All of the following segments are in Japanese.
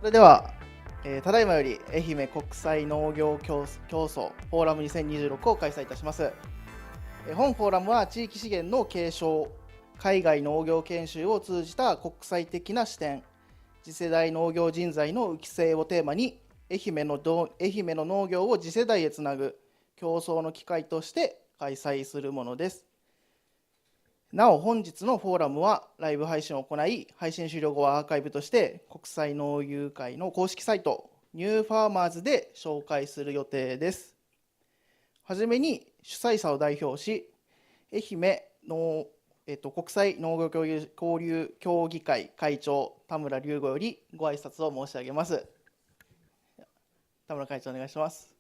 それでは、ただいまより愛媛国際農業競争フォーラム2026を開催いたします。本フォーラムは地域資源の継承、海外農業研修を通じた国際的な視点、次世代農業人材の育成をテーマに愛媛の農業を次世代へつなぐ競争の機会として開催するものです。なお本日のフォーラムはライブ配信を行い、配信終了後はアーカイブとして国際農友会の公式サイトニューファーマーズで紹介する予定です。はじめに主催者を代表し、愛媛の、国際農業交流協議会会長田村隆吾よりご挨拶を申し上げます。田村会長お願いします。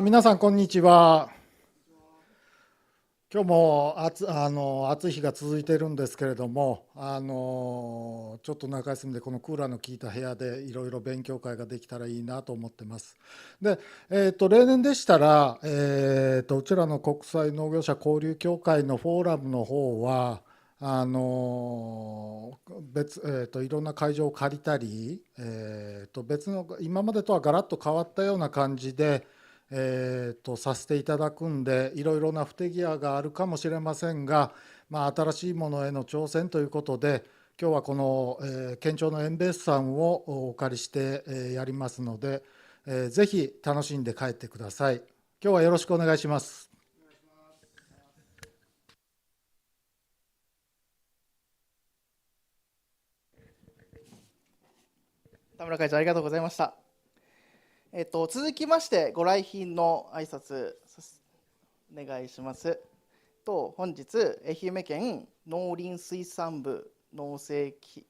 皆さんこんにちは。今日も暑い日が続いているんですけれども、ちょっと中休みでこのクーラーの効いた部屋でいろいろ勉強会ができたらいいなと思ってます。で、例年でしたら、うちらの国際農業者交流協会のフォーラムの方は、いろんな会場を借りたり、別の今までとはガラッと変わったような感じでさせていただくんで、いろいろな不手際があるかもしれませんが、新しいものへの挑戦ということで、今日はこの、県庁のエンベースさんをお借りして、やりますので、ぜひ楽しんで帰ってください。今日はよろしくお願いします。田村会長ありがとうございました。続きましてご来賓の挨拶お願いします。本日愛媛県農林水産部農政企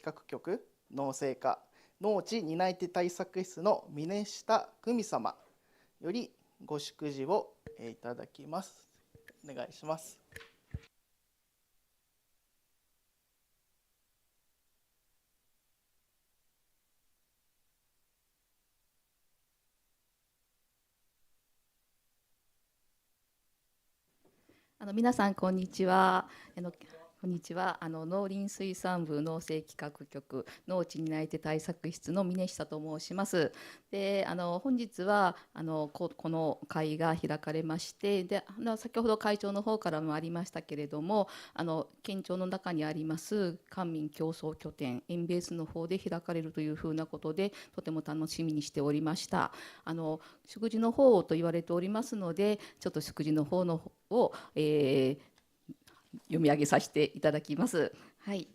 画局農政課農地担い手対策室の峰下久美様よりご祝辞をいただきます。お願いします。皆さんこんにちは。こんにちは。農林水産部農政企画局農地担い手対策室の峰下と申します。で、本日はこの会が開かれまして、で、先ほど会長の方からもありましたけれども、県庁の中にあります官民競争拠点エンベースの方で開かれるというふうなことで、とても楽しみにしておりました。祝辞の方と言われておりますので、ちょっと祝辞の方を、読み上げさせていただきます。はい、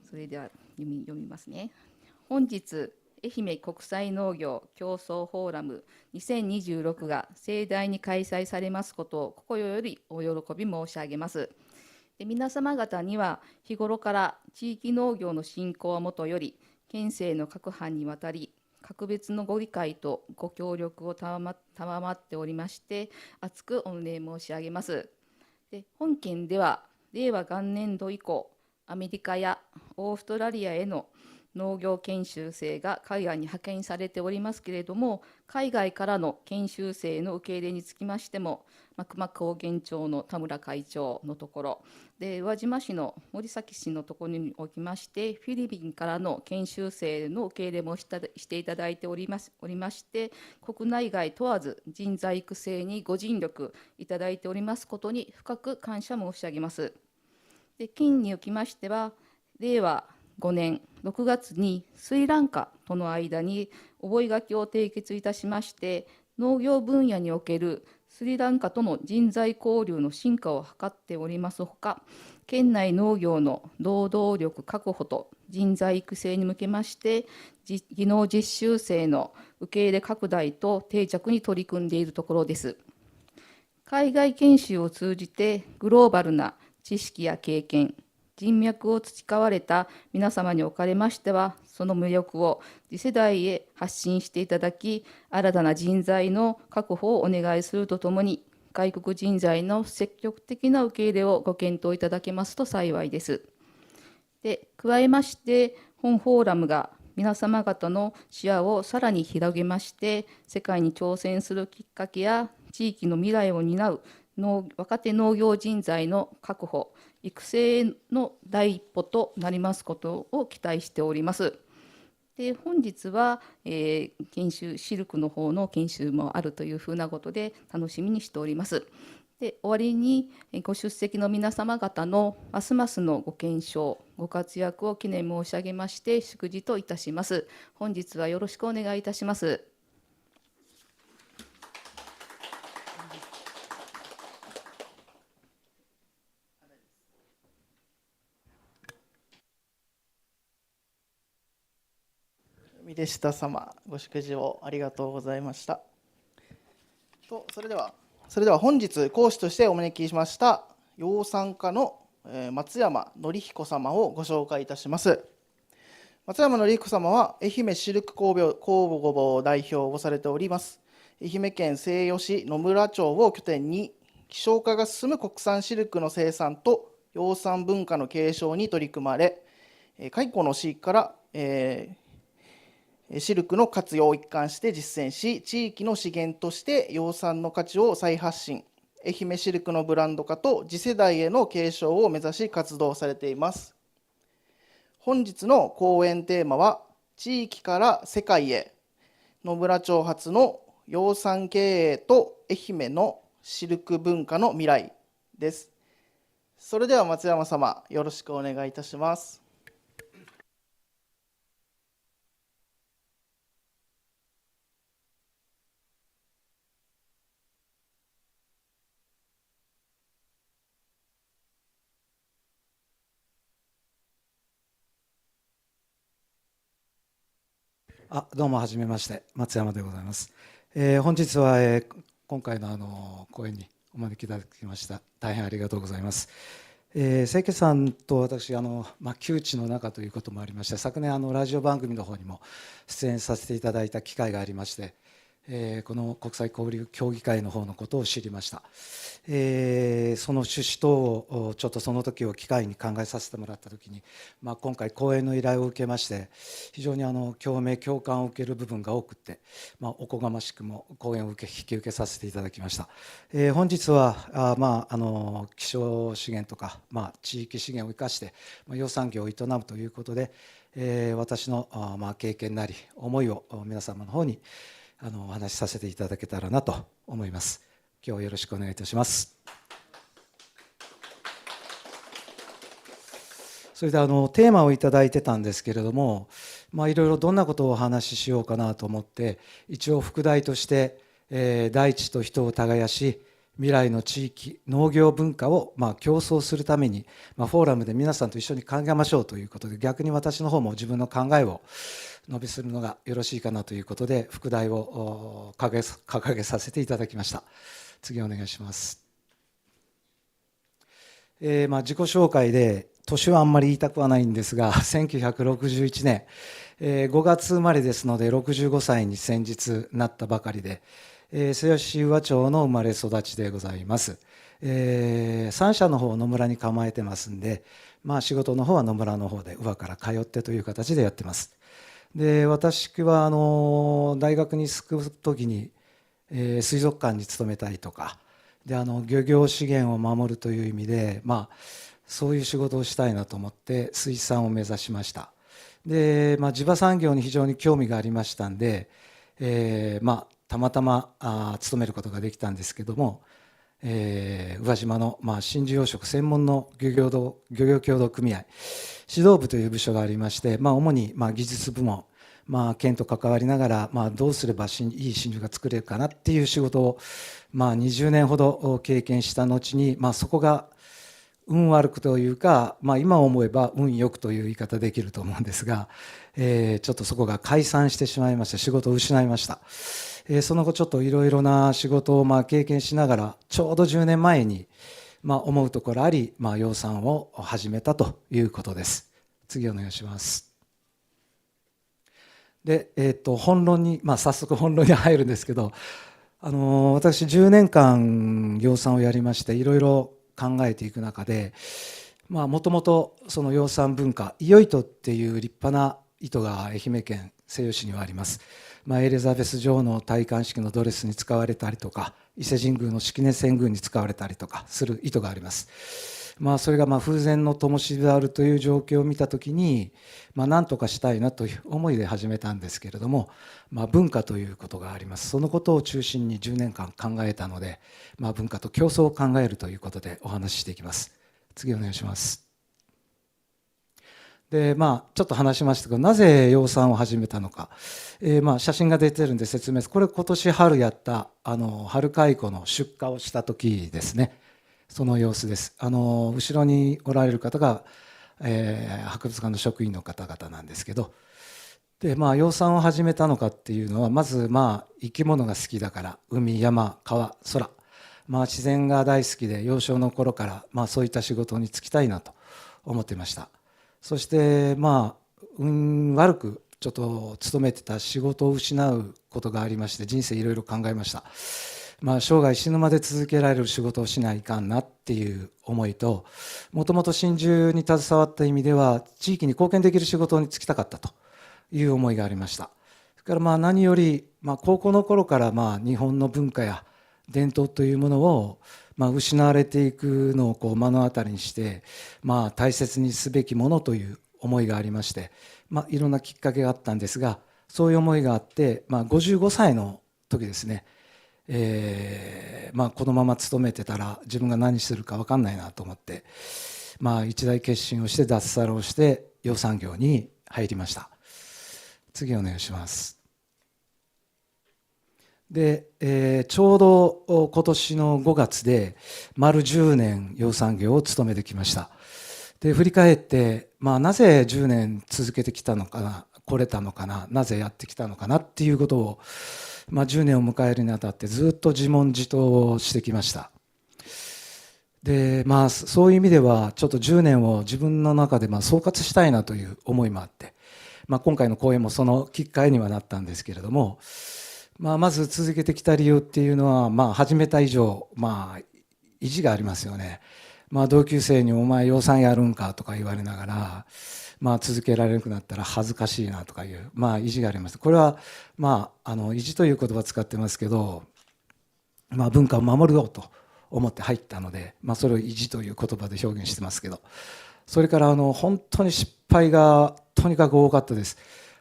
それでは読みますね。本日愛媛国際農業競争フォーラム2026が盛大に開催されますことを心よりお喜び申し上げます。で、皆様方には日頃から地域農業の振興をもとより県政の各班にわたり格別のご理解とご協力を賜っておりまして、厚く御礼申し上げます。で、本県では令和元年度以降、アメリカやオーストラリアへの農業研修生が海外に派遣されておりますけれども、海外からの研修生の受け入れにつきましても、熊高原町の田村会長のところで、宇和島市の森崎氏のところにおきまして、フィリピンからの研修生の受け入れもしていただいておりまして、国内外問わず人材育成にご尽力いただいておりますことに深く感謝申し上げます。で、県におきましては、令和5年6月にスリランカとの間に覚書を締結いたしまして、農業分野におけるスリランカとの人材交流の進化を図っておりますほか、県内農業の労働力確保と人材育成に向けまして、技能実習生の受け入れ拡大と定着に取り組んでいるところです。海外研修を通じてグローバルな知識や経験、人脈を培われた皆様におかれましては、その魅力を次世代へ発信していただき、新たな人材の確保をお願いするとともに、外国人材の積極的な受け入れをご検討いただけますと幸いです。で、加えまして、本フォーラムが皆様方の視野をさらに広げまして、世界に挑戦するきっかけや地域の未来を担う若手農業人材の確保、育成の第一歩となりますことを期待しております。で、本日は、研修、シルクの方の研修もあるというふうなことで楽しみにしております。で、終わりにご出席の皆様方のますますのご健勝、ご活躍を記念申し上げまして祝辞といたします。本日はよろしくお願いいたします。秀下様、ご祝辞をありがとうございました。それでは本日講師としてお招きしました養蚕家の松山紀彦様をご紹介いたします。松山紀彦様は愛媛シルク工房代表をされております。愛媛県西予市野村町を拠点に希少化が進む国産シルクの生産と養蚕文化の継承に取り組まれ、蚕の飼育から、シルクの活用を一貫して実践し、地域の資源として養蚕の価値を再発信、愛媛シルクのブランド化と次世代への継承を目指し活動されています。本日の講演テーマは、地域から世界へ、野村町発の養蚕経営と愛媛のシルク文化の未来です。それでは松山様、よろしくお願いいたします。どうもはじめまして、松山でございます。本日は、今回の講演にお招きいただきました。大変ありがとうございます。清家さんと私旧知の仲ということもありまして、昨年ラジオ番組の方にも出演させていただいた機会がありまして、この国際交流協議会の方のことを知りました。その趣旨等をちょっとその時を機会に考えさせてもらった時に、今回講演の依頼を受けまして、非常に共感を受ける部分が多くて、おこがましくも講演を引き受けさせていただきました。本日は希少資源とか、地域資源を生かして養蚕業を営むということで、私の経験なり思いを皆様の方にお話しさせていただけたらなと思います。今日はよろしくお願いいたします。それでテーマをいただいてたんですけれども、いろいろどんなことをお話ししようかなと思って、一応副題として、大地と人を耕し未来の地域農業文化を競争するために、フォーラムで皆さんと一緒に考えましょうということで、逆に私の方も自分の考えを述べするのがよろしいかなということで副題を掲げさせていただきました。次お願いします。自己紹介で年はあんまり言いたくはないんですが、1961年、5月生まれですので65歳に先日なったばかりで、西予市宇和町の生まれ育ちでございます。3社の方野村に構えてますんで、仕事の方は野村の方で宇和から通ってという形でやってます。で、私は大学に着く時に、水族館に勤めたりとかで、漁業資源を守るという意味で、そういう仕事をしたいなと思って水産を目指しました。で、地場産業に非常に興味がありましたんで、たまたま勤めることができたんですけども、宇和島の真珠養殖専門の漁業協同組合指導部という部署がありまして、主に技術部門、県と関わりながら、どうすればいい真珠が作れるかなっていう仕事を、20年ほど経験した後に、そこが運悪くというか、今思えば運良くという言い方できると思うんですが、ちょっとそこが解散してしまいまして、仕事を失いました。その後ちょっといろいろな仕事を経験しながら、ちょうど10年前に思うところあり、養蚕を始めたということです。次お願いします。で、本論に、早速本論に入るんですけど、私10年間養蚕をやりまして、いろいろ考えていく中で、もともとその養蚕文化、いよいとっていう立派な意図が愛媛県西予市にはあります。エリザベス女王の戴冠式のドレスに使われたりとか、伊勢神宮の式年遷宮に使われたりとかする意図があります。それが風前の灯火であるという状況を見たときに、何とかしたいなという思いで始めたんですけれども、文化ということがあります。そのことを中心に10年間考えたので、文化と競争を考えるということでお話ししていきます。次お願いします。でちょっと話しましたけど、なぜ養蚕を始めたのか、写真が出てるんで説明です。これ今年春やった春蚕の出荷をした時ですね。その様子です。後ろにおられる方が、博物館の職員の方々なんですけど、で養蚕を始めたのかっていうのは、まず生き物が好きだから、海、山、川、空、自然が大好きで、幼少の頃からそういった仕事に就きたいなと思っていました。そして運悪くちょっと勤めてた仕事を失うことがありまして、人生いろいろ考えました。生涯死ぬまで続けられる仕事をしないかんなっていう思いと、もともと真珠に携わった意味では地域に貢献できる仕事に就きたかったという思いがありました。それから何より高校の頃から日本の文化や伝統というものを失われていくのを目の当たりにして、大切にすべきものという思いがありまして、いろんなきっかけがあったんですが、そういう思いがあって、55歳の時ですね、このまま勤めてたら自分が何するか分かんないなと思って、一大決心をして脱サラをして養蚕業に入りました。次お願いします。で、ちょうど今年の5月で丸10年養蚕業を務めてきました。で振り返って、なぜ10年続けてきたのかな、来れたのかな、なぜやってきたのかなっていうことを、10年を迎えるにあたってずっと自問自答してきました。でそういう意味ではちょっと10年を自分の中で総括したいなという思いもあって、今回の講演もそのきっかけにはなったんですけれども、まず続けてきた理由っていうのは、始めた以上意地がありますよね。同級生に「お前養蚕やるんか」とか言われながら、続けられなくなったら恥ずかしいなとかいう意地があります。これは意地という言葉を使ってますけど、文化を守るよと思って入ったので、それを意地という言葉で表現してますけど、それから本当に失敗がとにかく多かったです。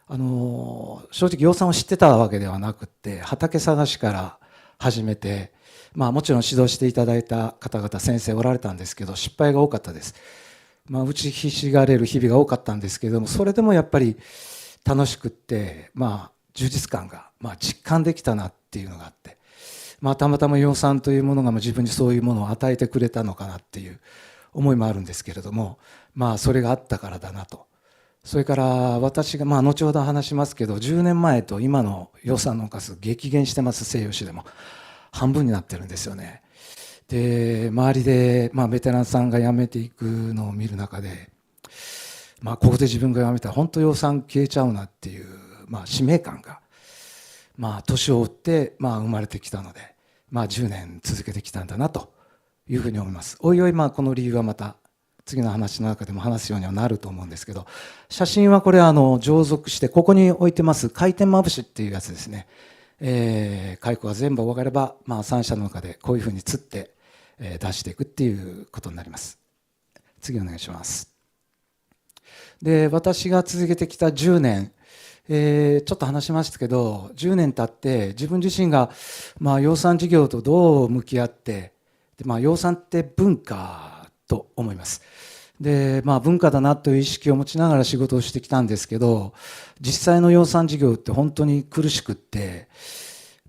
正直養蚕を知ってたわけではなくって、畑探しから始めて、もちろん指導していただいた方々先生おられたんですけど、失敗が多かったです。打ちひしがれる日々が多かったんですけれども、それでもやっぱり楽しくって、充実感が実感できたなっていうのがあって、たまたま養蚕というものが自分にそういうものを与えてくれたのかなっていう思いもあるんですけれども、それがあったからだなと。それから私が後ほど話しますけど、10年前と今の養蚕農家数激減してます。西予市でも半分になってるんですよね。で周りでベテランさんが辞めていくのを見る中で、ここで自分が辞めたら本当養蚕消えちゃうなっていう使命感が年を追って生まれてきたので、10年続けてきたんだなというふうに思います。おいおいこの理由はまた次の話の中でも話すようにはなると思うんですけど、写真はこれ醸造してここに置いてます回転まぶしっていうやつですね。蚕が全部終われば3社の中でこういうふうに釣って出していくっていうことになります。次お願いします。で私が続けてきた10年、ちょっと話しましたけど、10年経って自分自身が養蚕事業とどう向き合って、養蚕って文化と思います。で文化だなという意識を持ちながら仕事をしてきたんですけど、実際の養蚕事業って本当に苦しくって、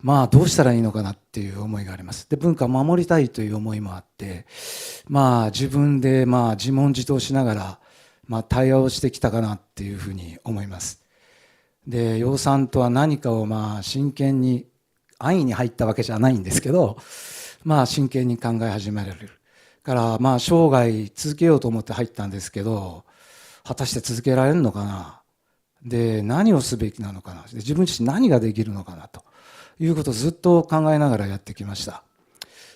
どうしたらいいのかなっていう思いがあります。で文化を守りたいという思いもあって、自分で自問自答しながら対話をしてきたかなっていうふうに思います。で養蚕とは何かを真剣に安易に入ったわけじゃないんですけど、真剣に考え始められるから生涯続けようと思って入ったんですけど、果たして続けられるのかな、で何をすべきなのかな、で自分自身何ができるのかなということをずっと考えながらやってきました。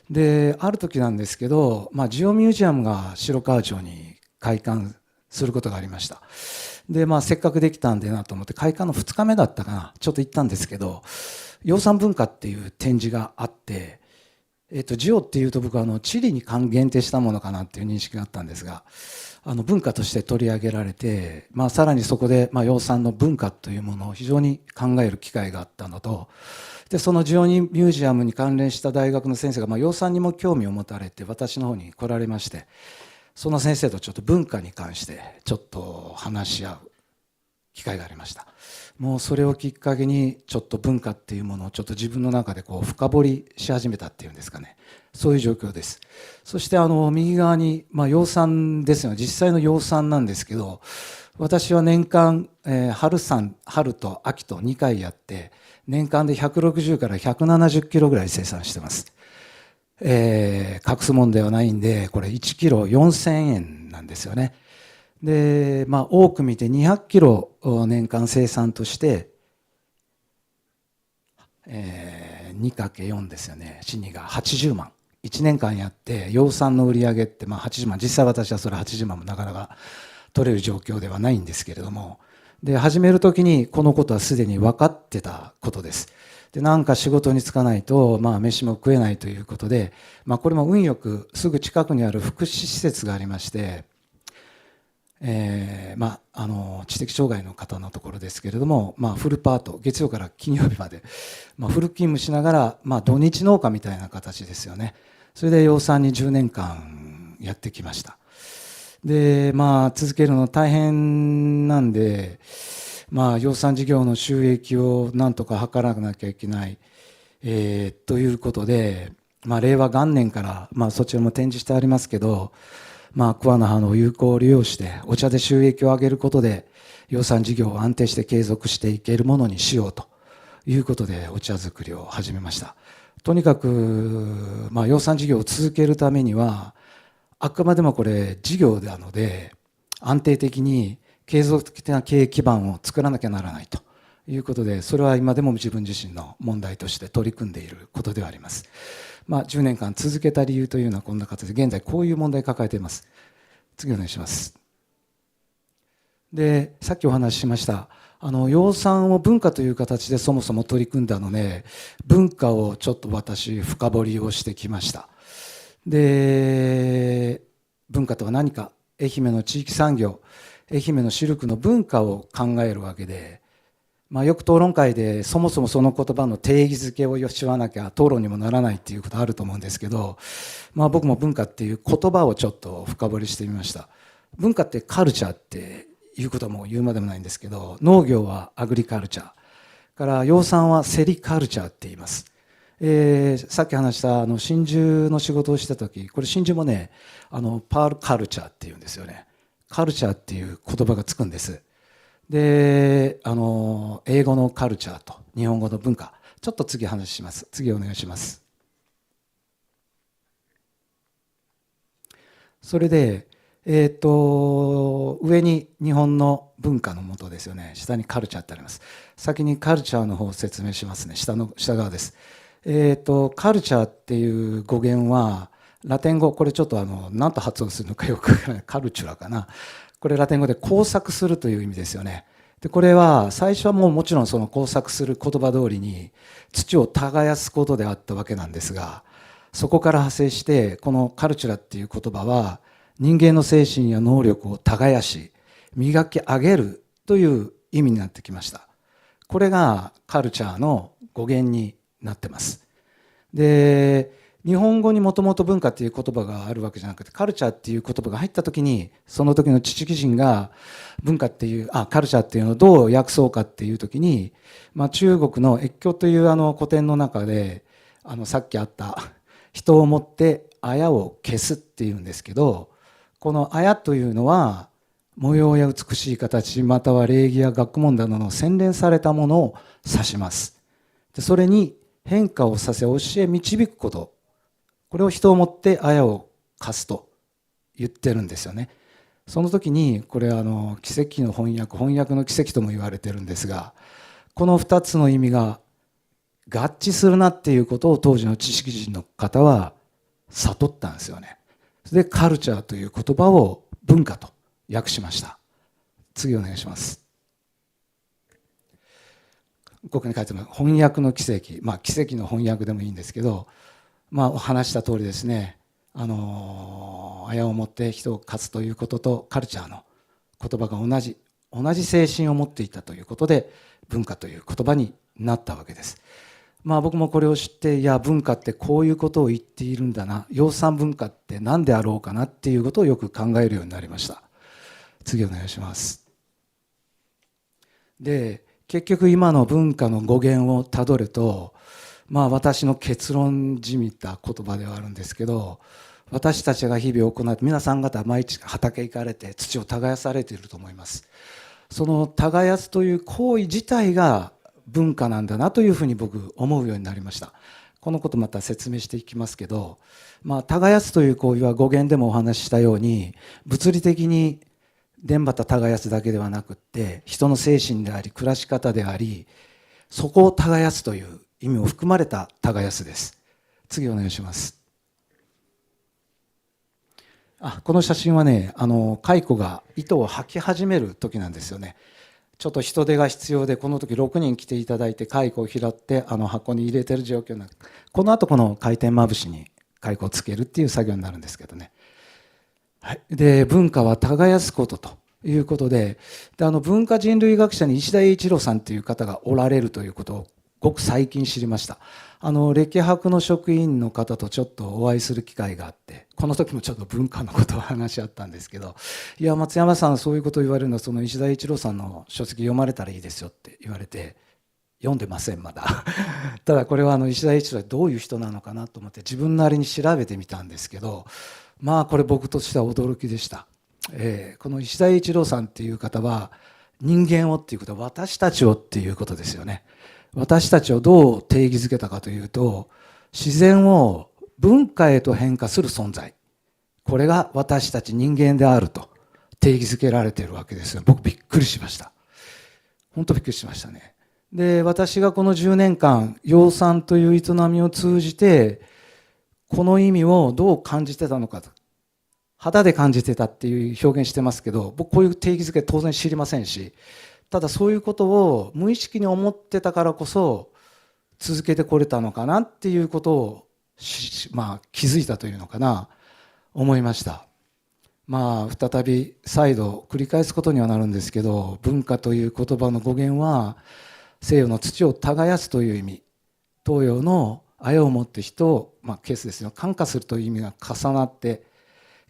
である時なんですけど、ジオミュージアムが白川町に開館することがありました。で、せっかくできたんでなと思って、開館の2日目だったかな、ちょっと行ったんですけど、養蚕文化っていう展示があって、ジオっていうと僕は地理に限定したものかなっていう認識があったんですが、文化として取り上げられて、さらにそこで、養蚕の文化というものを非常に考える機会があったのと、でそのジオニミュージアムに関連した大学の先生が、養蚕にも興味を持たれて私の方に来られまして、その先生とちょっと文化に関してちょっと話し合う機会がありました。もうそれをきっかけにちょっと文化っていうものをちょっと自分の中で深掘りし始めたっていうんですかね、そういう状況です。そして右側に、養蚕ですよね、実際の養蚕なんですけど、私は年間、春と秋と2回やって年間で160から170キロぐらい生産してます。隠すもんではないんで、これ1キロ4000円なんですよね。で、多く見て200キロ年間生産として、2×4 ですよね。4が80万。1年間やって養蚕の売り上げって80万。実際私はそれ80万もなかなか取れる状況ではないんですけれども、で始める時にこのことはすでに分かってたことです。でなんか仕事に就かないと、飯も食えないということで、これも運よくすぐ近くにある福祉施設がありまして、知的障害の方のところですけれども、フルパート、月曜から金曜日まで、フル勤務しながら、土日農家みたいな形ですよね。それで養蚕に10年間やってきました。で続けるの大変なんで、養蚕事業の収益をなんとか図らなきゃいけない、ということで、令和元年から、そちらも展示してありますけど、桑の葉の有効を利用してお茶で収益を上げることで養蚕事業を安定して継続していけるものにしようということでお茶作りを始めました。とにかく、養蚕事業を続けるためにはあくまでもこれ事業なので安定的に継続的な経営基盤を作らなきゃならないということで、それは今でも自分自身の問題として取り組んでいることではあります。10年間続けた理由というのはこんな形で、現在こういう問題を抱えています。次お願いします。でさっきお話ししました養蚕を文化という形でそもそも取り組んだので、文化をちょっと私深掘りをしてきました。で文化とは何か、愛媛の地域産業、愛媛のシルクの文化を考えるわけで、よく討論会でそもそもその言葉の定義づけをしわなきゃ討論にもならないっていうことあると思うんですけど、僕も文化っていう言葉をちょっと深掘りしてみました。文化ってカルチャーっていうことはもう言うまでもないんですけど、農業はアグリカルチャーから養蚕はセリカルチャーって言います。さっき話した真珠の仕事をした時、これ真珠もねパールカルチャーっていうんですよね。カルチャーっていう言葉がつくんです。で英語のカルチャーと日本語の文化、ちょっと次話します。次お願いします。それで上に日本の文化のもとですよね、下にカルチャーってあります。先にカルチャーの方を説明しますね。下側です。カルチャーっていう語源はラテン語、これちょっと何と発音するのかよくわからない、カルチュラかな、これラテン語で工作するという意味ですよね。でこれは最初はもちろんその工作する言葉通りに土を耕すことであったわけなんですが、そこから派生してこのカルチュラっていう言葉は人間の精神や能力を耕し磨き上げるという意味になってきました。これがカルチャーの語源になってます。で日本語にもともと文化っていう言葉があるわけじゃなくて、カルチャーっていう言葉が入った時にその時の知識人が文化っていうカルチャーっていうのをどう訳そうかっていう時に、中国の越境という古典の中でさっきあった人をもって綾を消すっていうんですけど、この綾というのは模様や美しい形または礼儀や学問などの洗練されたものを指します。でそれに変化をさせ教え導くこと、これを人をもって綾を貸すと言ってるんですよね。その時にこれ奇跡の翻訳の奇跡とも言われてるんですが、この2つの意味が合致するなっていうことを当時の知識人の方は悟ったんですよね。でカルチャーという言葉を文化と訳しました。次お願いします。ここに書いてます翻訳の奇跡、奇跡の翻訳でもいいんですけど、話した通りですね、綾をもって人を勝つということとカルチャーの言葉が同じ精神を持っていたということで文化という言葉になったわけです。僕もこれを知って、いや文化ってこういうことを言っているんだな、養蚕文化って何であろうかなっていうことをよく考えるようになりました。次お願いします。で結局今の文化の語源をたどると、私の結論じみた言葉ではあるんですけど、私たちが日々行って、皆さん方毎日畑行かれて土を耕されていると思います。その耕すという行為自体が文化なんだなというふうに僕思うようになりました。このことまた説明していきますけど、耕すという行為は語源でもお話ししたように物理的に田畑耕すだけではなくって、人の精神であり暮らし方であり、そこを耕すという意味を含まれた耕すです。次お願いします。この写真はね、蚕が糸を履き始める時なんですよね。ちょっと人手が必要で、この時6人来ていただいて蚕を拾って箱に入れてる状況な、この後この回転まぶしに蚕をつけるっていう作業になるんですけどね。はい、で文化は耕すことということで、文化人類学者に石田栄一郎さんという方がおられるということをごく最近知りました。歴博の職員の方とちょっとお会いする機会があって、この時もちょっと文化のことを話し合ったんですけど、いや松山さんそういうことを言われるのは、その石田栄一郎さんの書籍読まれたらいいですよって言われて、読んでませんまだただこれは石田栄一郎はどういう人なのかなと思って自分なりに調べてみたんですけど、これ僕としては驚きでした。この石田栄一郎さんっていう方は、人間をっていうことは私たちをっていうことですよね。私たちをどう定義づけたかというと、自然を文化へと変化する存在、これが私たち人間であると定義づけられているわけですよ。僕びっくりしました。本当びっくりしましたね。で私がこの10年間養蚕という営みを通じてこの意味をどう感じてたのかと、肌で感じてたっていう表現してますけど、僕こういう定義づけ当然知りませんし、ただそういうことを無意識に思ってたからこそ続けてこれたのかなっていうことを気づいたというのかな、思いました。再び再度繰り返すことにはなるんですけど、文化という言葉の語源は西洋の土を耕すという意味、東洋の綾をもって人を、ケースですよ、感化するという意味が重なって、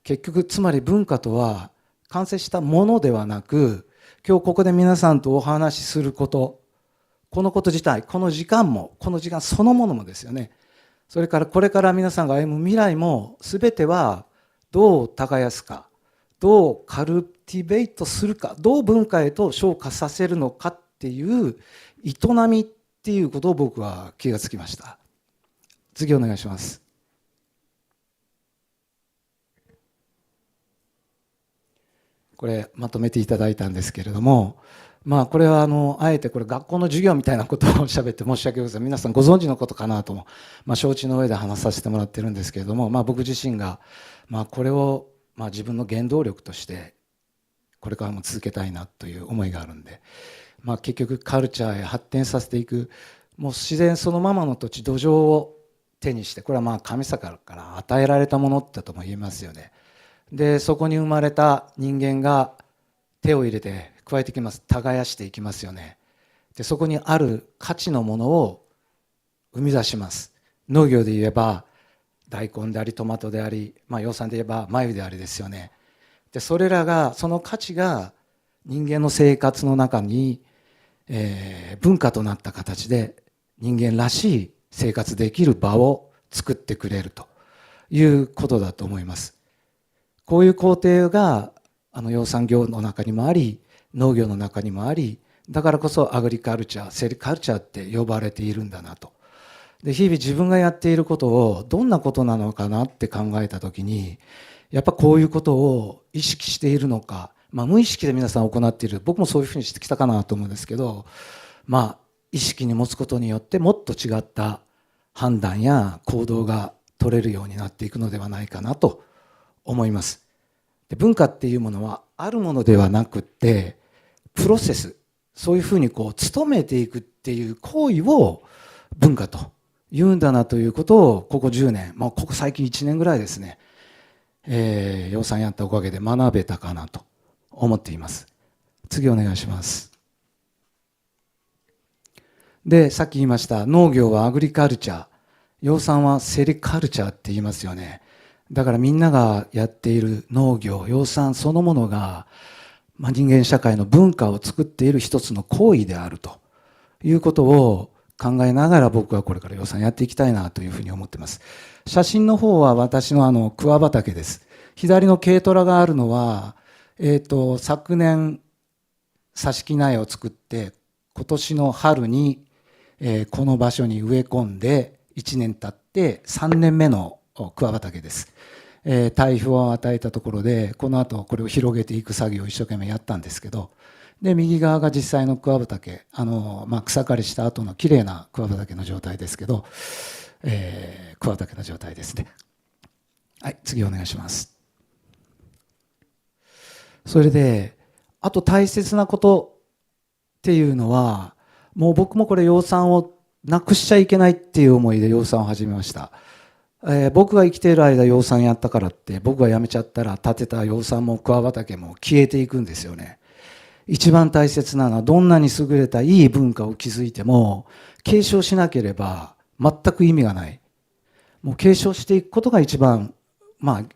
結局つまり文化とは完成したものではなく、今日ここで皆さんとお話しすること、このこと自体、この時間も、この時間そのものもですよね。それからこれから皆さんが歩む未来も全てはどう耕すか、どうカルティベートするか、どう文化へと昇華させるのかっていう営みっていうことを僕は気がつきました。次お願いします。これまとめていただいたんですけれども、これはあえてこれ学校の授業みたいなことを喋って申し訳ございません。皆さんご存知のことかなとも、承知の上で話させてもらってるんですけれども、僕自身がこれを自分の原動力としてこれからも続けたいなという思いがあるんで、結局カルチャーへ発展させていく、もう自然そのままの土地土壌を手にして、これは神様から与えられたものだとも言えますよね。でそこに生まれた人間が手を入れて加えていきます。耕していきますよね。でそこにある価値のものを生み出します。農業で言えば大根でありトマトであり、養蚕で言えば繭でありですよね。でそれらが、その価値が人間の生活の中に、文化となった形で人間らしい生活できる場を作ってくれるということだと思います。こういう工程が養蚕業の中にもあり、農業の中にもあり、だからこそアグリカルチャー、セリカルチャーって呼ばれているんだなと。で日々自分がやっていることをどんなことなのかなって考えたときに、やっぱこういうことを意識しているのか、無意識で皆さん行っている、僕もそういうふうにしてきたかなと思うんですけど、意識に持つことによってもっと違った判断や行動が取れるようになっていくのではないかなと思います。で文化っていうものはあるものではなくって、プロセス、そういうふうにこう努めていくっていう行為を文化と言うんだなということをここ10年、ここ最近1年ぐらいですね、養蚕やったおかげで学べたかなと思っています。次お願いします。で、さっき言いました農業はアグリカルチャー、養蚕はセリカルチャーって言いますよね。だからみんながやっている農業、養蚕そのものが、人間社会の文化を作っている一つの行為であるということを考えながら、僕はこれから養蚕やっていきたいなというふうに思っています。写真の方は私の桑畑です。左の軽トラがあるのは、昨年挿し木苗を作って今年の春にこの場所に植え込んで1年経って3年目の桑畑です。台風を与えたところでこの後これを広げていく作業を一生懸命やったんですけど、で右側が実際の桑畑、草刈りした後のきれいな桑畑の状態ですけど、桑畑の状態ですね。はい、次お願いします。それであと大切なことっていうのは、もう僕もこれ養蚕をなくしちゃいけないっていう思いで養蚕を始めました。僕が生きている間養蚕やったからって僕が辞めちゃったら建てた養蚕も桑畑も消えていくんですよね。一番大切なのはどんなに優れたいい文化を築いても継承しなければ全く意味がない。もう継承していくことが一番、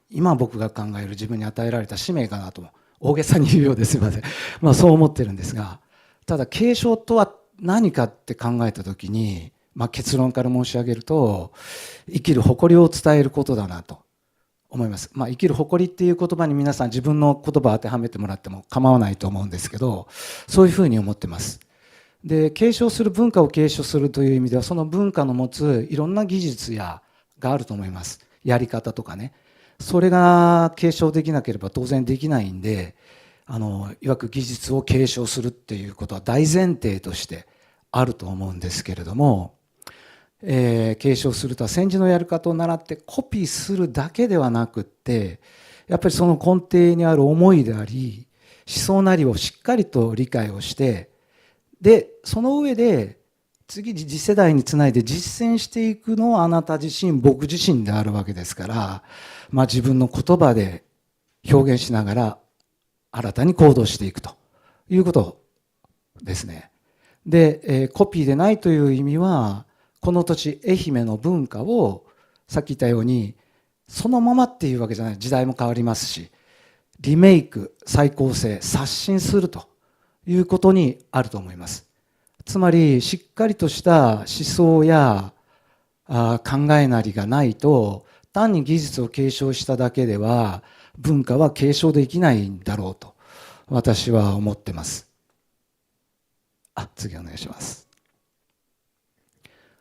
今僕が考える自分に与えられた使命かなと大げさに言うようですいません、そう思ってるんですが、ただ継承とは何かって考えた時に、結論から申し上げると生きる誇りを伝えることだなと思います。生きる誇りっていう言葉に皆さん自分の言葉を当てはめてもらっても構わないと思うんですけど、そういうふうに思ってます。で、継承する文化を継承するという意味ではその文化の持ついろんな技術があると思います。やり方とかね、それが継承できなければ当然できないんで、いわく技術を継承するっていうことは大前提としてあると思うんですけれども、継承するとは先人のやり方を習ってコピーするだけではなくって、やっぱりその根底にある思いであり思想なりをしっかりと理解をして、でその上で次世代につないで実践していくのはあなた自身僕自身であるわけですから、自分の言葉で表現しながら新たに行動していくということですね。で、コピーでないという意味はこの土地愛媛の文化をさっき言ったようにそのままっていうわけじゃない、時代も変わりますし、リメイク、再構成、刷新するということにあると思います。つまりしっかりとした思想や考えなりがないと、単に技術を継承しただけでは文化は継承できないんだろうと私は思ってます。次お願いします。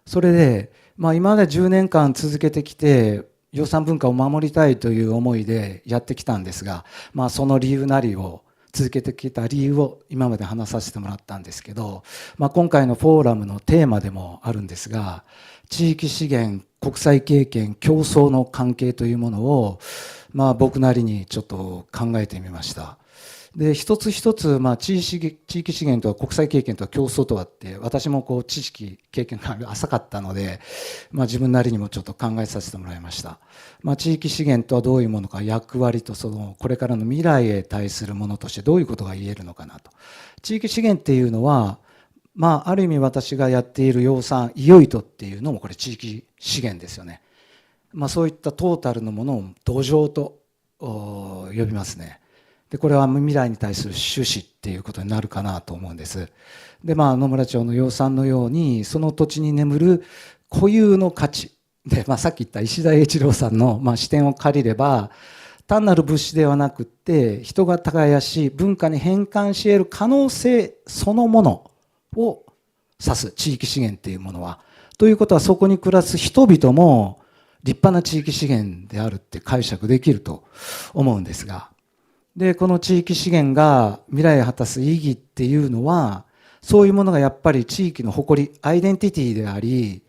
それで、今まで10年間続けてきて養蚕文化を守りたいという思いでやってきたんですが、その理由なりを続けてきた理由を今まで話させてもらったんですけど、今回のフォーラムのテーマでもあるんですが、地域資源、国際経験、競争の関係というものを、僕なりにちょっと考えてみました。で一つ一つ、地域資源とは国際経験とは競争とはって、私も知識経験が浅かったので、自分なりにもちょっと考えさせてもらいました。地域資源とはどういうものか、役割とそのこれからの未来へ対するものとしてどういうことが言えるのかなと。地域資源っていうのは、ある意味私がやっている養蚕いよいとっていうのもこれ地域資源ですよね。そういったトータルのものを土壌と呼びますね。でこれは未来に対する種子っていうことになるかなと思うんです。で野村町の養蚕のようにその土地に眠る固有の価値で、さっき言った石田栄一郎さんの、視点を借りれば、単なる物資ではなくって人が耕し文化に変換し得る可能性そのものを指す地域資源っていうものは、ということはそこに暮らす人々も立派な地域資源であるって解釈できると思うんですが、でこの地域資源が未来を果たす意義っていうのは、そういうものがやっぱり地域の誇り、アイデンティティであり、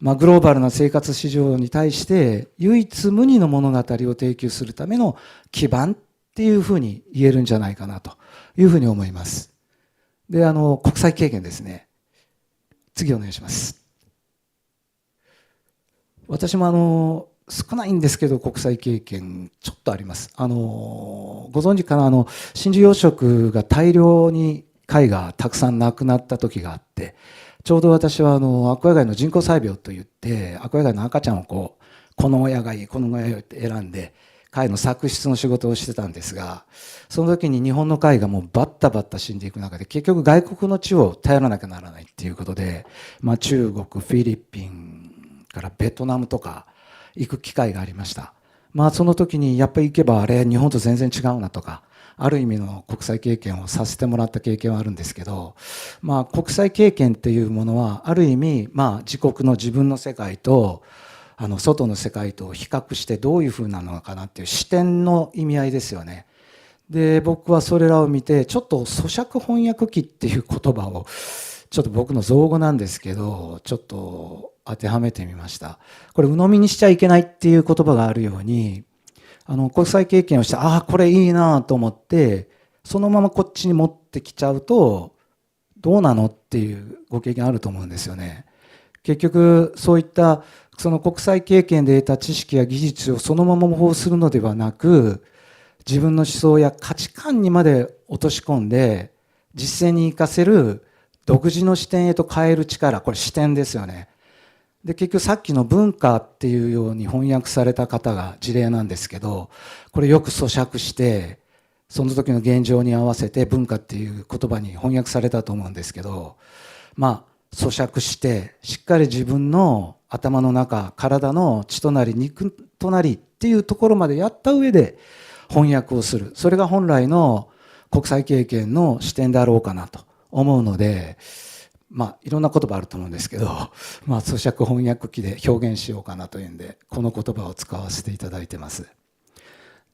グローバルな生活市場に対して唯一無二の物語を提供するための基盤っていうふうに言えるんじゃないかなというふうに思います。で、国際経験ですね。次お願いします。私も少ないんですけど、国際経験ちょっとあります。ご存知かな、真珠養殖が大量に貝がたくさんなくなった時があって、ちょうど私はアクアガイの人工採苗といって、アクアガイの赤ちゃんをこの親がいい、この親がいいって選んで、貝の搾出の仕事をしてたんですが、その時に日本の貝がもうバッタバッタ死んでいく中で、結局外国の地を頼らなきゃならないっていうことで、中国、フィリピンからベトナムとか行く機会がありました。その時にやっぱり行けばあれ日本と全然違うなとか、ある意味の国際経験をさせてもらった経験はあるんですけど、国際経験っていうものはある意味、自国の自分の世界と外の世界と比較してどういうふうなのかなっていう視点の意味合いですよね。で、僕はそれらを見て、ちょっと咀嚼翻訳機っていう言葉を、ちょっと僕の造語なんですけど、ちょっと当てはめてみました。これ、鵜呑みにしちゃいけないっていう言葉があるように、国際経験をして、これいいなと思って、そのままこっちに持ってきちゃうと、どうなのっていうご経験あると思うんですよね。結局、そういったその国際経験で得た知識や技術をそのまま模倣するのではなく、自分の思想や価値観にまで落とし込んで、実践に生かせる独自の視点へと変える力、これ視点ですよね。で、結局さっきの文化っていうように翻訳された方が事例なんですけど、これよく咀嚼して、その時の現状に合わせて文化っていう言葉に翻訳されたと思うんですけど、咀嚼して、しっかり自分の頭の中、体の血となり肉となりっていうところまでやった上で翻訳をする。それが本来の国際経験の視点であろうかなと思うので、いろんな言葉あると思うんですけど、咀嚼翻訳機で表現しようかなというんで、この言葉を使わせていただいてます。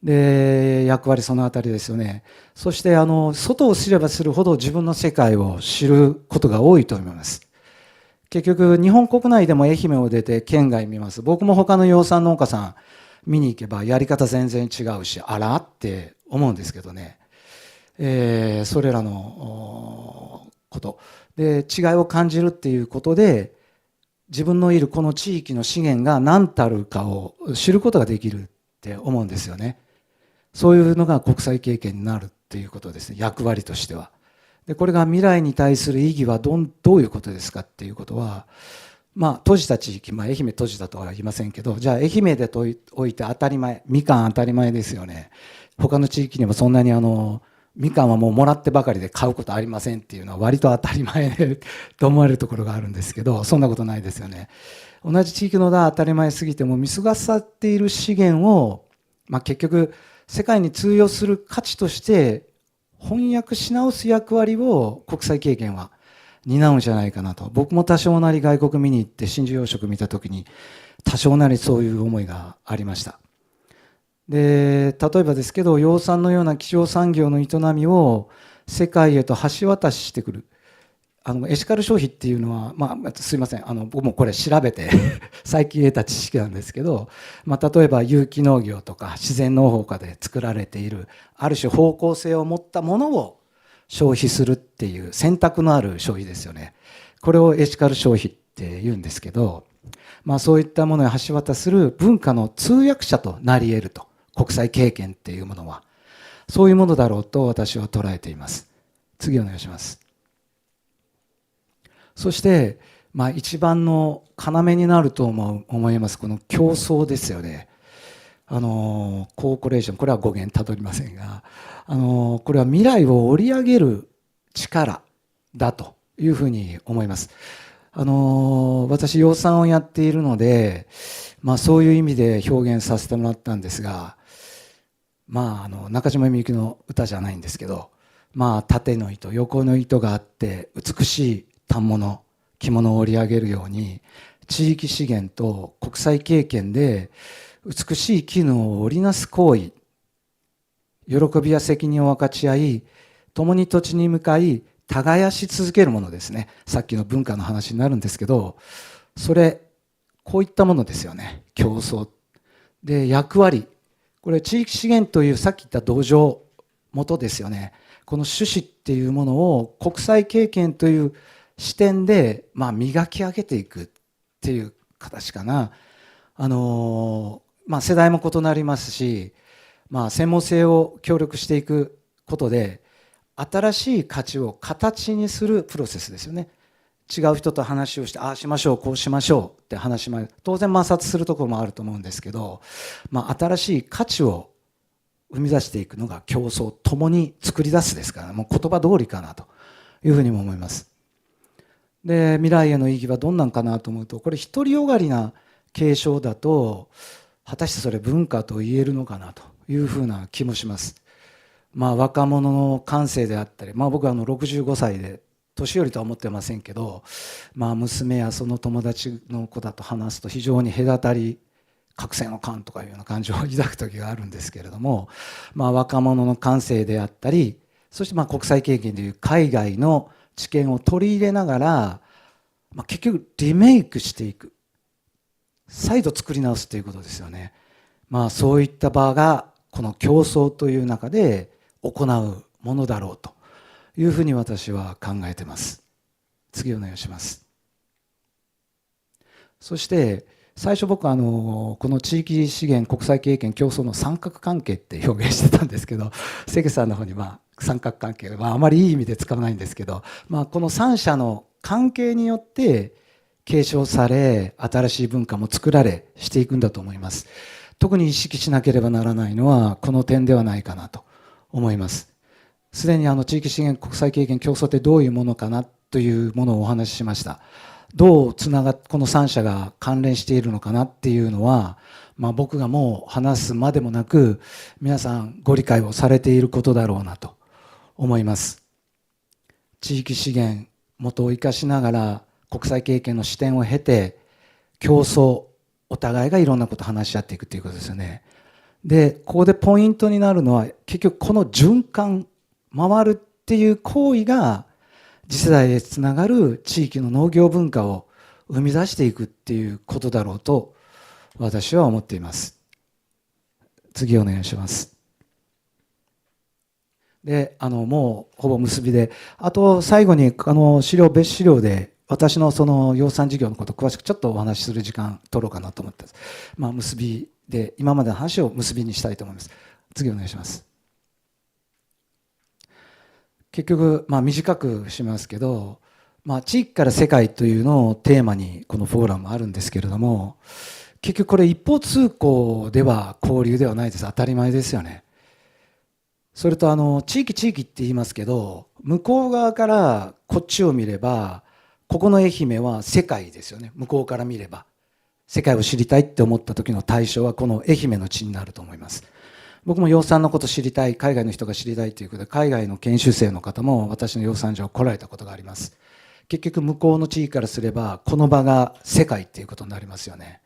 で、役割そのあたりですよね。そして、外を知れば知るほど自分の世界を知ることが多いと思います。結局、日本国内でも愛媛を出て県外見ます。僕も他の養蚕農家さん見に行けばやり方全然違うし、あらって思うんですけどね。それらのことで違いを感じるっていうことで、自分のいるこの地域の資源が何たるかを知ることができるって思うんですよね。そういうのが国際経験になるっていうことですね、役割としては。で、これが未来に対する意義はどういうことですかっていうことは、閉じた地域、愛媛閉じたとは言いませんけど、じゃあ愛媛でとおいて当たり前、みかん当たり前ですよね。他の地域にもそんなにみかんはもうもらってばかりで買うことありませんっていうのは割と当たり前と思われるところがあるんですけど、そんなことないですよね。同じ地域のが当たり前すぎても見過ごされている資源を、結局世界に通用する価値として翻訳し直す役割を国際経験は担うんじゃないかなと。僕も多少なり外国見に行って真珠養殖見たときに多少なりそういう思いがありました。で、例えばですけど、養蚕のような気象産業の営みを世界へと橋渡ししてくる。エシカル消費っていうのは、すいません、僕もこれ調べて最近得た知識なんですけど、例えば有機農業とか自然農法下で作られている、ある種方向性を持ったものを消費するっていう選択のある消費ですよね。これをエシカル消費って言うんですけど、そういったものを橋渡する文化の通訳者となり得ると。国際経験っていうものはそういうものだろうと私は捉えています。次お願いします。そして、一番の要になると思いますこの競争ですよね。コーポレーション、これは語源たどりませんが、これは未来を織り上げる力だというふうに思います。私養蚕をやっているので、そういう意味で表現させてもらったんですが、中島みゆきの歌じゃないんですけど、縦の糸横の糸があって美しい反物着物を織り上げるように、地域資源と国際経験で美しい機能を織りなす行為、喜びや責任を分かち合い、共に土地に向かい耕し続けるものですね。さっきの文化の話になるんですけど、こういったものですよね。競争で役割、これ地域資源というさっき言った土壌元ですよね。この趣旨っていうものを国際経験という視点で、磨き上げていくっていう形かな。世代も異なりますし、専門性を協力していくことで新しい価値を形にするプロセスですよね。違う人と話をして、ああしましょう、こうしましょうって話します。当然摩擦するところもあると思うんですけど、新しい価値を生み出していくのが競争、共に作り出すですから、もう言葉通りかなというふうにも思います。で、未来への意義はどんなんかなと思うと、これ独りよがりな継承だと果たしてそれ文化と言えるのかなというふうな気もします。若者の感性であったり、僕は65歳で年寄りとは思ってませんけど、娘やその友達の子だと話すと非常に隔たり、覚醒の感とかいうような感情を抱く時があるんですけれども、若者の感性であったり、そして国際経験という海外の知見を取り入れながら、結局リメイクしていく、再度作り直すということですよね。そういった場がこの競争という中で行うものだろうというふうに私は考えています。次お願いします。そして最初僕はこの地域資源国際経験競争の三角関係って表現してたんですけど、関さんの方に三角関係はあまりいい意味で使わないんですけど、この三者の関係によって継承され、新しい文化も作られしていくんだと思います。特に意識しなければならないのはこの点ではないかなと思います。すでに地域資源国際経験競争ってどういうものかなというものをお話ししました。どうこの3者が関連しているのかなっていうのは、僕がもう話すまでもなく皆さんご理解をされていることだろうなと思います。地域資源元を生かしながら国際経験の視点を経て競争、お互いがいろんなことを話し合っていくということですよね。で、ここでポイントになるのは結局この循環、回るっていう行為が次世代へつながる地域の農業文化を生み出していくっていうことだろうと私は思っています。次お願いします。で、もうほぼ結びで、あと最後に別資料で私のその養蚕事業のことを詳しくちょっとお話しする時間取ろうかなと思ってます。結びで今までの話を結びにしたいと思います。次お願いします。結局、短くしますけど、地域から世界というのをテーマにこのフォーラムあるんですけれども、結局これ一方通行では交流ではないです。当たり前ですよね。それと地域って言いますけど、向こう側からこっちを見れば、ここの愛媛は世界ですよね。向こうから見れば世界を知りたいって思った時の対象はこの愛媛の地になると思います。僕も養蚕のこと知りたい、海外の人が知りたいということで海外の研修生の方も私の養蚕所来られたことがあります。結局向こうの地域からすればこの場が世界っていうことになりますよね。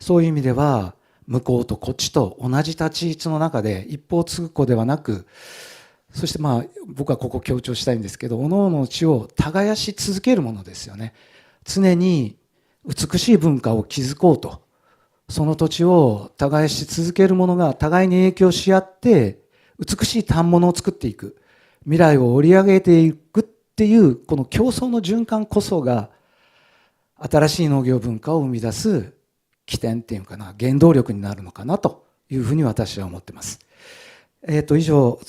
そういう意味では向こうとこっちと同じ立ち位置の中で一方通行ではなく、そして僕はここ強調したいんですけど、各々の地を耕し続けるものですよね。常に美しい文化を築こうと、その土地を耕し続けるものが互いに影響し合って美しい反物を作っていく、未来を織り上げていくっていうこの競争の循環こそが新しい農業文化を生み出す起点っていうかな、原動力になるのかなというふうに私は思ってます。以上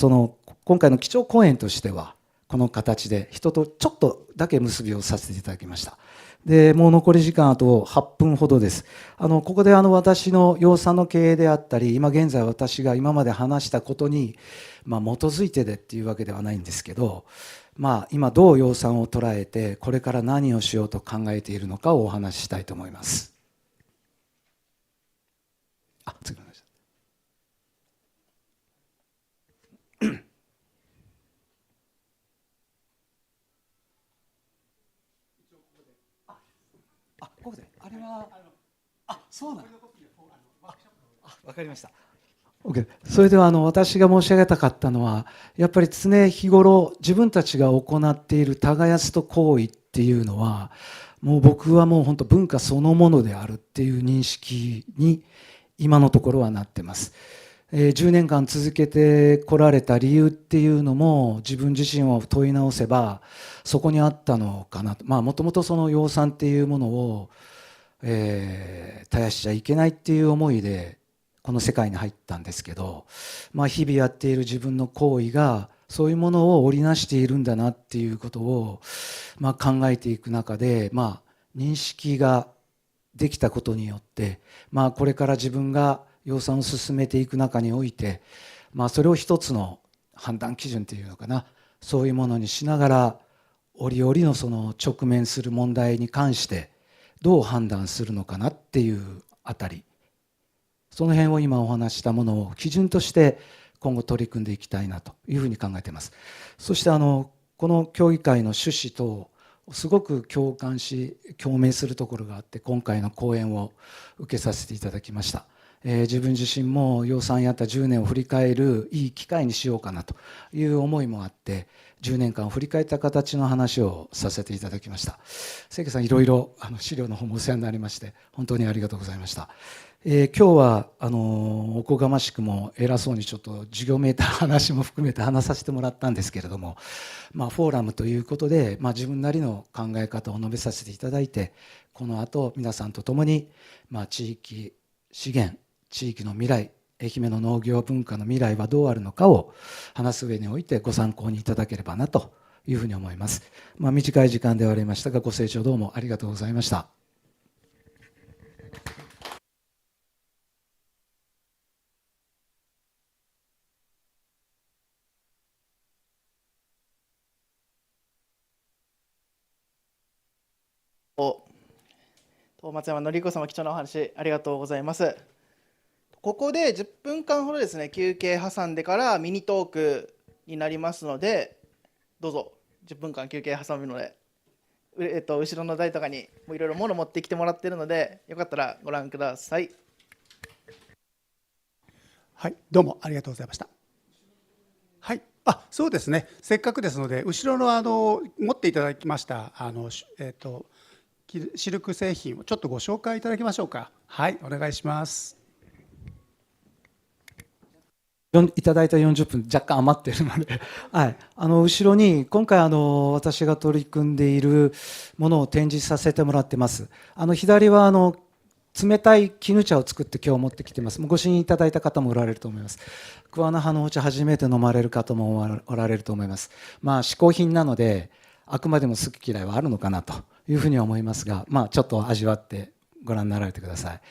今回の基調講演としてはこの形で人とちょっとだけ結びをさせていただきました。で、もう残り時間あと8分ほどです。ここで私の養蚕の経営であったり、今現在私が今まで話したことに、基づいてでっていうわけではないんですけど、今どう養蚕を捉えてこれから何をしようと考えているのかをお話ししたいと思います。次の話。ここであれはそうなんわかりました。OK、それでは私が申し上げたかったのは、やっぱり常日頃自分たちが行っている耕すと行為っていうのはもう僕はもう本当文化そのものであるっていう認識に今のところはなってます。10年間続けてこられた理由っていうのも自分自身を問い直せばそこにあったのかなと。もともとその養蚕っていうものを、絶やしちゃいけないっていう思いでこの世界に入ったんですけど、日々やっている自分の行為がそういうものを織りなしているんだなっていうことを、考えていく中で、認識ができたことによって、これから自分が養蚕を進めていく中において、それを一つの判断基準というのかな、そういうものにしながら折々のその直面する問題に関してどう判断するのかなっていうあたり、その辺を今お話ししたものを基準として今後取り組んでいきたいなというふうに考えています。そしてこの協議会の趣旨とすごく共感し共鳴するところがあって今回の講演を受けさせていただきました。自分自身も養蚕やった10年を振り返るいい機会にしようかなという思いもあって10年間を振り返った形の話をさせていただきました。清家さん、いろいろ資料の方もお世話になりまして本当にありがとうございました。今日はおこがましくも偉そうにちょっと授業めいた話も含めて話させてもらったんですけれども、フォーラムということで、自分なりの考え方を述べさせていただいてこの後皆さんと共に、地域資源地域の未来愛媛の農業文化の未来はどうあるのかを話す上においてご参考にいただければなというふうに思います。短い時間ではありましたがご清聴どうもありがとうございました。松山紀子様、貴重なお話ありがとうございます。ここで10分間ほどですね、休憩挟んでからミニトークになりますので、どうぞ10分間休憩挟むので、後ろの台とかにいろいろ物持ってきてもらってるので、よかったらご覧ください。はい、どうもありがとうございました。はい、そうですね、せっかくですので、後ろの持っていただきましたシルク製品をちょっとご紹介いただきましょうか。はい、お願いします。いただいた40分若干余っているので、はい、後ろに今回私が取り組んでいるものを展示させてもらってます。左は冷たい絹茶を作って今日持ってきてます。ご試飲いただいた方もおられると思います。桑名葉のお茶初めて飲まれる方もおられると思います。嗜好品なのであくまでも好き嫌いはあるのかなというふうには思いますが、ちょっと味わってご覧になられてください。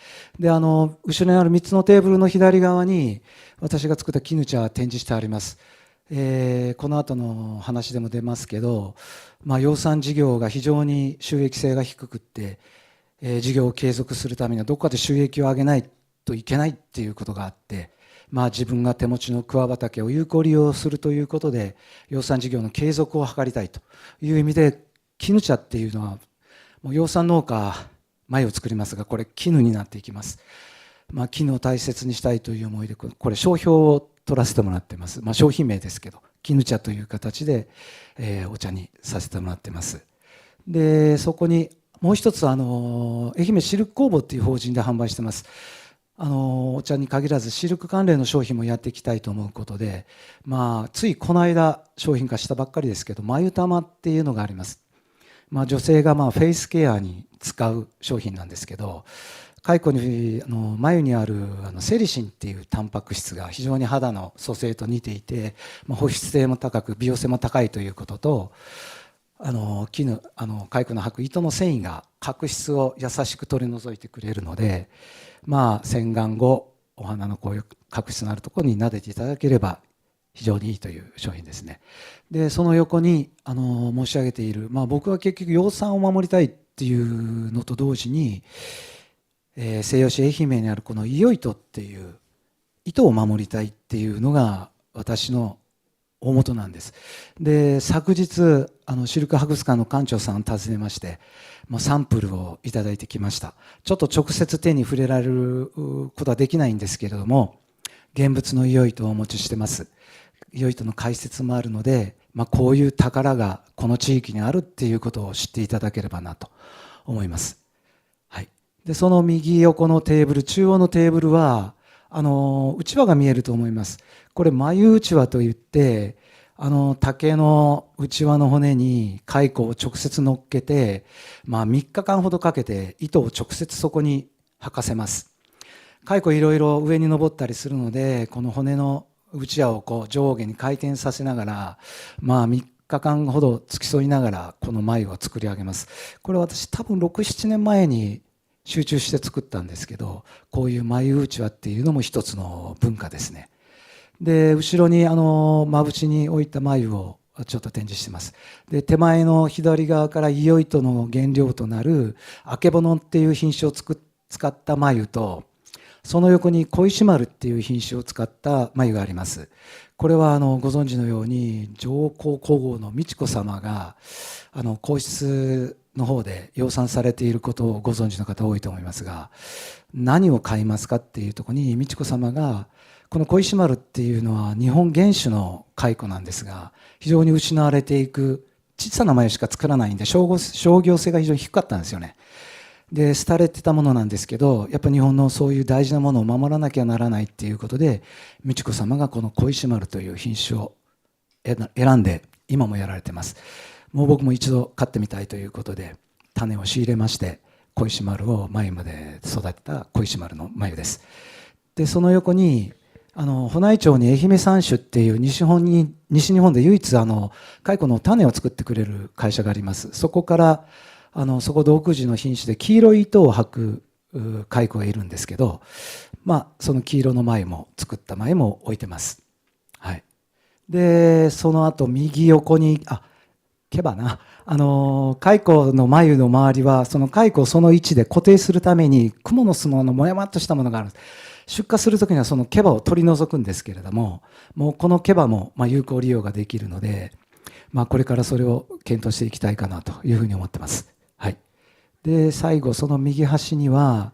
で後ろにある3つのテーブルの左側に私が作った絹茶は展示してあります。この後の話でも出ますけど、養蚕事業が非常に収益性が低くって、事業を継続するためにはどこかで収益を上げないといけないっていうことがあって、自分が手持ちの桑畑を有効利用するということで養蚕事業の継続を図りたいという意味で絹茶っていうのはもう養蚕農家苗を作りますがこれ絹になっていきます。絹を大切にしたいという思いでこれ商標を取らせてもらっています。商品名ですけど絹茶という形で、お茶にさせてもらってます。でそこにもう一つ愛媛シルク工房っていう法人で販売してます。お茶に限らずシルク関連の商品もやっていきたいと思うことで、ついこの間商品化したばっかりですけど眉玉っていうのがあります。女性がフェイスケアに使う商品なんですけど、蚕に眉にあるセリシンっていうタンパク質が非常に肌の組成と似ていて、保湿性も高く美容性も高いということと、蚕の履く糸の繊維が角質を優しく取り除いてくれるので、洗顔後お花のこういう角質のあるところに撫でていただければ非常にいいという商品ですね。でその横に申し上げている、僕は結局養蚕を守りたいっていうのと同時に、西予市愛媛にあるこの伊予糸っていう糸を守りたいっていうのが私の大元なんです。で昨日シルク博物館の館長さんを訪ねましてサンプルをいただいてきました。ちょっと直接手に触れられることはできないんですけれども現物の伊予糸をお持ちしてます。伊予糸の解説もあるので、こういう宝がこの地域にあるっていうことを知っていただければなと思います。はい、でその右横のテーブル中央のテーブルはうちわが見えると思います。これ眉うちわといって、竹のうちわの骨に蚕を直接乗っけて、3日間ほどかけて糸を直接そこに履かせます。蚕いろいろ上に登ったりするので、この骨のうちわをこう上下に回転させながら、3日間ほど付き添いながらこの眉を作り上げます。これ私多分6、7年前に集中して作ったんですけど、こういう眉うちわっていうのも一つの文化ですね。で、後ろにまぶしに置いた眉をちょっと展示してます。で、手前の左側から伊予糸の原料となるあけぼのっていう品種を使った眉と、その横に小石丸っていう品種を使った眉があります。これはご存知のように上皇皇后の美智子さまが皇室の方で養蚕されていることをご存知の方多いと思いますが、何を買いますかっていうところに美智子さまが、この小石丸っていうのは日本原種の蚕なんですが、非常に失われていく小さな眉しか作らないんで、商業性が非常に低かったんですよね。で、廃れてたものなんですけど、やっぱ日本のそういう大事なものを守らなきゃならないっていうことで、美智子さまがこの小石丸という品種を選んで今もやられてます。もう僕も一度飼ってみたいということで種を仕入れまして、小石丸を眉まで育てた小石丸の眉です。で、その横に保内町に愛媛三種っていう西日本で唯一蚕の種を作ってくれる会社があります。そこからそこ独自の品種で黄色い糸を履く蚕がいるんですけど、その黄色の眉も作った眉も置いてます。はい。で、その後右横に毛羽な蚕の眉の周りはその蚕をその位置で固定するために蜘蛛の巣のもやまっとしたものがある。出荷するときにはその毛羽を取り除くんですけれども、もうこの毛羽も有効利用ができるので、これからそれを検討していきたいかなというふうに思ってます。はい。で、最後その右端には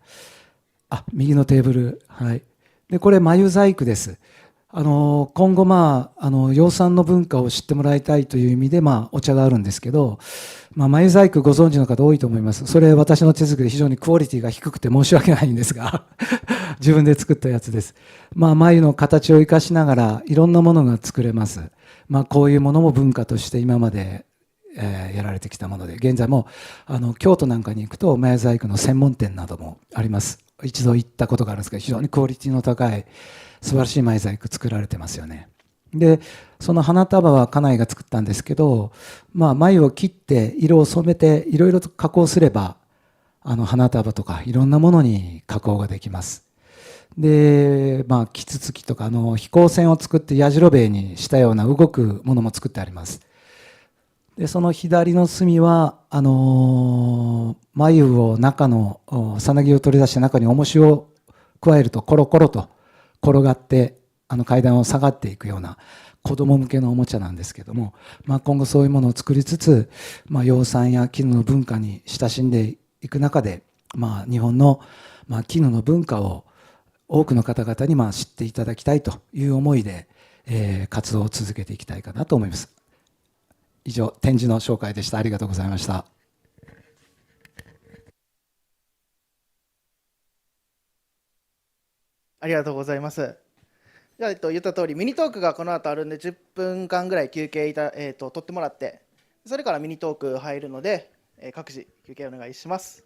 右のテーブル、はい。で、これ眉細工です。今後養蚕の文化を知ってもらいたいという意味でお茶があるんですけど、眉細工ご存知の方多いと思います。それ私の手作りで非常にクオリティが低くて申し訳ないんですが自分で作ったやつです。眉の形を生かしながらいろんなものが作れます。こういうものも文化として今までやられてきたもので、現在も京都なんかに行くと眉細工の専門店などもあります。一度行ったことがあるんですが、非常にクオリティの高い素晴らしい眉細工作られてますよね。で、その花束は家内が作ったんですけど、眉を切って色を染めていろいろと加工すれば花束とかいろんなものに加工ができます。で、キツツキとか飛行船を作ってやじろべえにしたような動くものも作ってあります。で、その左の隅は眉を中のさなぎを取り出して中に重しを加えるとコロコロと転がって階段を下がっていくような子供向けのおもちゃなんですけども、今後そういうものを作りつつ、養蚕や絹の文化に親しんでいく中で、日本の絹の文化を多くの方々に知っていただきたいという思いで、活動を続けていきたいかなと思います。以上、展示の紹介でした。ありがとうございました。ありがとうございます。じゃあ、言った通りミニトークがこの後あるんで10分間ぐらい休憩取ってもらって、それからミニトーク入るので、各自休憩お願いします。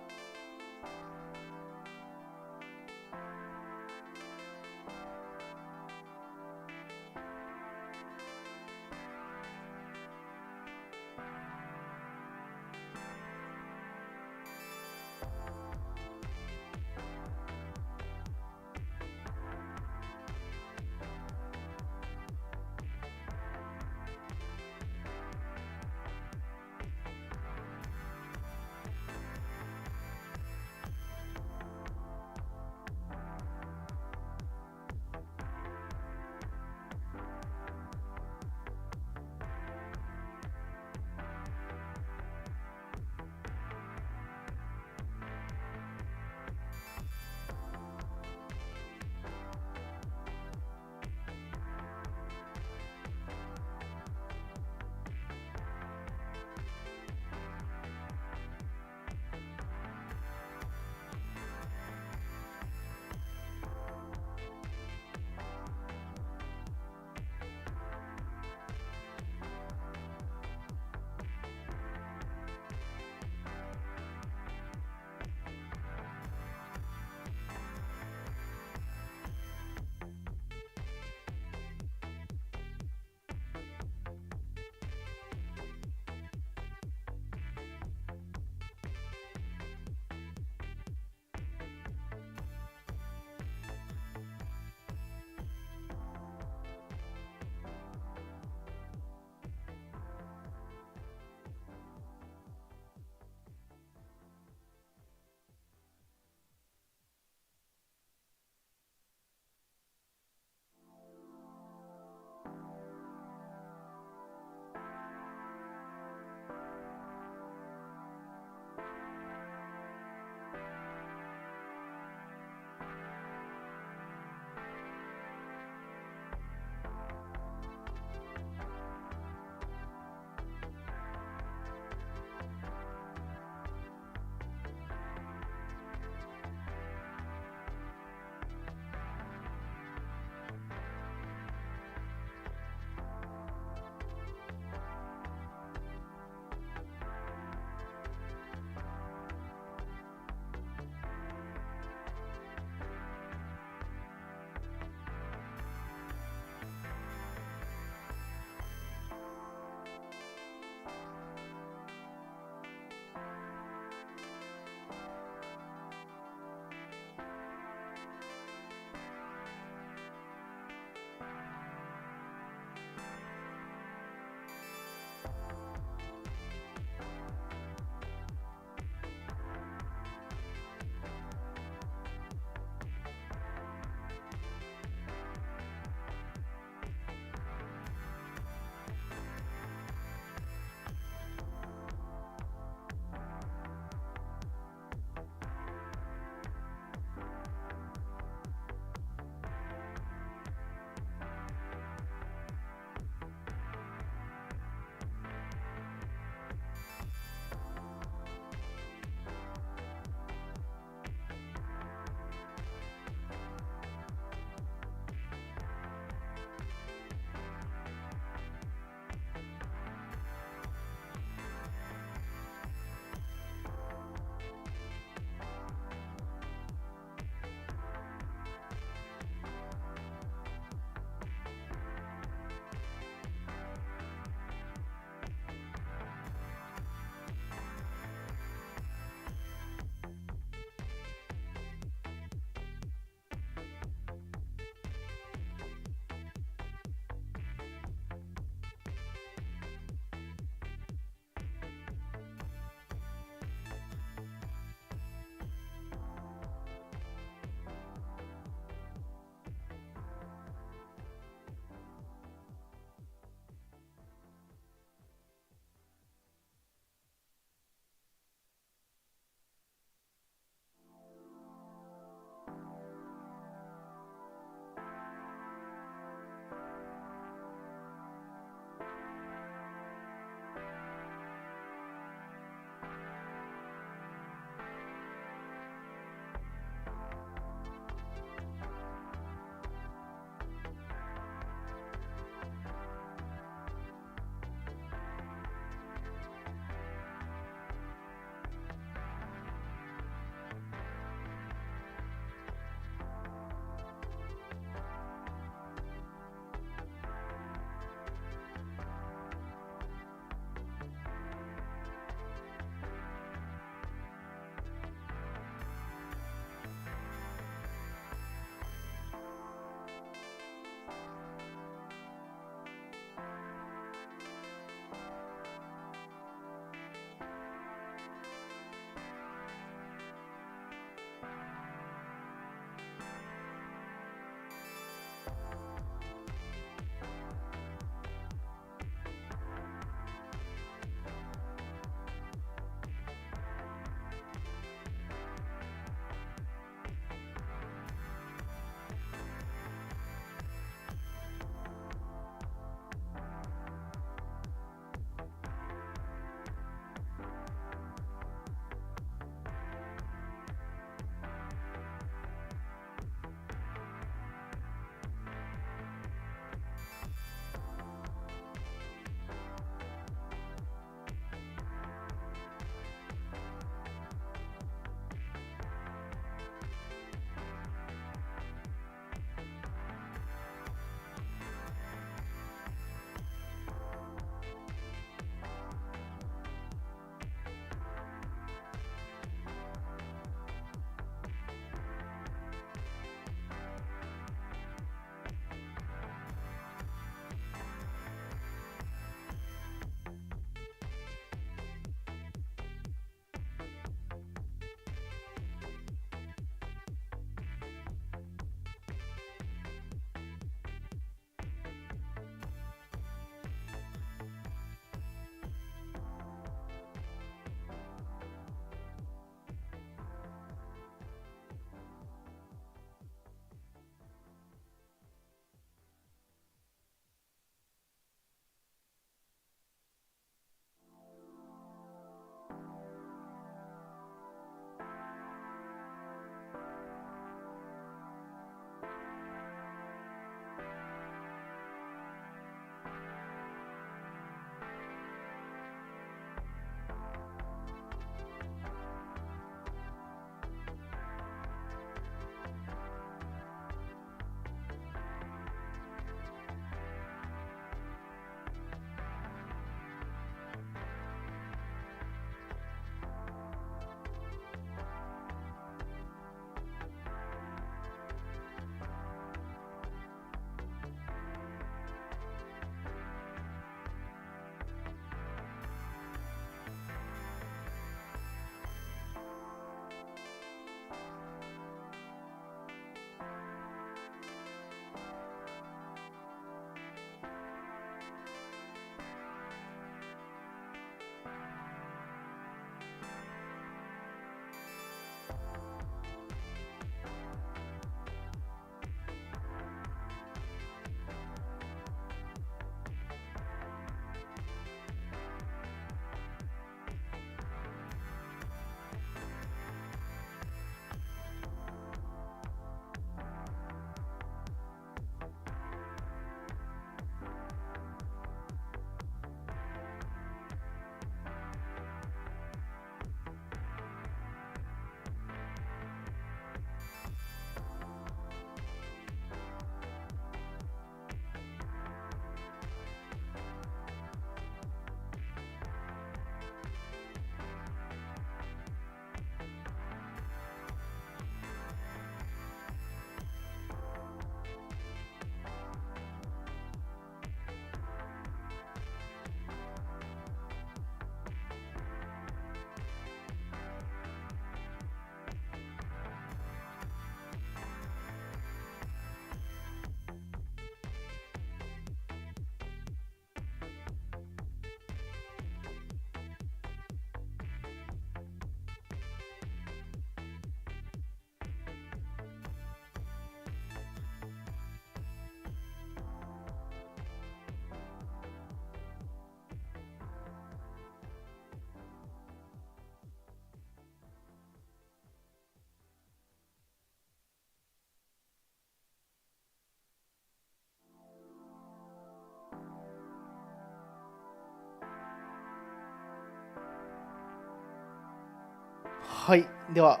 はい、では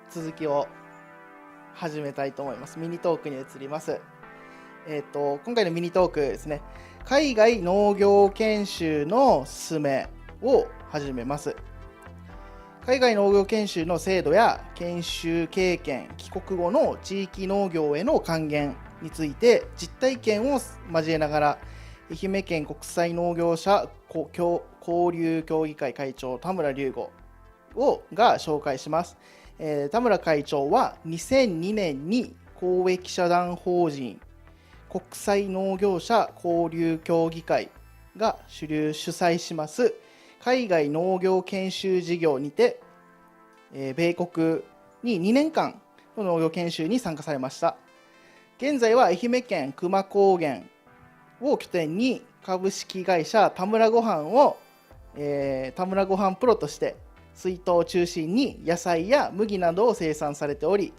続きを始めたいと思います。ミニトークに移ります。今回のミニトークですね、海外農業研修の勧めを始めます。海外農業研修の制度や研修経験、帰国後の地域農業への還元について実体験を交えながら、愛媛県国際農業者交流協議会会長田村隆吾が紹介します。田村会長は2002年に公益社団法人国際農業者交流協議会が主催します海外農業研修事業にて、米国に2年間の農業研修に参加されました。現在は愛媛県久万高原を拠点に株式会社田村ごはんを、田村ごはんプロとして水筒を中心に野菜や麦などを生産されており、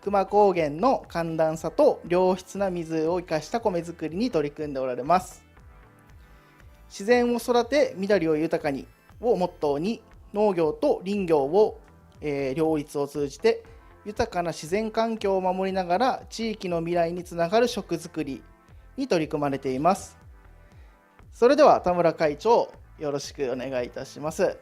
久万高原の寒暖差と良質な水を生かした米作りに取り組んでおられます。自然を育て緑を豊かにをモットーに、農業と林業を、両立を通じて豊かな自然環境を守りながら地域の未来につながる食作りに取り組まれています。それでは田村会長、よろしくお願いいたします。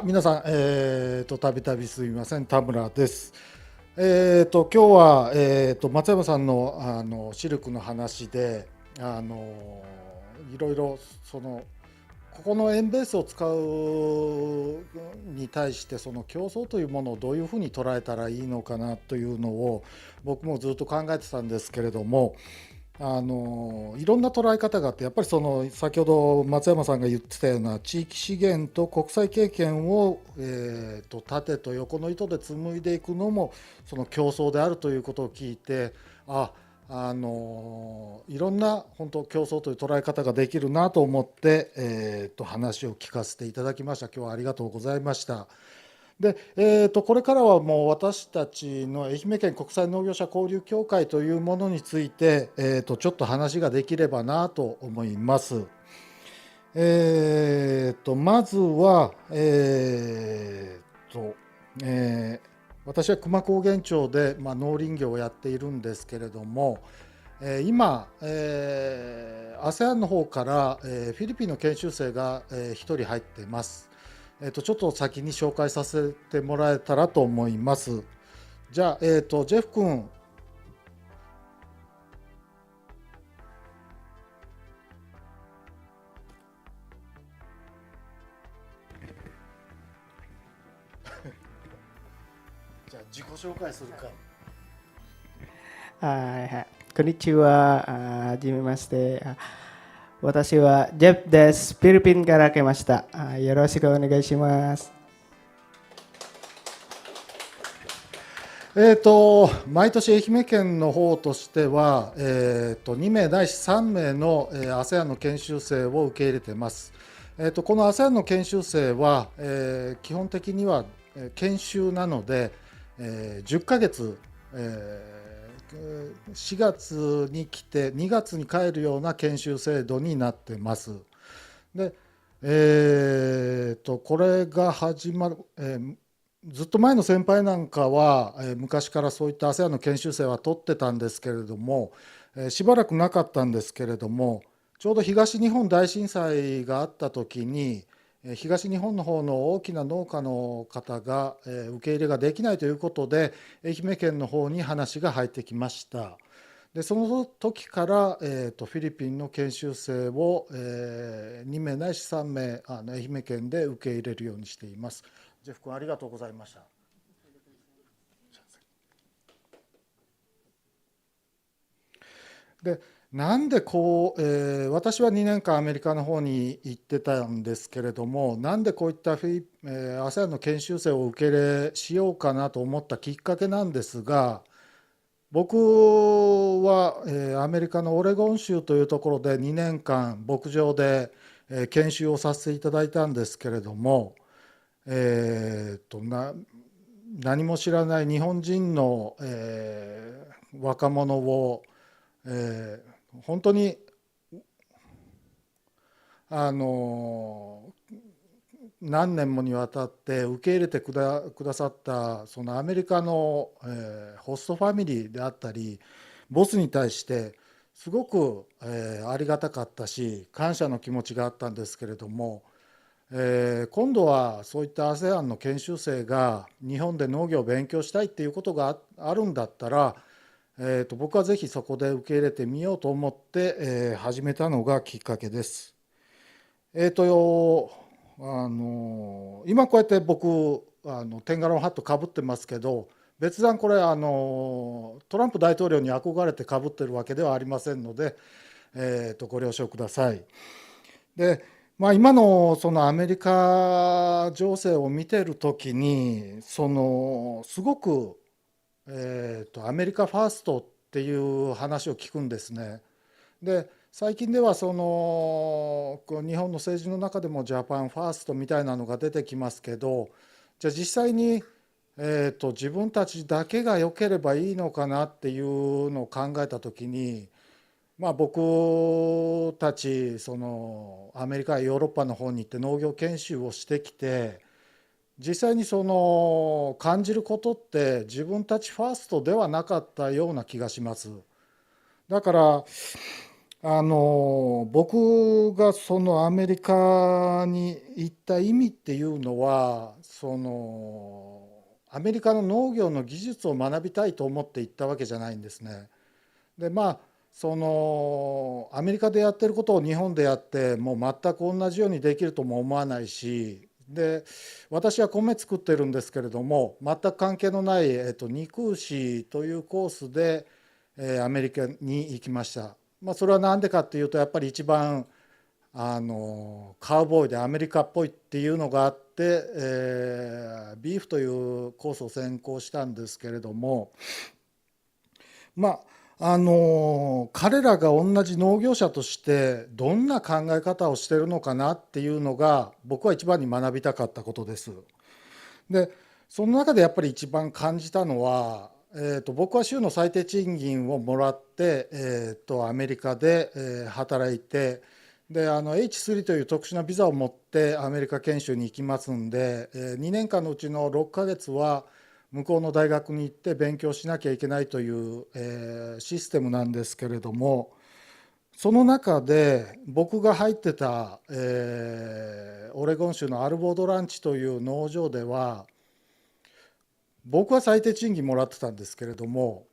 皆さん、たびたびすみません、田村です。今日は、松山さんのシルクの話で、いろいろここの円ベースを使うに対してその競争というものをどういうふうに捉えたらいいのかなというのを僕もずっと考えてたんですけれども、いろんな捉え方があって、やっぱり先ほど松山さんが言ってたような地域資源と国際経験を、縦と横の糸で紡いでいくのもその競争であるということを聞いて、いろんな本当競争という捉え方ができるなと思って、話を聞かせていただきました。今日はありがとうございました。で、これからはもう私たちの愛媛県国際農業者交流協会というものについて、ちょっと話ができればなと思います。まずは、私は久万高原町で、農林業をやっているんですけれども、今、ASEAN の方から、フィリピンの研修生が、1人入っています。ちょっと先に紹介させてもらえたらと思います。じゃあ、ジェフ君。じゃあ自己紹介するか。こんにちは。はじめまして。私はジェフです。フィリピンから来ました。よろしくお願いします。毎年愛媛県の方としては、2名ないし3名の ASEAN の研修生を受け入れています。この ASEAN の研修生は、基本的には研修なので、10ヶ月、4月に来て2月に帰るような研修制度になってます。で、これが始まる、ずっと前の先輩なんかは、昔からそういった ASEAN の研修生は取ってたんですけれども、しばらくなかったんですけれども、ちょうど東日本大震災があった時に東日本の方の大きな農家の方が受け入れができないということで愛媛県の方に話が入ってきました。でその時から、フィリピンの研修生を、2名ないし3名愛媛県で受け入れるようにしています。ジェフ君ありがとうございました。でなんで私は2年間アメリカの方に行ってたんですけれども、なんでこういったASEAN の研修生を受け入れしようかなと思ったきっかけなんですが、僕はアメリカのオレゴン州というところで2年間牧場で研修をさせていただいたんですけれども、何も知らない日本人の、若者を、本当に何年もにわたって受け入れてくださったそのアメリカの、ホストファミリーであったりボスに対してすごく、ありがたかったし感謝の気持ちがあったんですけれども、今度はそういった ASEAN の研修生が日本で農業を勉強したいっていうことがあるんだったら、僕はぜひそこで受け入れてみようと思って、始めたのがきっかけです。今こうやって僕テンガロンハットかぶってますけど、別段これトランプ大統領に憧れてかぶってるわけではありませんので、ご了承ください。で、今のそのアメリカ情勢を見てるときにすごく、アメリカファーストっていう話を聞くんですね。で最近では日本の政治の中でもジャパンファーストみたいなのが出てきますけど、じゃあ実際に、自分たちだけが良ければいいのかなっていうのを考えた時に、僕たちアメリカやヨーロッパの方に行って農業研修をしてきて、実際に感じることって自分たちファーストではなかったような気がします。だから僕がアメリカに行った意味っていうのはアメリカの農業の技術を学びたいと思って行ったわけじゃないんですね。でアメリカでやってることを日本でやってもう全く同じようにできるとも思わないし、で私は米作ってるんですけれども全く関係のない、肉牛というコースで、アメリカに行きました。それは何でかっていうとやっぱり一番カウボーイでアメリカっぽいっていうのがあって、ビーフというコースを選考したんですけれども、彼らが同じ農業者としてどんな考え方をしてるのかなっていうのが僕は一番に学びたかったことです。でその中でやっぱり一番感じたのは、僕は州の最低賃金をもらって、アメリカで、働いてでH3 という特殊なビザを持ってアメリカ研修に行きますんで、2年間のうちの6ヶ月は向こうの大学に行って勉強しなきゃいけないという、システムなんですけれども、その中で僕が入ってた、オレゴン州のアルボードランチという農場では僕は最低賃金もらってたんですけれども、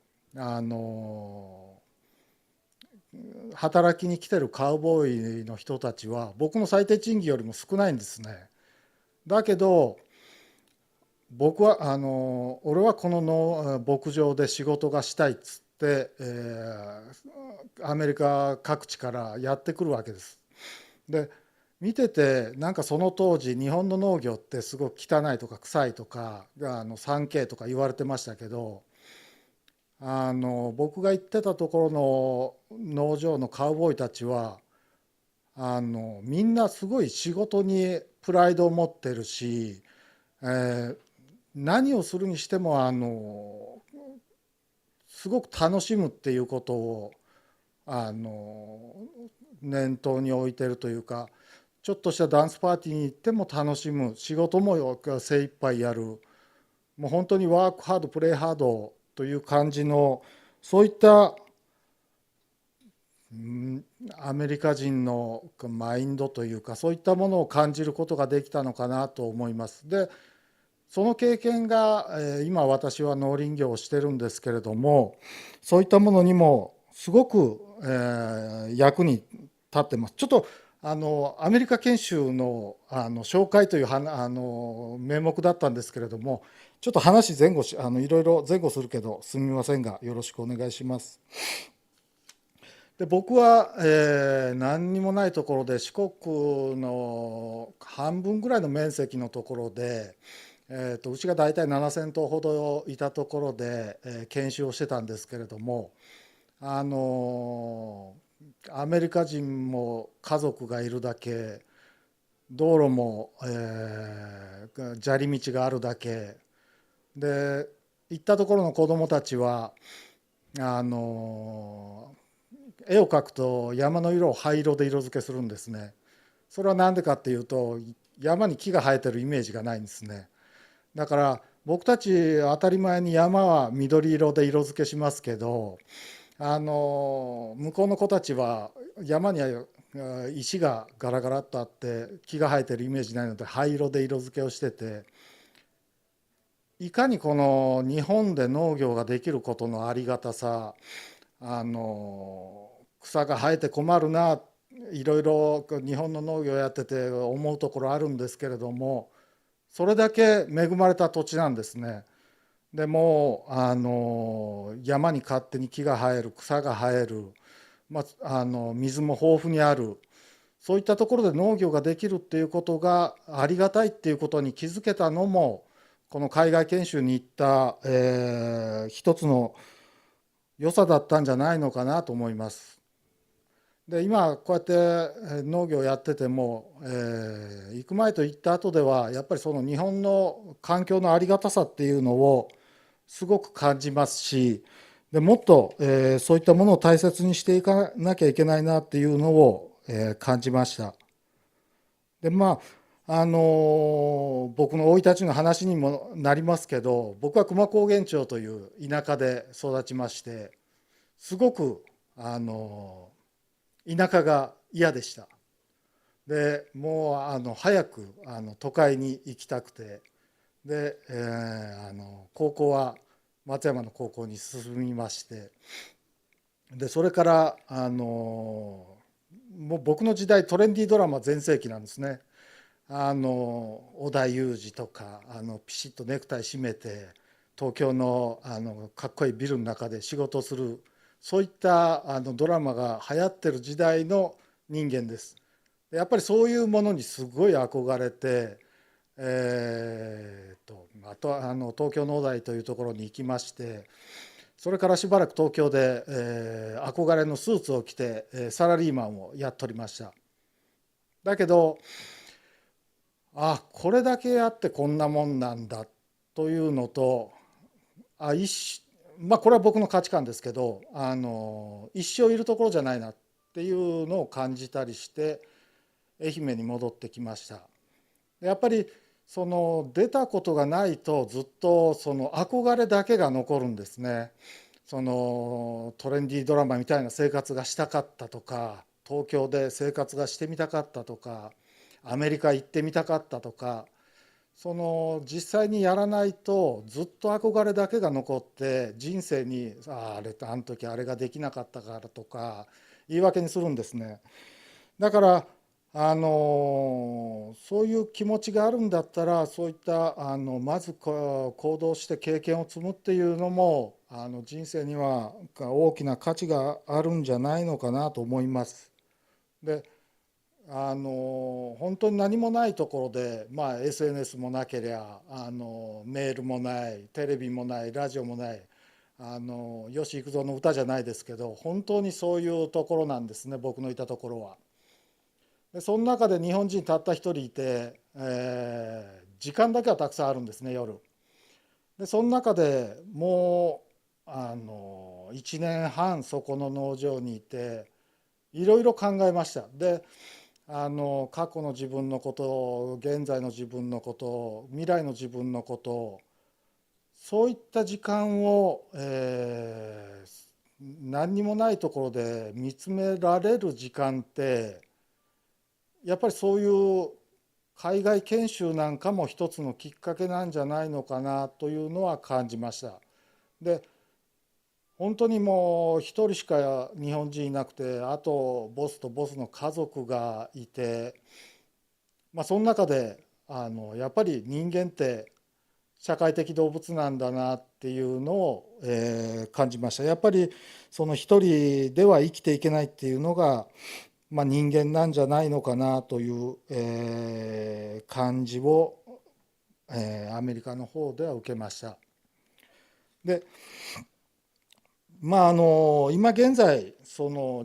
働きに来てるカウボーイの人たちは僕の最低賃金よりも少ないんですね。だけど俺はこの牧場で仕事がしたいっつって、アメリカ各地からやってくるわけです。で見ててなんかその当時日本の農業ってすごく汚いとか臭いとか3K とか言われてましたけど、僕が行ってたところの農場のカウボーイたちはみんなすごい仕事にプライドを持ってるし、何をするにしてもすごく楽しむっていうことを念頭に置いてるというか、ちょっとしたダンスパーティーに行っても楽しむ、仕事も精一杯やる、もう本当にワークハードプレイハードという感じのそういったアメリカ人のマインドというかそういったものを感じることができたのかなと思います。でその経験が今私は農林業をしてるんですけれども、そういったものにもすごく役に立ってます。ちょっとアメリカ研修の紹介という名目だったんですけれども、ちょっと話いろいろ前後するけどすみませんがよろしくお願いします。で僕は、何にもないところで四国の半分ぐらいの面積のところで、うちが大体7,000頭ほどいたところで、研修をしてたんですけれども、アメリカ人も家族がいるだけ道路も、砂利道があるだけで、行ったところの子どもたちは絵を描くと山の色を灰色で色付けするんですね。それは何でかっていうと、山に木が生えてるイメージがないんですね。だから僕たち当たり前に山は緑色で色付けしますけど、向こうの子たちは山には石がガラガラっとあって木が生えてるイメージないので灰色で色付けをしてて、いかにこの日本で農業ができることのありがたさ、草が生えて困るな、いろいろ日本の農業やってて思うところあるんですけれども、それだけ恵まれた土地なんですね。でも山に勝手に木が生える、草が生える、水も豊富にある、そういったところで農業ができるっていうことがありがたいっていうことに気づけたのも、この海外研修に行った、一つの良さだったんじゃないのかなと思います。で今こうやって農業やってても、行く前と行った後ではやっぱりその日本の環境のありがたさっていうのをすごく感じますし、でもっと、そういったものを大切にしていかなきゃいけないなっていうのを、感じました。で僕の生い立ちの話にもなりますけど、僕は久万高原町という田舎で育ちまして、すごく田舎が嫌でした。でもう早く都会に行きたくて、で、高校は松山の高校に進みまして、でそれからもう僕の時代トレンディードラマ全盛期なんですね。織田裕二とかピシッとネクタイ締めて東京のかっこいいビルの中で仕事をする、そういったドラマが流行ってる時代の人間です。やっぱりそういうものにすごい憧れて、あと東京農大というところに行きまして、それからしばらく東京で、憧れのスーツを着て、サラリーマンをやっておりました。だけどこれだけやってこんなもんなんだというのと、これは僕の価値観ですけど、一生いるところじゃないなっていうのを感じたりして愛媛に戻ってきました。やっぱりその出たことがないとずっとその憧れだけが残るんですね。そのトレンディードラマみたいな生活がしたかったとか、東京で生活がしてみたかったとか、アメリカ行ってみたかったとか、その実際にやらないとずっと憧れだけが残って人生にあの時あれができなかったからとか言い訳にするんですね。だからそういう気持ちがあるんだったら、そういったまず行動して経験を積むっていうのも人生には大きな価値があるんじゃないのかなと思います。で本当に何もないところで、SNS もなけりゃメールもない、テレビもない、ラジオもない、吉幾三の歌じゃないですけど、本当にそういうところなんですね、僕のいたところは。でその中で日本人たった一人いて、時間だけはたくさんあるんですね、夜。でその中でもう1年半そこの農場にいていろいろ考えました。で過去の自分のこと、現在の自分のこと、未来の自分のこと、そういった時間を、何にもないところで見つめられる時間ってやっぱりそういう海外研修なんかも一つのきっかけなんじゃないのかなというのは感じました。で本当にもう一人しか日本人いなくて、あとボスとボスの家族がいて、その中でやっぱり人間って社会的動物なんだなっていうのを、感じました。やっぱりその一人では生きていけないっていうのが、人間なんじゃないのかなという、感じを、アメリカの方では受けました。で今現在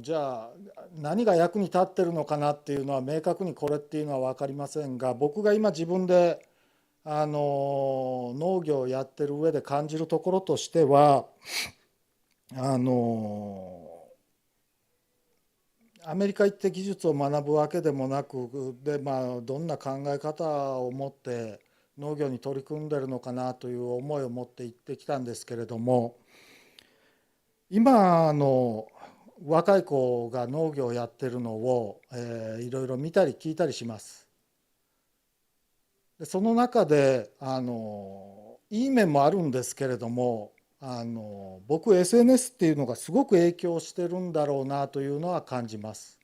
じゃあ何が役に立ってるのかなっていうのは明確にこれっていうのは分かりませんが、僕が今自分で農業をやってる上で感じるところとしては、アメリカ行って技術を学ぶわけでもなくで、どんな考え方を持って農業に取り組んでるのかなという思いを持って行ってきたんですけれども、今の若い子が農業をやってるのを、いろいろ見たり聞いたりします。でその中でいい面もあるんですけれども、僕 SNS っていうのがすごく影響してるんだろうなというのは感じます。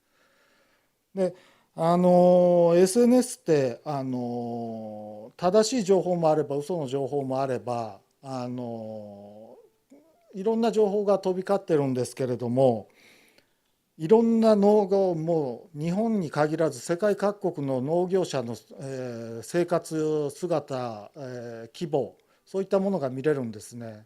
でSNS って正しい情報もあれば嘘の情報もあればいろんな情報が飛び交ってるんですけれども、いろんな農業も日本に限らず世界各国の農業者の生活姿、規模、そういったものが見れるんですね。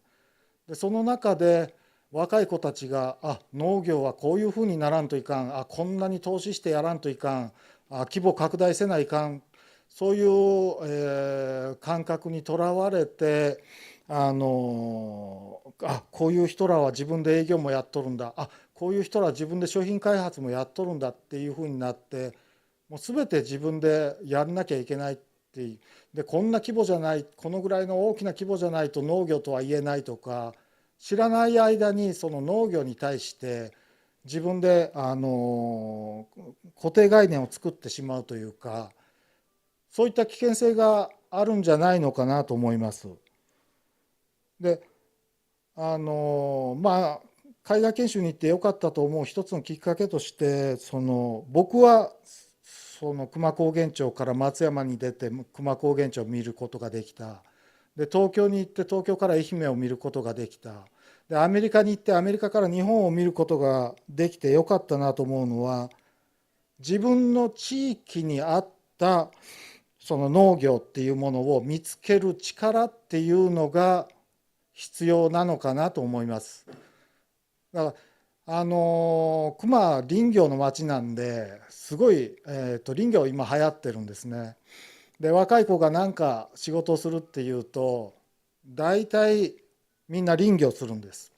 でその中で若い子たちが農業はこういうふうにならんといかん、こんなに投資してやらんといかん、規模拡大せないかん、そういう、感覚にとらわれてこういう人らは自分で営業もやっとるんだ、こういう人らは自分で商品開発もやっとるんだっていうふうになって、もう全て自分でやらなきゃいけないっていう、でこんな規模じゃない、このぐらいの大きな規模じゃないと農業とは言えないとか、知らない間にその農業に対して自分で固定概念を作ってしまうというか、そういった危険性があるんじゃないのかなと思います。で海外研修に行ってよかったと思う一つのきっかけとして、僕は久間高原町から松山に出て久間高原町を見ることができた。で東京に行って東京から愛媛を見ることができた。でアメリカに行ってアメリカから日本を見ることができてよかったなと思うのは、自分の地域に合ったその農業っていうものを見つける力っていうのが必要なのかなと思います。だから熊林業の町なんですごい、林業今流行ってるんですね。で若い子が何か仕事をするっていうと大体みんな林業するんです。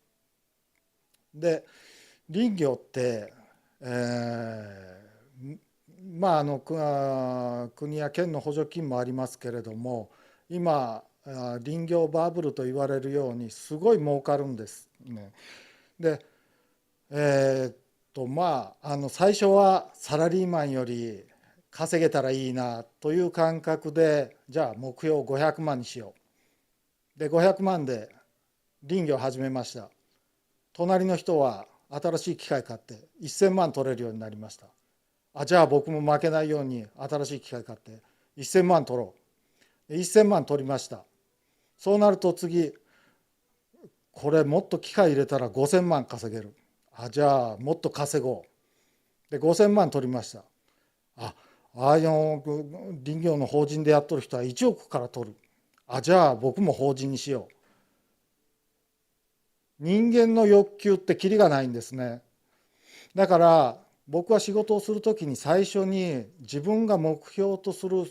で林業って、国や県の補助金もありますけれども、今林業バブルと言われるようにすごい儲かるんですね。で最初はサラリーマンより稼げたらいいなという感覚で、じゃあ目標500万にしよう。で500万で林業を始めました。隣の人は新しい機械買って1000万取れるようになりました。じゃあ僕も負けないように新しい機械買って1000万取ろう。1000万取りました。そうなると次、これもっと機械入れたら5000万稼げる。じゃあもっと稼ごう。で5000万取りました。林業の法人でやっとる人は1億から取る。じゃあ僕も法人にしよう。人間の欲求ってキリがないんですね。だから僕は仕事をするときに最初に自分が目標とする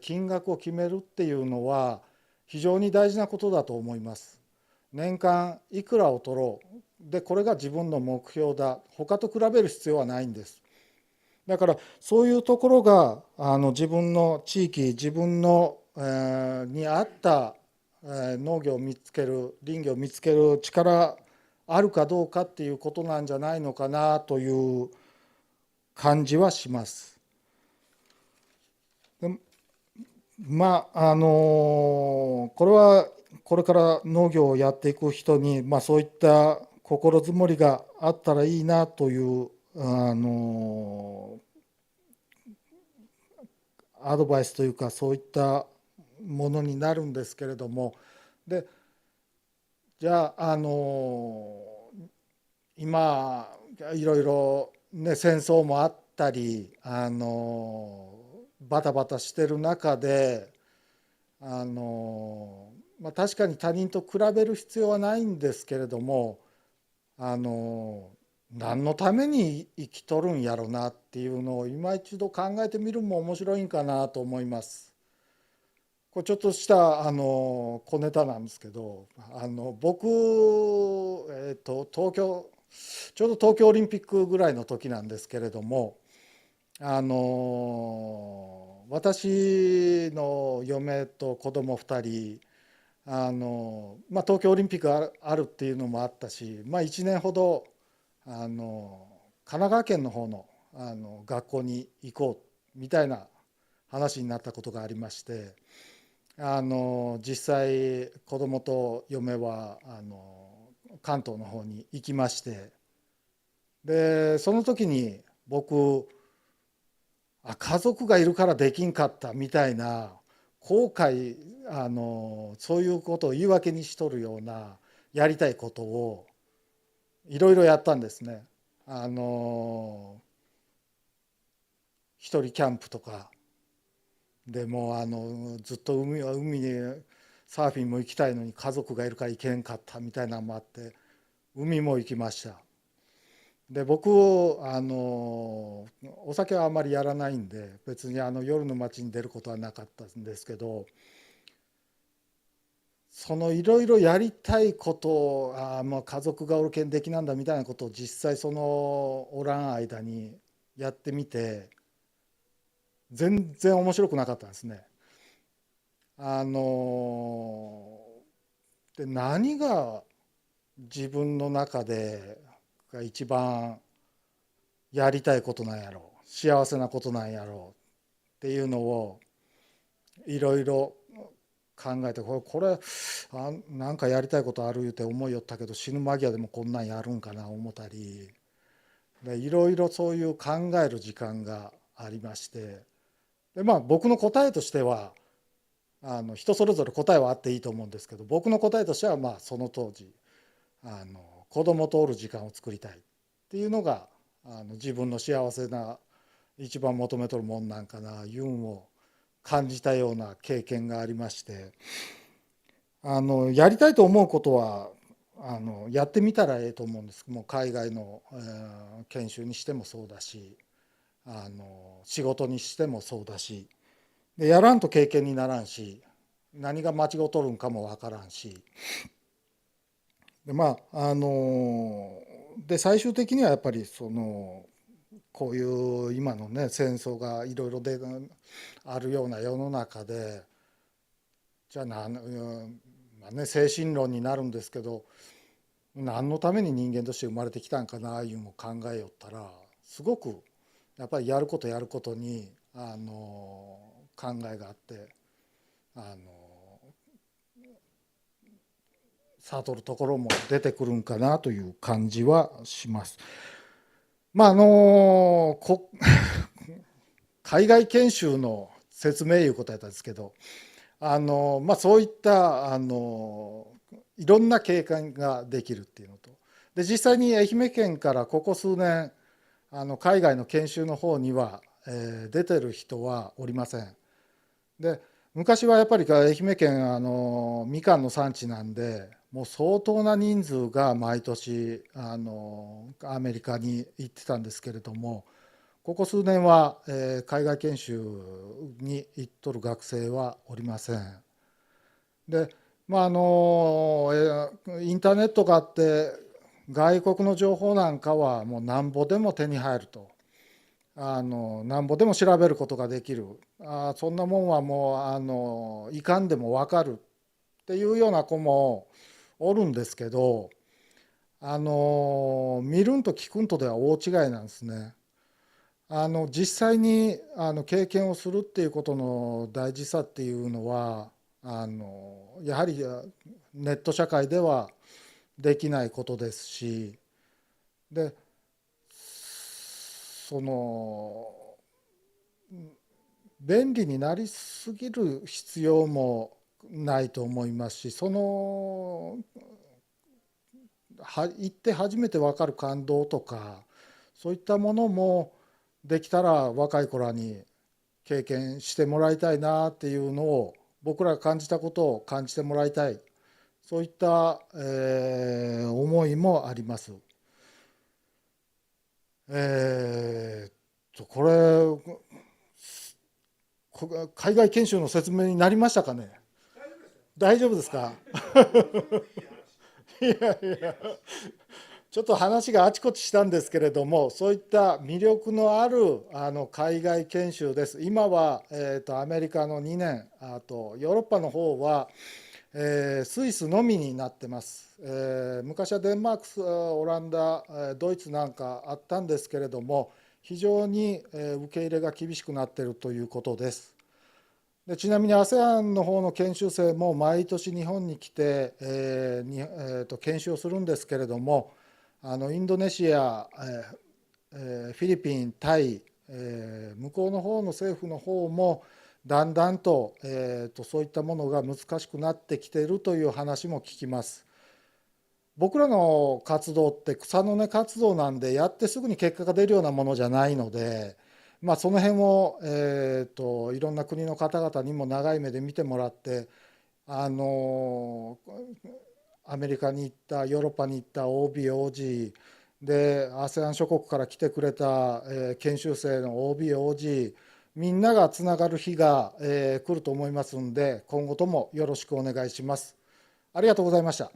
金額を決めるっていうのは非常に大事なことだと思います。年間いくらを取ろう。でこれが自分の目標だ。他と比べる必要はないんです。だからそういうところが自分の地域、自分のに合った農業を見つける、林業を見つける力あるかどうかっていうことなんじゃないのかなという感じはします。これはこれから農業をやっていく人に、そういった心づもりがあったらいいなというアドバイスというか、そういったものになるんですけれども、でじゃあ今いろいろね戦争もあったりバタバタしてる中で確かに他人と比べる必要はないんですけれども、何のために生きとるんやろなっていうのを今一度考えてみるのも面白いんかなと思います。これちょっとした小ネタなんですけど、僕、東京ちょうど東京オリンピックぐらいの時なんですけれども、私の嫁と子供2人東京オリンピックあるっていうのもあったし、1年ほど神奈川県の方の学校に行こうみたいな話になったことがありまして、実際子供と嫁は関東の方に行きまして、でその時に僕家族がいるからできんかったみたいな後悔そういうことを言い訳にしとるようなやりたいことをいろいろやったんですね。一人キャンプとかでもずっと海にサーフィンも行きたいのに家族がいるから行けんかったみたいなのもあって海も行きました。で僕お酒はあまりやらないんで別に夜の街に出ることはなかったんですけど、そのいろいろやりたいことを家族がおるけんできなんだみたいなことを実際そのおらん間にやってみて全然面白くなかったんですね。で何が自分の中でが一番やりたいことなんやろう、幸せなことなんやろうっていうのをいろいろ考えて、これなんかやりたいことある言うて思いよったけど死ぬ間際でもこんなんやるんかな思ったりで、いろいろそういう考える時間がありまして、で僕の答えとしては人それぞれ答えはあっていいと思うんですけど、僕の答えとしてはその当時子供とおる時間を作りたいっていうのが自分の幸せな一番求めとるもんなんかないうんを感じたような経験がありまして、やりたいと思うことはやってみたらええと思うんです。もう海外の、研修にしてもそうだし仕事にしてもそうだし、でやらんと経験にならんし何が間違うとるんかもわからんし、でで最終的にはやっぱりこういう今のね戦争がいろいろあるような世の中でじゃあ精神論になるんですけど、何のために人間として生まれてきたんかないうのを考えよったらすごくやっぱりやることに考えがあって悟るところも出てくるんかなという感じはします。海外研修の説明いうことやったんですけどそういったいろんな経験ができるっていうのと、で実際に愛媛県からここ数年海外の研修の方には、出てる人はおりません。で昔はやっぱり愛媛県みかんの産地なんでもう相当な人数が毎年アメリカに行ってたんですけれども、ここ数年は、海外研修に行っとる学生はおりません。でインターネットがあって外国の情報なんかはもうなんぼでも手に入るとなんぼでも調べることができる、そんなもんはもういかんでも分かるっていうような子もおるんですけど見るんと聞くんとでは大違いなんですね。実際に経験をするっていうことの大事さっていうのはやはりネット社会ではできないことですし、で便利になりすぎる必要もないと思いますし、行って初めて分かる感動とかそういったものもできたら若い子らに経験してもらいたいなっていうのを僕らが感じたことを感じてもらいたい、そういった、思いもあります。海外研修の説明になりましたかね。大丈夫ですか。いやいや、ちょっと話があちこちしたんですけれども、そういった魅力のある海外研修です。今は、アメリカの2年、あとヨーロッパの方は、スイスのみになってます。昔はデンマーク、オランダ、ドイツなんかあったんですけれども、非常に受け入れが厳しくなっているということです。でちなみに ASEAN の方の研修生も毎年日本に来て、研修をするんですけれども、インドネシア、フィリピン、タイ、向こうの方の政府の方もだんだんと、そういったものが難しくなってきているという話も聞きます。僕らの活動って草の根活動なんで、やってすぐに結果が出るようなものじゃないので、その辺を、いろんな国の方々にも長い目で見てもらって、アメリカに行った、ヨーロッパに行った OB、OG で ASEAN 諸国から来てくれた、研修生の OB、OG みんながつながる日が、来ると思いますので、今後ともよろしくお願いします。ありがとうございました。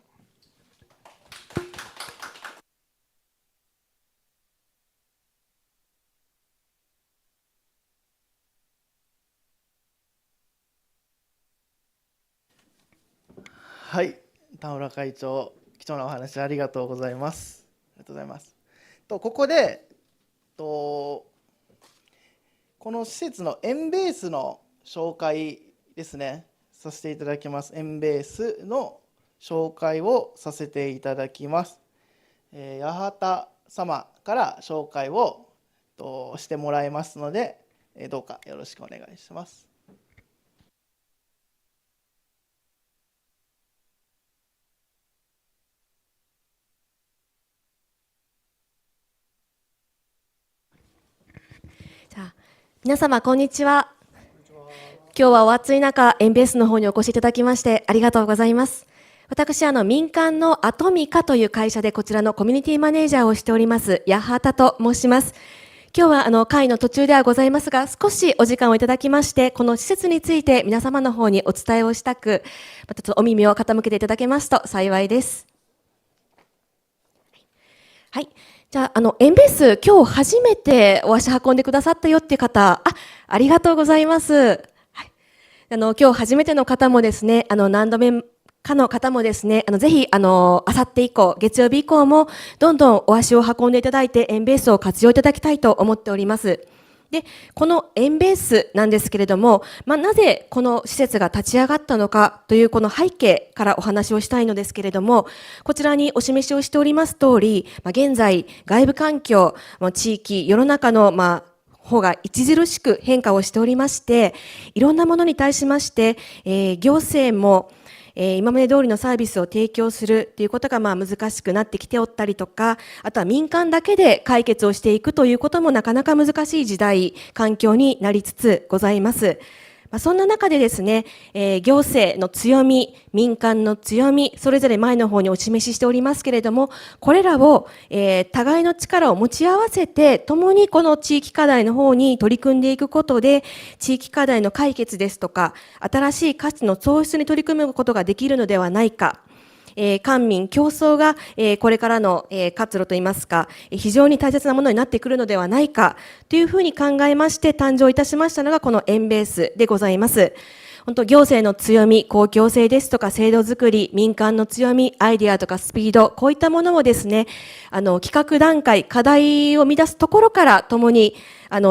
はい、田村会長、貴重なお話ありがとうございます。ありがとうございます。ここでこの施設のエンベースの紹介ですね、させていただきます。エンベースの紹介をさせていただきます。八幡様から紹介をしてもらいますので、どうかよろしくお願いします。皆様こんにちは。今日はお暑い中、エンベースの方にお越しいただきましてありがとうございます。私民間のアトミカという会社でこちらのコミュニティマネージャーをしております八幡と申します。今日は会の途中ではございますが、少しお時間をいただきまして、この施設について皆様の方にお伝えをしたく、またちょっとお耳を傾けていただけますと幸いです。はい。じゃあ、エンベース、今日初めてお足運んでくださったよっていう方、ありがとうございます。はい、今日初めての方もですね、何度目かの方もですね、ぜひ、あさって以降、月曜日以降も、どんどんお足を運んでいただいて、エンベースを活用いただきたいと思っております。で、このエンベースなんですけれども、なぜこの施設が立ち上がったのかというこの背景からお話をしたいのですけれども、こちらにお示しをしております通り、現在、外部環境、地域、世の中の方が著しく変化をしておりまして、いろんなものに対しまして、行政も、今まで通りのサービスを提供するということが難しくなってきておったりとか、あとは民間だけで解決をしていくということもなかなか難しい時代、環境になりつつございます。そんな中でですね、行政の強み、民間の強み、それぞれ前の方にお示ししておりますけれども、これらを、互いの力を持ち合わせて、共にこの地域課題の方に取り組んでいくことで、地域課題の解決ですとか、新しい価値の創出に取り組むことができるのではないか。官民競争が、これからの、活路といいますか、非常に大切なものになってくるのではないかというふうに考えまして誕生いたしましたのがこのエンベースでございます。本当行政の強み、公共性ですとか制度づくり、民間の強み、アイデアとかスピード、こういったものをですね、企画段階、課題を生み出すところから共に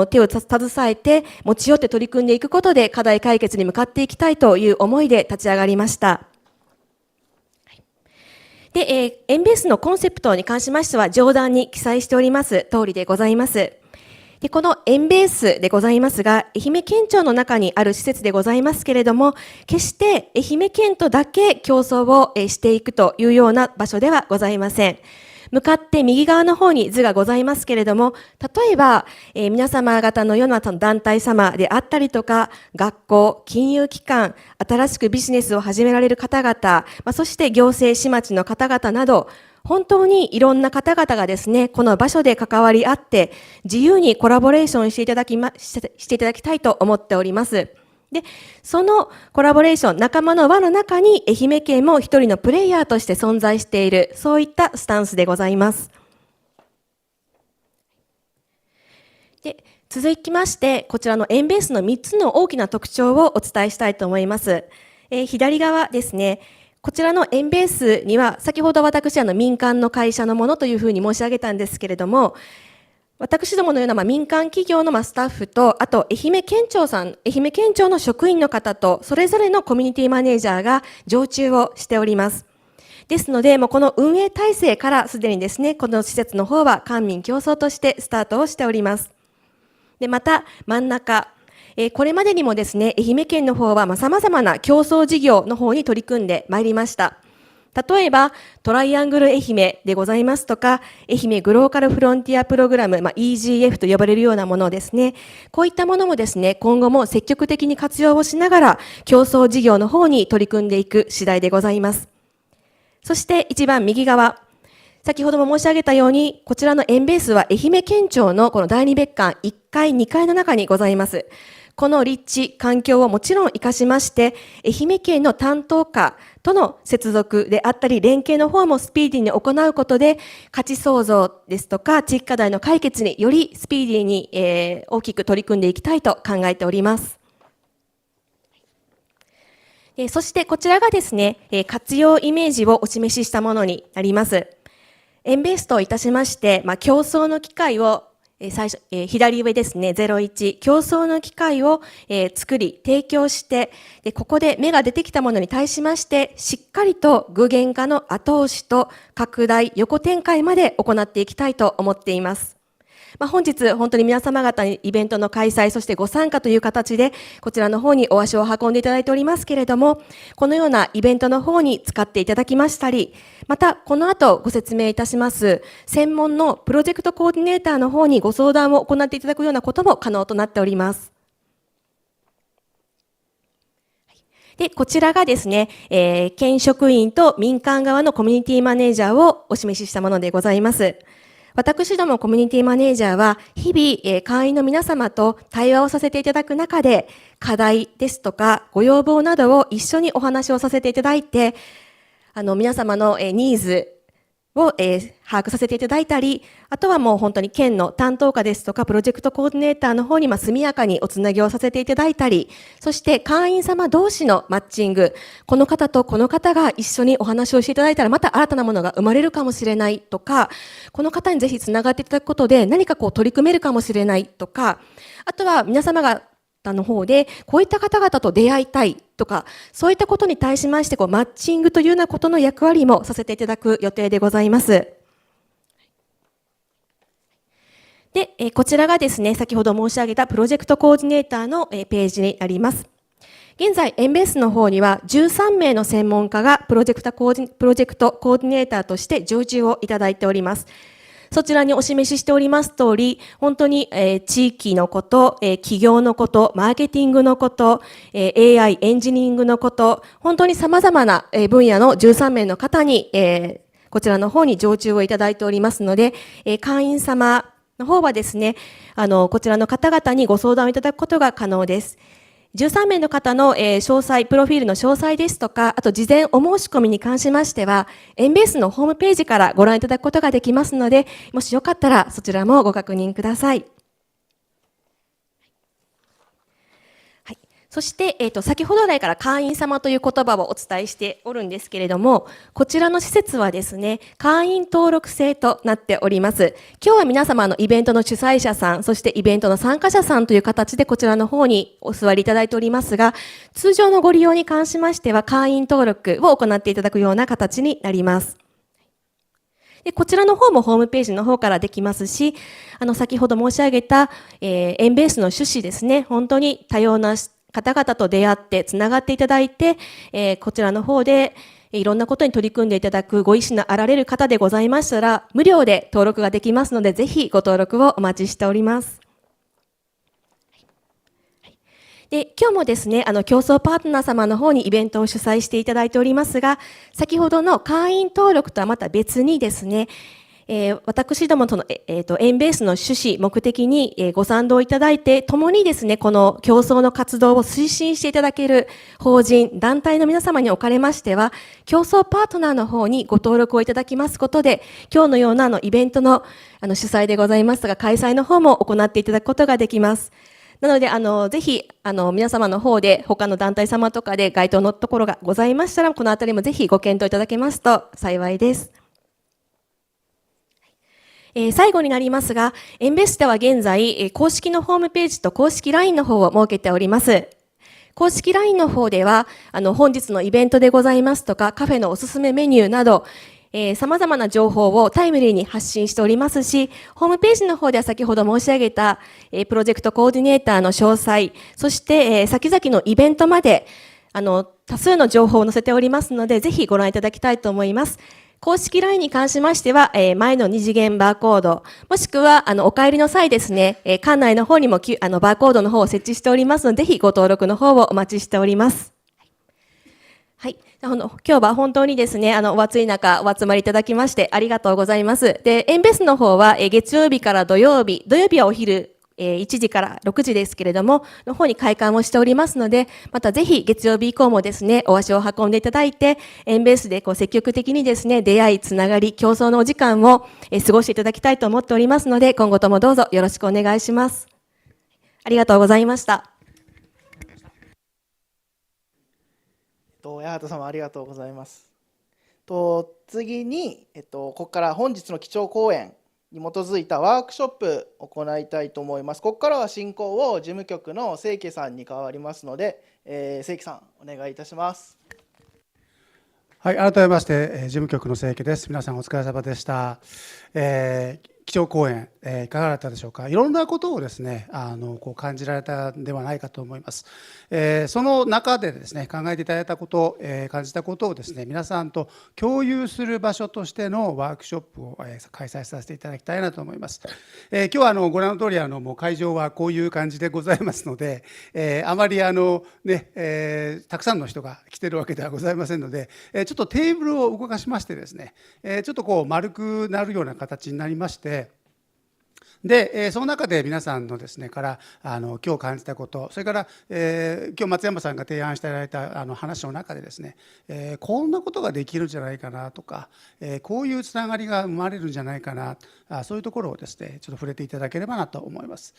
手を携えて持ち寄って取り組んでいくことで課題解決に向かっていきたいという思いで立ち上がりました。で、エンベースのコンセプトに関しましては上段に記載しております通りでございます。で、このエンベースでございますが、愛媛県庁の中にある施設でございますけれども、決して愛媛県とだけ競争をしていくというような場所ではございません。向かって右側の方に図がございますけれども、例えば、皆様方のような団体様であったりとか、学校、金融機関、新しくビジネスを始められる方々、そして行政市町の方々など、本当にいろんな方々がですね、この場所で関わり合って、自由にコラボレーションしていただきたいと思っております。で、そのコラボレーション、仲間の輪の中に愛媛県も一人のプレイヤーとして存在している、そういったスタンスでございます。で、続きまして、こちらのエンベースの3つの大きな特徴をお伝えしたいと思います。左側ですね。こちらのエンベースには、先ほど私、民間の会社のものというふうに申し上げたんですけれども、私どものような民間企業のスタッフと、あと愛媛県庁の職員の方と、それぞれのコミュニティマネージャーが常駐をしております。ですので、もうこの運営体制からすでにですね、この施設の方は官民共創としてスタートをしております。で、また真ん中、これまでにもですね、愛媛県の方は様々な競争事業の方に取り組んでまいりました。例えば、トライアングル愛媛でございますとか、愛媛グローカルフロンティアプログラム、EGF と呼ばれるようなものですね。こういったものもですね、今後も積極的に活用をしながら、競争事業の方に取り組んでいく次第でございます。そして一番右側、先ほども申し上げたように、こちらのエンベースは愛媛県庁のこの第二別館1階、2階の中にございます。この立地、環境をもちろん活かしまして、愛媛県の担当課との接続であったり、連携の方もスピーディーに行うことで、価値創造ですとか、地域課題の解決によりスピーディーに、大きく取り組んでいきたいと考えております。そしてこちらがですね、活用イメージをお示ししたものになります。エンベースといたしまして、競争の機会を左上ですね、01、競争の機会を、作り、提供して、ここで芽が出てきたものに対しまして、しっかりと具現化の後押しと拡大、横展開まで行っていきたいと思っています。本日、本当に皆様方にイベントの開催、そしてご参加という形で、こちらの方にお足を運んでいただいておりますけれども、このようなイベントの方に使っていただきましたり、また、この後ご説明いたします、専門のプロジェクトコーディネーターの方にご相談を行っていただくようなことも可能となっております。で、こちらがですね、県職員と民間側のコミュニティマネージャーをお示ししたものでございます。私どもコミュニティマネージャーは、日々、会員の皆様と対話をさせていただく中で、課題ですとか、ご要望などを一緒にお話をさせていただいて、皆様のニーズを把握させていただいたり、あとはもう本当に県の担当課ですとか、プロジェクトコーディネーターの方に速やかにおつなぎをさせていただいたり、そして会員様同士のマッチング、この方とこの方が一緒にお話をしていただいたら、また新たなものが生まれるかもしれないとか、この方にぜひつながっていただくことで何か取り組めるかもしれないとか、あとは皆様がの方で、こういった方々と出会いたいとか、そういったことに対しまして、マッチングというようなことの役割もさせていただく予定でございます。で、こちらがですね、先ほど申し上げたプロジェクトコーディネーターのページになります。現在、エンベースの方には13名の専門家がプロジェクトコーディネーターとして常駐をいただいております。そちらにお示ししております通り、本当に、地域のこと、企業のこと、マーケティングのこと、AI、エンジニアリングのこと、本当に様々な分野の13名の方に、こちらの方に常駐をいただいておりますので、会員様の方はですね、こちらの方々にご相談をいただくことが可能です。13名の方の詳細、プロフィールの詳細ですとか、あと事前お申し込みに関しましては、エンベースのホームページからご覧いただくことができますので、もしよかったらそちらもご確認ください。そして、先ほど来から会員様という言葉をお伝えしておるんですけれども、こちらの施設はですね、会員登録制となっております。今日は皆様イベントの主催者さん、そしてイベントの参加者さんという形でこちらの方にお座りいただいておりますが、通常のご利用に関しましては会員登録を行っていただくような形になります。でこちらの方もホームページの方からできますし、先ほど申し上げた、エンベースの趣旨ですね、本当に多様な方々と出会ってつながっていただいて、こちらの方でいろんなことに取り組んでいただくご意思のあられる方でございましたら、無料で登録ができますので、ぜひご登録をお待ちしております。で、今日もですね、競争パートナー様の方にイベントを主催していただいておりますが、先ほどの会員登録とはまた別にですね、私どもとの、エンベースの趣旨、目的に、ご賛同いただいて、共にですね、この競争の活動を推進していただける法人、団体の皆様におかれましては、競争パートナーの方にご登録をいただきますことで、今日のようなイベントの主催でございますが、開催の方も行っていただくことができます。なので、ぜひ、皆様の方で、他の団体様とかで該当のところがございましたら、このあたりもぜひご検討いただけますと幸いです。最後になりますが、エンベスでは現在、公式のホームページと公式 LINE の方を設けております。公式 LINE の方では、本日のイベントでございますとか、カフェのおすすめメニューなど、様々な情報をタイムリーに発信しておりますし、ホームページの方では先ほど申し上げた、プロジェクトコーディネーターの詳細、そして、先々のイベントまで、多数の情報を載せておりますので、ぜひご覧いただきたいと思います。公式 LINE に関しましては、前の二次元バーコード、もしくは、お帰りの際ですね、館内の方にもバーコードの方を設置しておりますので、ぜひご登録の方をお待ちしております。はい。今日は本当にですね、お暑い中お集まりいただきましてありがとうございます。で、エンベスの方は、月曜日から土曜日はお昼、1時から6時ですけれども、の方に開館をしておりますので、またぜひ月曜日以降もですね、お足を運んでいただいて、エンベースで積極的にですね、出会い、つながり、競争のお時間を過ごしていただきたいと思っておりますので、今後ともどうぞよろしくお願いします。ありがとうございました。八幡様ありがとうございます。次に、ここから本日の基調講演に基づいたワークショップを行いたいと思います。ここからは進行を事務局の清家さんに代わりますので、清家さんお願いいたします。はい、改めまして、事務局の清家です。皆さんお疲れ様でした。基調講演、いかがだったでしょうか。いろんなことをですね、感じられたんではないかと思います。その中でですね、考えていただいたこと、感じたことをですね、皆さんと共有する場所としてのワークショップを、開催させていただきたいなと思います。今日はご覧の通りもう会場はこういう感じでございますので、あまりたくさんの人が来てるわけではございませんので、ちょっとテーブルを動かしましてですね、ちょっと丸くなるような形になりまして、で、その中で皆さんのですねから今日感じたこと、それから、今日松山さんが提案していただいた話の中でですね、こんなことができるんじゃないかなとか、こういうつながりが生まれるんじゃないかな、そういうところをですねちょっと触れていただければなと思います。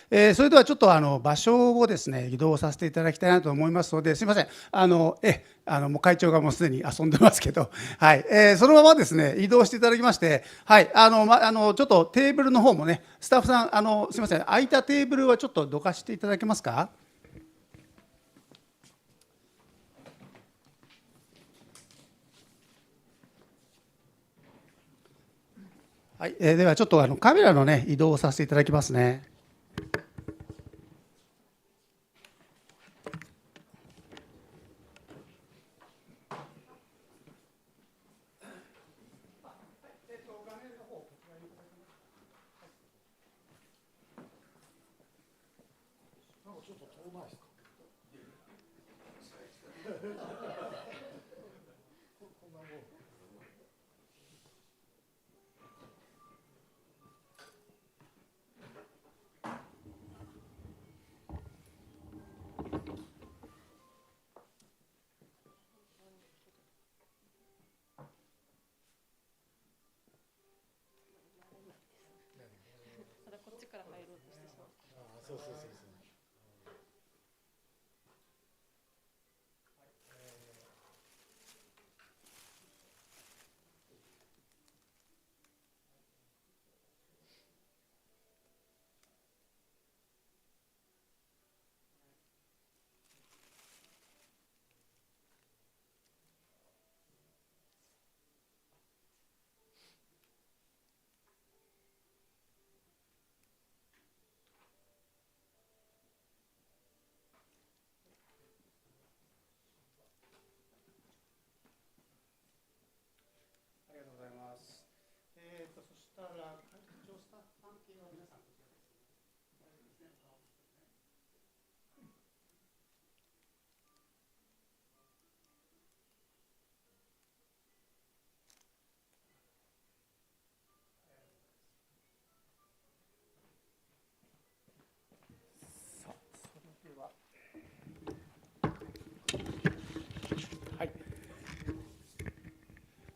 それではちょっと場所をですね移動させていただきたいなと思いますので、すみません、もう会長がもうすでに遊んでますけど、はい、そのままですね移動していただきまして、はい、ちょっとテーブルの方もね、スタッフさんすみません、空いたテーブルはちょっとどかしていただけますか。はい、ではちょっとカメラのね移動をさせていただきますね。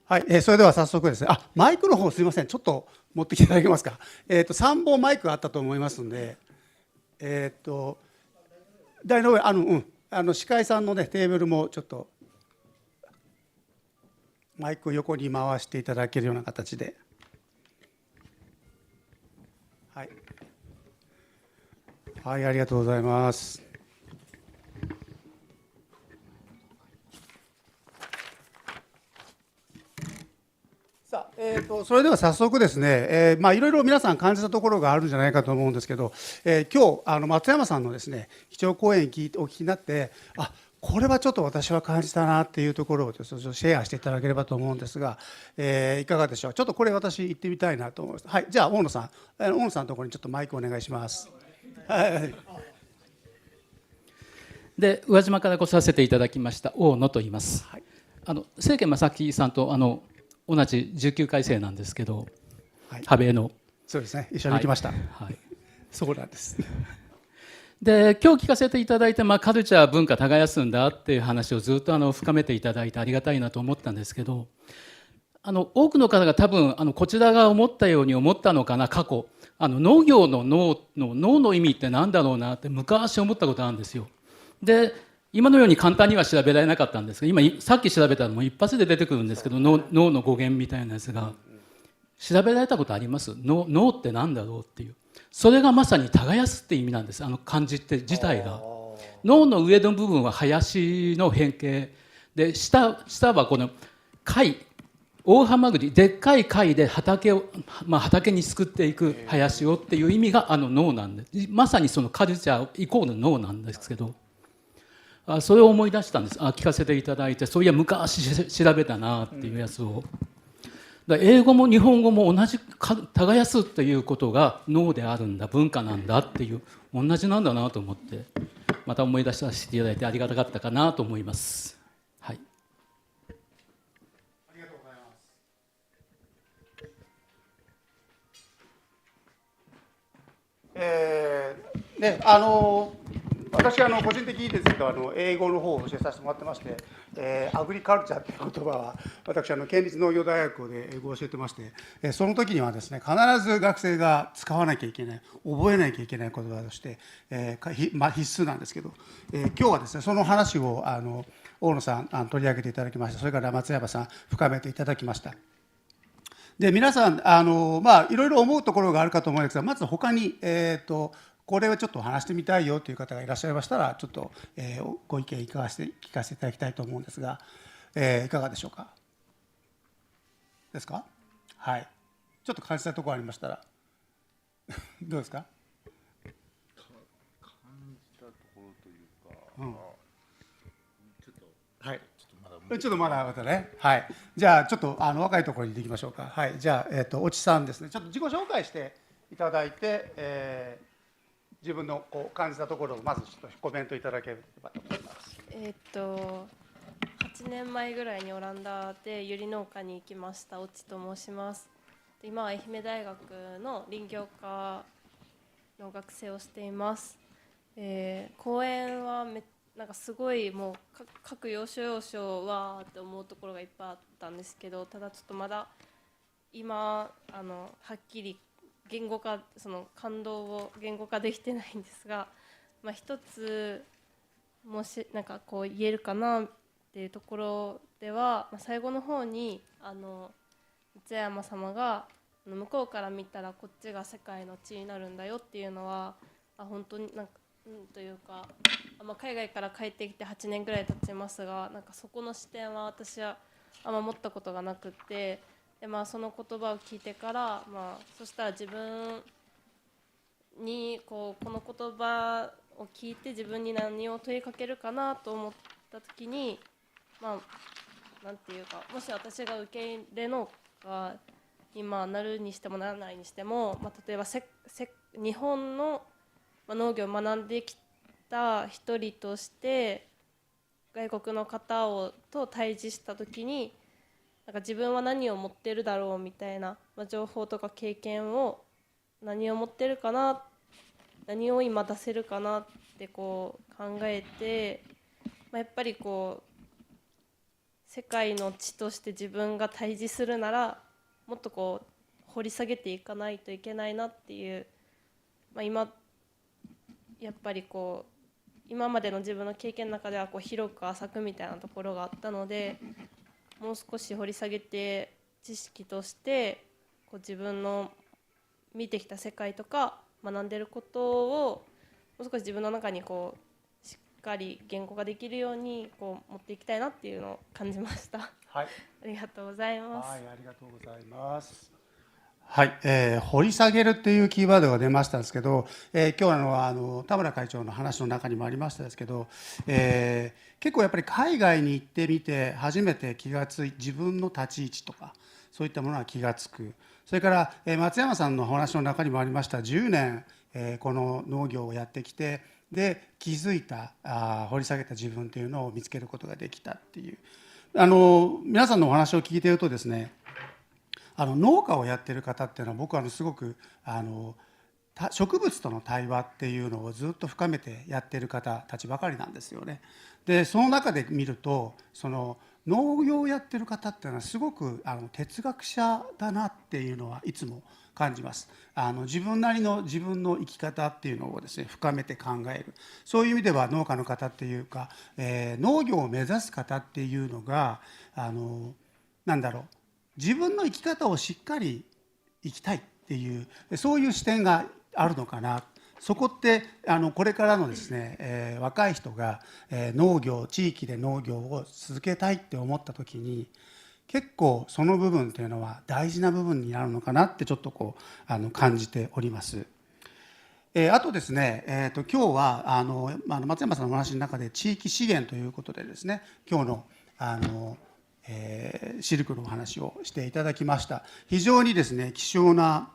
はい、それでは早速ですね、マイクの方すみません、ちょっと持ってきていただけますか。3本マイクがあったと思いますので、台の上、司会さんのね、テーブルもちょっと、マイクを横に回していただけるような形で。はい。はい、ありがとうございます。さあ、それでは早速ですね、いろいろ皆さん感じたところがあるんじゃないかと思うんですけど、今日松山さんのですね基調講演お聞きになって、これはちょっと私は感じたなっていうところをちょっとシェアしていただければと思うんですが、いかがでしょう。ちょっとこれ私言ってみたいなと思います。はい、じゃあ大野さん、大野さんのところにちょっとマイクお願いします。はい。で宇和島から来させていただきました大野と言います。はい、清家正樹さんと同じ19回生なんですけど、はい、派兵のそうですね、一緒に行きました。はい、はい、そうなんです。で今日聞かせていただいて、カルチャー文化耕すんだっていう話をずっと深めていただいてありがたいなと思ったんですけど、多くの方が多分こちらが思ったように思ったのかな。過去農業の農の意味って何だろうなって昔思ったことあるんですよ。で今のように簡単には調べられなかったんですが、今さっき調べたのも一発で出てくるんですけど、脳の語源みたいなやつが調べられたことあります？脳って何だろうっていう、それがまさに耕すって意味なんです。漢字って自体が。脳の上の部分は林の変形で、下はこの貝、大ハマグリ、でっかい貝で畑に作っていく林をっていう意味が脳なんで、まさにそのカルチャーイコール脳なんですけど、それを思い出したんです。聞かせていただいて、そういや昔調べたなっていうやつを。英語も日本語も同じ耕すっていうことが脳であるんだ、文化なんだっていう、同じなんだなと思って、また思い出させていただいてありがたかったかなと思います。はい、ありがとうございます。私個人的にですけど英語の方を教えさせてもらってまして、アグリカルチャーという言葉は私県立農業大学で英語を教えてまして、その時にはですね、必ず学生が使わなきゃいけない、覚えなきゃいけない言葉として、必須なんですけど、今日はですねその話を大野さん取り上げていただきました。それから松山さん深めていただきました。で皆さんいろいろ思うところがあるかと思うんですが、まず他にこれはちょっと話してみたいよという方がいらっしゃいましたら、ちょっとご意見聞かせていただきたいと思うんですが、いかがでしょうか。ですか。はい。ちょっと感じたところありましたらどうですか。感じたところというか、はい。ちょっとまだね。はい。じゃあちょっと若いところにできましょうか。はい。じゃあ越智さんですね。ちょっと自己紹介していただいて、自分の感じたところをまずちょっとコメントいただければと思います。8年前ぐらいにオランダでユリ農家に行きました越智と申します。今は愛媛大学の林業科の学生をしています。講演はなんかすごいもう各要所要所わーって思うところがいっぱいあったんですけど、ただちょっとまだ今はっきりその感動を言語化できてないんですが、一つもしなんか言えるかなっていうところでは、最後の方に松山様が向こうから見たらこっちが世界の地になるんだよっていうのは本当になんかというか、海外から帰ってきて8年ぐらい経ちますが、なんかそこの視点は私は持ったことがなくて、でその言葉を聞いてから、そしたら自分にこの言葉を聞いて自分に何を問いかけるかなと思った時に、なんていうか、もし私が受け入れ農家今なるにしてもならないにしても、例えば日本の農業を学んできた一人として外国の方と対峙した時に、なんか自分は何を持ってるだろうみたいな、情報とか経験を何を持ってるかな、何を今出せるかなってこう考えて、やっぱりこう世界の地として自分が対峙するならもっとこう掘り下げていかないといけないなっていう、今やっぱりこう今までの自分の経験の中ではこう広く浅くみたいなところがあったので、もう少し掘り下げて知識としてこう自分の見てきた世界とか学んでることをもう少し自分の中にこうしっかり言語化できるようにこう持っていきたいなっていうのを感じました。はい、ありがとうございます。はい、ありがとうございます。はい、掘り下げるっていうキーワードが出ましたんですけど、今日田村会長の話の中にもありましたですけど、結構やっぱり海外に行ってみて初めて自分の立ち位置とかそういったものは気がつく。それから、松山さんのお話の中にもありました10年、この農業をやってきてで気づいた掘り下げた自分というのを見つけることができたっていう、皆さんのお話を聞いているとですね、農家をやってる方っていうのは僕はすごく植物との対話っていうのをずっと深めてやってる方たちばかりなんですよね。でその中で見るとその農業をやってる方っていうのはすごく哲学者だなっていうのはいつも感じます。自分なりの自分の生き方っていうのをですね深めて考える、そういう意味では農家の方っていうか、農業を目指す方っていうのがなんだろう、自分の生き方をしっかり生きたいっていうそういう視点があるのかな。そこってこれからのですね、若い人が、地域で農業を続けたいって思った時に結構その部分というのは大事な部分になるのかなってちょっとこう感じております。あとですね、今日は松山さんのお話の中で地域資源ということでですね、今日のシルクのお話をしていただきました。非常にですね希少な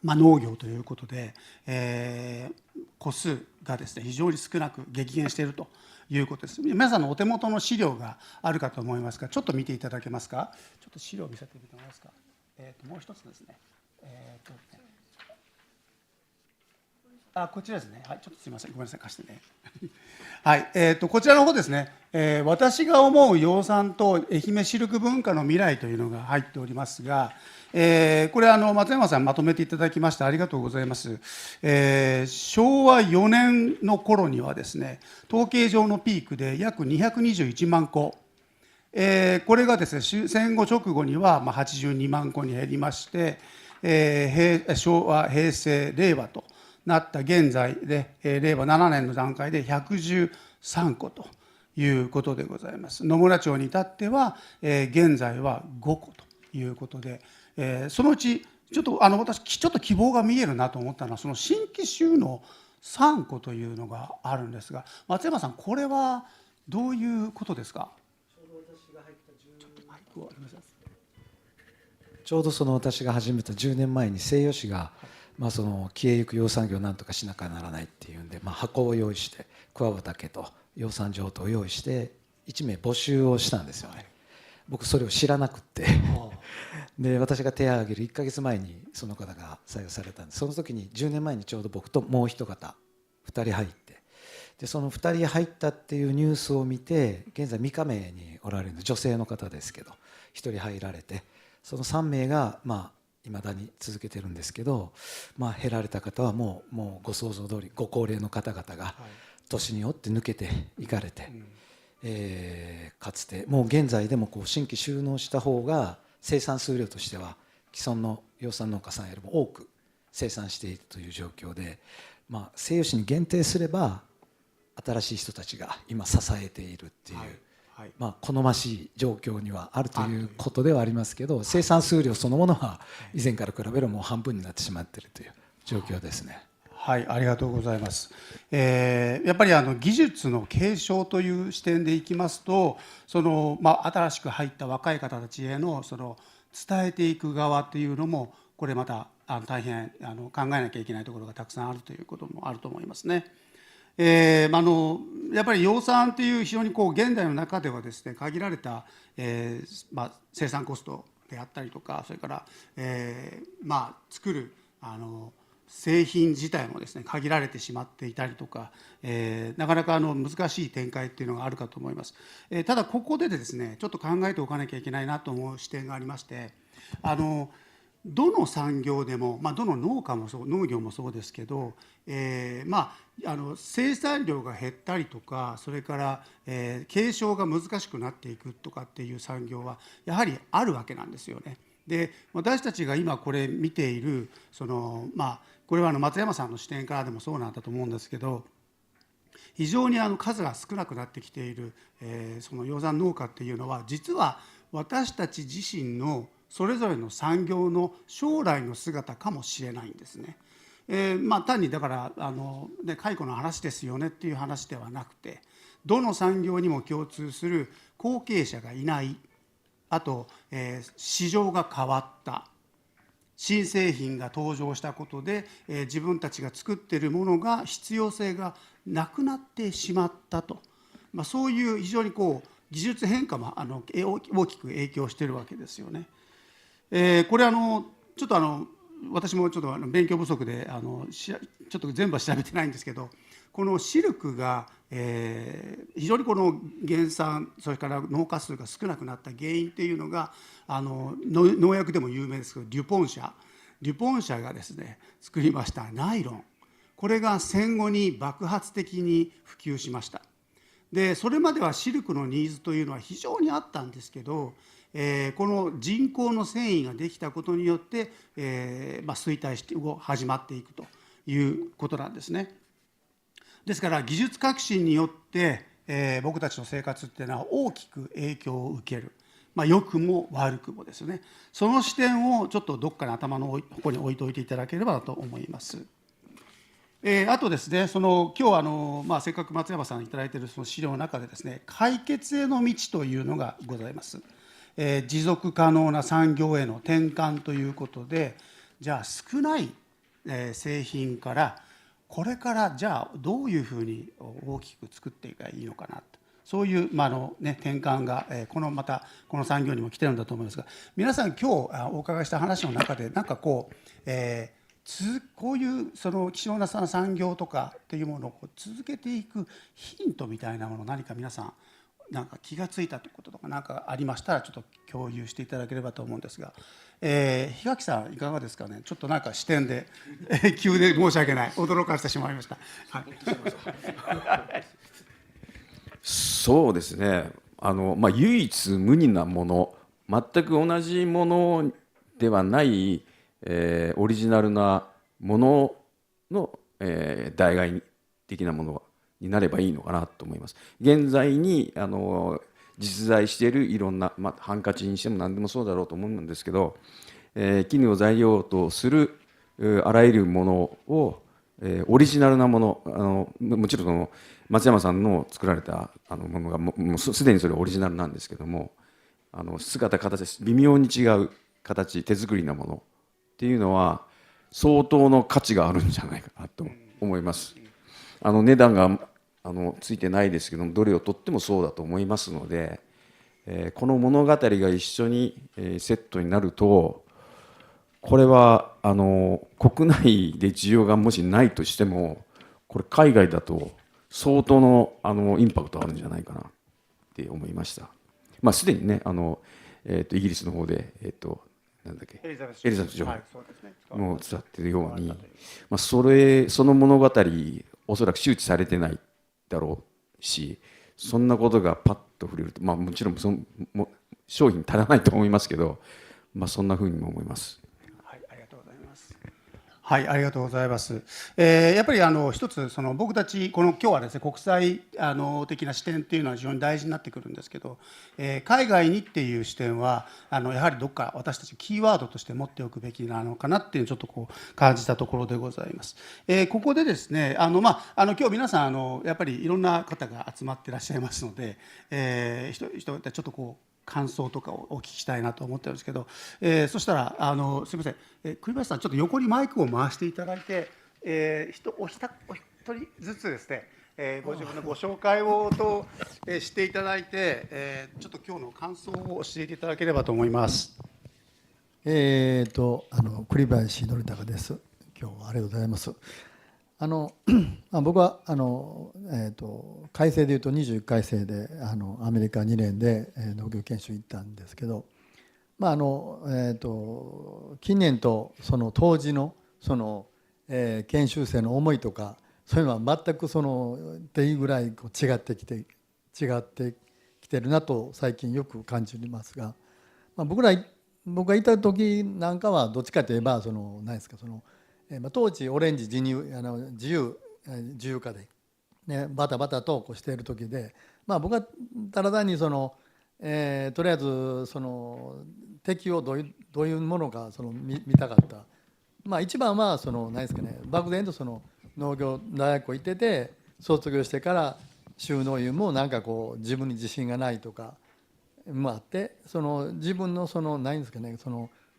農業ということで、個数がですね非常に少なく激減しているということです。皆さんのお手元の資料があるかと思いますが、ちょっと見ていただけますか。ちょっと資料を見せてもらえますか。もう一つですね。こちらですね。はい、ちょっとすみません、ごめんなさい、貸してね。はい、こちらの方ですね、私が思う養蚕と愛媛シルク文化の未来というのが入っておりますが、これ松山さんまとめていただきましてありがとうございます。昭和4年の頃にはですね、統計上のピークで約221万個、これがですね戦後直後には82万個に減りまして、昭和、平成、令和となった現在で、令和7年の段階で113個ということでございます。野村町に至っては、現在は5個ということで、そのうちちょっと私ちょっと希望が見えるなと思ったのはその新規収納3個というのがあるんですが、松山さんこれはどういうことですか。ちょうどその私が始めた10年前に西予市がその消えゆく養蚕業をなんとかしなきゃならないっていうんで、箱を用意して桑畑と養蚕場とを用意して1名募集をしたんですよね。僕それを知らなくってで私が手を挙げる1ヶ月前にその方が採用されたんで、その時に10年前にちょうど僕ともう一方2人入って、でその2人入ったっていうニュースを見て、現在三亀におられる女性の方ですけど1人入られて、その3名がいまだに続けてるんですけど、減られた方はもうご想像通りご高齢の方々が年によって抜けていかれて、かつてもう現在でも新規収納した方が生産数量としては既存の養蚕農家さんよりも多く生産しているという状況で、西予市に限定すれば新しい人たちが今支えているっていう、好ましい状況にはあるということではありますけど、生産数量そのものは以前から比べればもう半分になってしまっているという状況ですね。はい、ありがとうございます。やっぱり技術の継承という視点でいきますと、新しく入った若い方たちへの伝えていく側っていうのもこれまた大変考えなきゃいけないところがたくさんあるということもあると思いますね。やっぱり養蚕っていう非常に現代の中ではですね限られた、生産コストであったりとか、それから、作る製品自体もですね限られてしまっていたりとか、なかなか難しい展開っていうのがあるかと思います。ただここでですねちょっと考えておかなきゃいけないなと思う視点がありまして、どの産業でも、どの農業もそうですけど、生産量が減ったりとか、それから、継承が難しくなっていくとかっていう産業はやはりあるわけなんですよね。で、私たちが今これ見ているこれは松山さんの視点からでもそうなんだと思うんですけど、非常に数が少なくなってきている、その養蚕農家っていうのは実は私たち自身のそれぞれの産業の将来の姿かもしれないんですね。単にだから解雇の話ですよねっていう話ではなくて、どの産業にも共通する後継者がいない、あと、市場が変わった、新製品が登場したことで、自分たちが作っているものが必要性がなくなってしまったと、そういう非常に技術変化も大きく影響しているわけですよね。これちょっと私もちょっと勉強不足でちょっと全部は調べてないんですけど、このシルクが、非常に減産、それから農家数が少なくなった原因っていうのが農薬でも有名ですけどデュポン社がですね作りましたナイロン、これが戦後に爆発的に普及しました。でそれまではシルクのニーズというのは非常にあったんですけど、この人工の繊維ができたことによって、衰退して始まっていくということなんですね。ですから技術革新によって、僕たちの生活っていうのは大きく影響を受ける、良くも悪くもですね。その視点をちょっとどっかに頭の方に置いておいていただければと思います。あとですね、今日せっかく松山さんいただいているその資料の中でですね、解決への道というのがございます。持続可能な産業への転換ということで、じゃあ少ない、製品からこれからじゃあどういうふうに大きく作っていけばいいのかなと、そういう、転換が、またこの産業にも来てるんだと思いますが、皆さん今日お伺いした話の中でこういうその希少な産業とかっていうものを続けていくヒントみたいなもの、何か皆さん気がついたこととか何かありましたらちょっと共有していただければと思うんですが、檜垣さんいかがですかね。ちょっと視点で急で申し訳ない、驚かせてしまいました。はい、そうですね、唯一無二なもの、全く同じものではない、オリジナルなものの、代替的なものになればいいのかなと思います。現在に実在しているいろんな、ハンカチにしても何でもそうだろうと思うんですけど、絹を材料とするあらゆるものを、オリジナルなもの、もちろんその松山さんの作られたものがもうすでにそれオリジナルなんですけども、姿形微妙に違う形、手作りなものっていうのは相当の価値があるんじゃないかなと思います。値段がついてないですけども、どれをとってもそうだと思いますので、この物語が一緒に、セットになると、これは国内で需要がもしないとしても、これ海外だと相当のインパクトあるんじゃないかなって思いました。すでにねイギリスの方でなんだっけエリザベス女王も伝っているように、その物語おそらく周知されてないだろうし、そんなことがパッと触れると、もちろん商品足らないと思いますけど、そんなふうにも思います。はい、ありがとうございます。はい、ありがとうございます。やっぱり一つ僕たち今日はですね、国際的な視点っていうのは非常に大事になってくるんですけど、海外にっていう視点はやはりどっか私たちキーワードとして持っておくべきなのかなっていうちょっと感じたところでございます。ここでですね今日皆さんやっぱりいろんな方が集まっていらっしゃいますので、ちょっと感想とかをお聞きしたいなと思ってるんですけど、そしたらすみません、栗林さんちょっと横にマイクを回していただいて、お一人ずつですね、ご自分のご紹介をしていただいて、ちょっと今日の感想を教えていただければと思います。栗林憲孝です。今日はありがとうございます。僕は改正でいうと21改正でアメリカ2年で農業研修行ったんですけど、近年とその当時の研修生の思いとかそういうのは全くっていうぐらい違ってきてるなと最近よく感じますが、僕がいた時なんかはどっちかといえば何ですか当時オレンジ自由化で、ね、バタバタとしている時で、僕はただ単にとりあえず敵をどういうものか見たかった。一番は何ですかね、漠然と農業大学を行ってて卒業してから収納員もなんか自分に自信がないとかもあって、自分の何ですかね、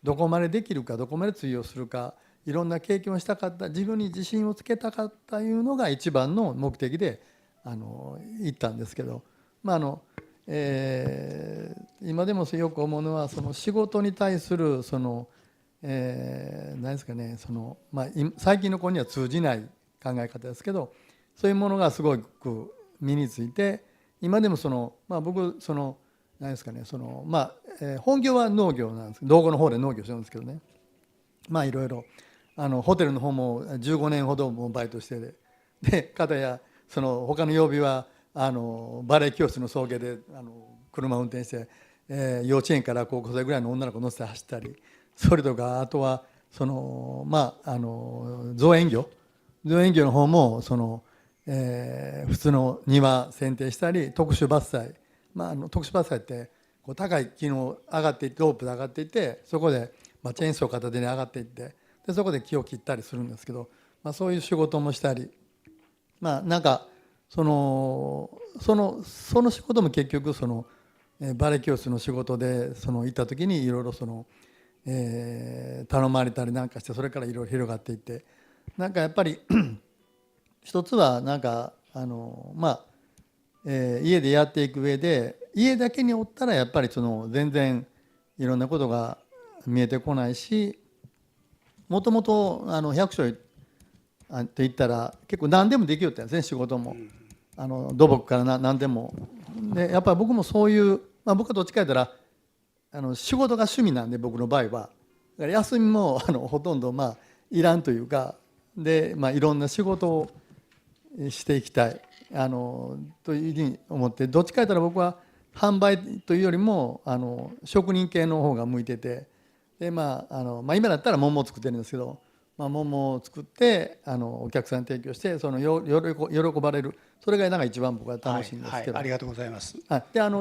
どこまでできるかどこまで通用するかいろんな経験をしたかった、自分に自信をつけたかったいうのが一番の目的で行ったんですけど、今でもよく思うのは仕事に対する何ですかね、最近の子には通じない考え方ですけど、そういうものがすごく身について、今でも僕何ですかね、本業は農業なんですけど、道後の方で農業してるんですけどね、いろいろホテルの方も15年ほどもバイトしてで片や他の曜日はバレエ教室の送迎で車を運転して、幼稚園から高校生ぐらいの女の子乗せて走ったり、それとかあとは造園業の方も普通の庭剪定したり特殊伐採、特殊伐採って高い木の上がっていってロープで上がっていってそこでチェーンソー片手に上がっていってでそこで木を切ったりするんですけど、そういう仕事もしたり、なんかその仕事も結局バレエ教室の仕事で行った時にいろいろ頼まれたりなんかしてそれからいろいろ広がっていって、なんかやっぱり一つはなんか家でやっていく上で家だけにおったらやっぱり全然いろんなことが見えてこないし、もともと百姓って言ったら結構何でもできるったんですね、仕事も土木から何でもで、やっぱり僕もそういう、僕はどっちか言ったら仕事が趣味なんで僕の場合はだから休みもほとんどいらんというかで、いろんな仕事をしていきたいというふうに思って、どっちか言ったら僕は販売というよりも職人系の方が向いててで、今だったら桃を作ってるんですけど、桃を作ってお客さんに提供して喜ばれる、それがなんか一番僕は楽しいんですけど、ありがとうございます。で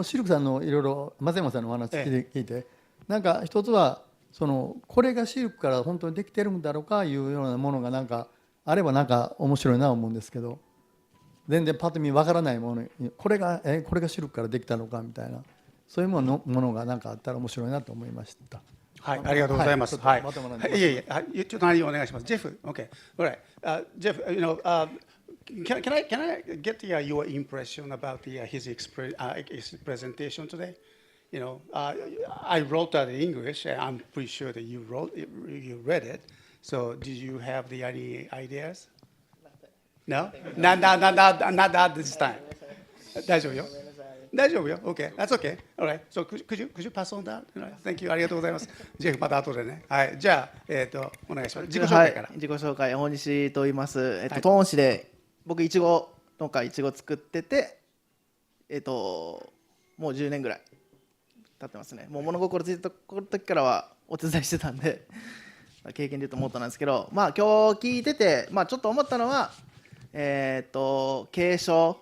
シルクさんのいろいろ松山さんのお話聞いて、なんか一つはこれがシルクから本当にできてるんだろうかいうようなものがなんかあればなんか面白いなと思うんですけど、全然パッと見わからないものにこれがシルクからできたのかみたいな、そういうものがなんかあったら面白いなと思いました。はい、ありがとうございます。はい、ちょっと何をお願いします。ジェフ、OK, alright. Jeff, can I get your impression about his presentation today? I wrote that in English. I'm pretty sure that you read it. So, did you have any ideas? No, not that this time. 大丈夫よ。大丈夫よ。OK. That's OK. Alright. So could you pass on that? Thank you. ありがとうございます。ジェフまた後でね。はい。じゃあお願いします。自己紹介から。自己紹介大西と言います。東温市で僕いちご農家いちご作っててもう10年ぐらい経ってますね。もう物心ついた時からはお手伝いしてたんで経験で言うともっとなんですけど、今日聞いててちょっと思ったのは継承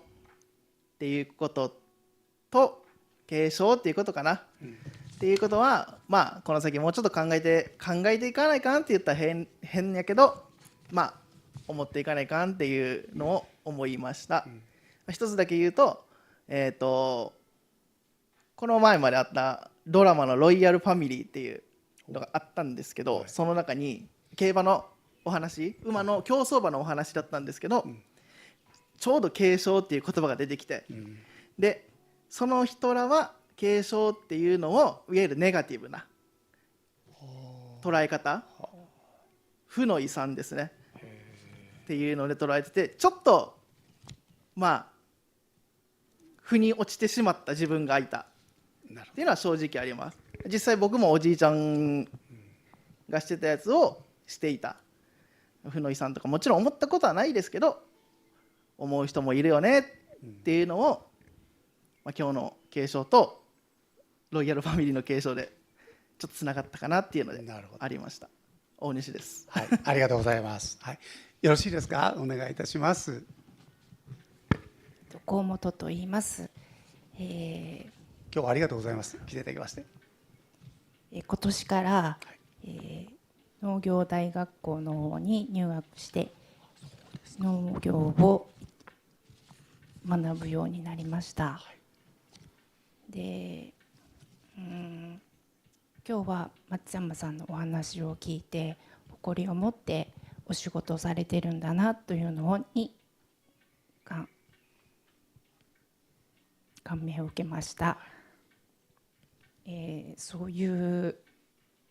っていうことと継承っていうことかな、っていうことはこの先もうちょっと考えていかないかんって言ったら変やけど思っていかないかんっていうのを思いました。一つだけ言うとこの前まであったドラマのロイヤルファミリーっていうのがあったんですけど、その中に競馬のお話、馬の競走馬のお話だったんですけど、ちょうど継承っていう言葉が出てきて、でその人らは継承っていうのをいわゆるネガティブな捉え方、負の遺産ですねっていうので捉えてて、ちょっとまあ負に落ちてしまった自分がいたっていうのは正直あります。実際僕もおじいちゃんがしてたやつをしていた。負の遺産とかもちろん思ったことはないですけど、思う人もいるよねっていうのを、今日の継承とロイヤルファミリーの継承でちょっとつながったかなっていうのでありました。大西です、はい、ありがとうございます、はい、よろしいですか、お願いいたします。河本と言います、今日はありがとうございます、来ていただきまして。今年から、農業大学校の方に入学して農業を学ぶようになりました。で、今日は松山さんのお話を聞いて誇りを持ってお仕事をされてるんだなというのに感銘を受けました。そういう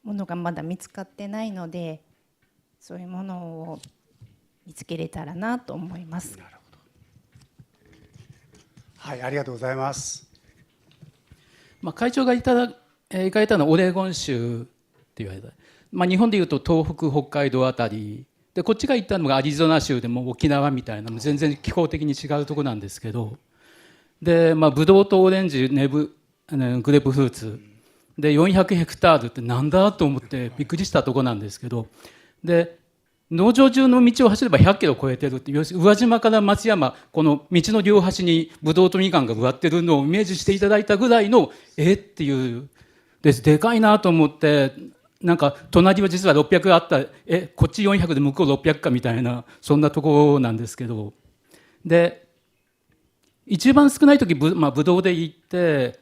ものがまだ見つかってないので、そういうものを見つけれたらなと思います。なるほど。はい、ありがとうございます。会長が行かれたのはオレゴン州って言われた、日本でいうと東北北海道あたりで、こっちが行ったのがアリゾナ州でも沖縄みたいな全然気候的に違うところなんですけど、で、ブドウとオレンジ、グレープフルーツで400ヘクタールってなんだと思ってびっくりしたところなんですけど、で農場中の道を走れば100キロを超えてるって、要するに宇和島から松山、この道の両端にブドウとみかんが植わってるのをイメージしていただいたぐらいのっていうでかいなと思って、なんか隣は実は600あった、こっち400で向こう600かみたいな、そんなところなんですけど、で一番少ない時ブドウで行って、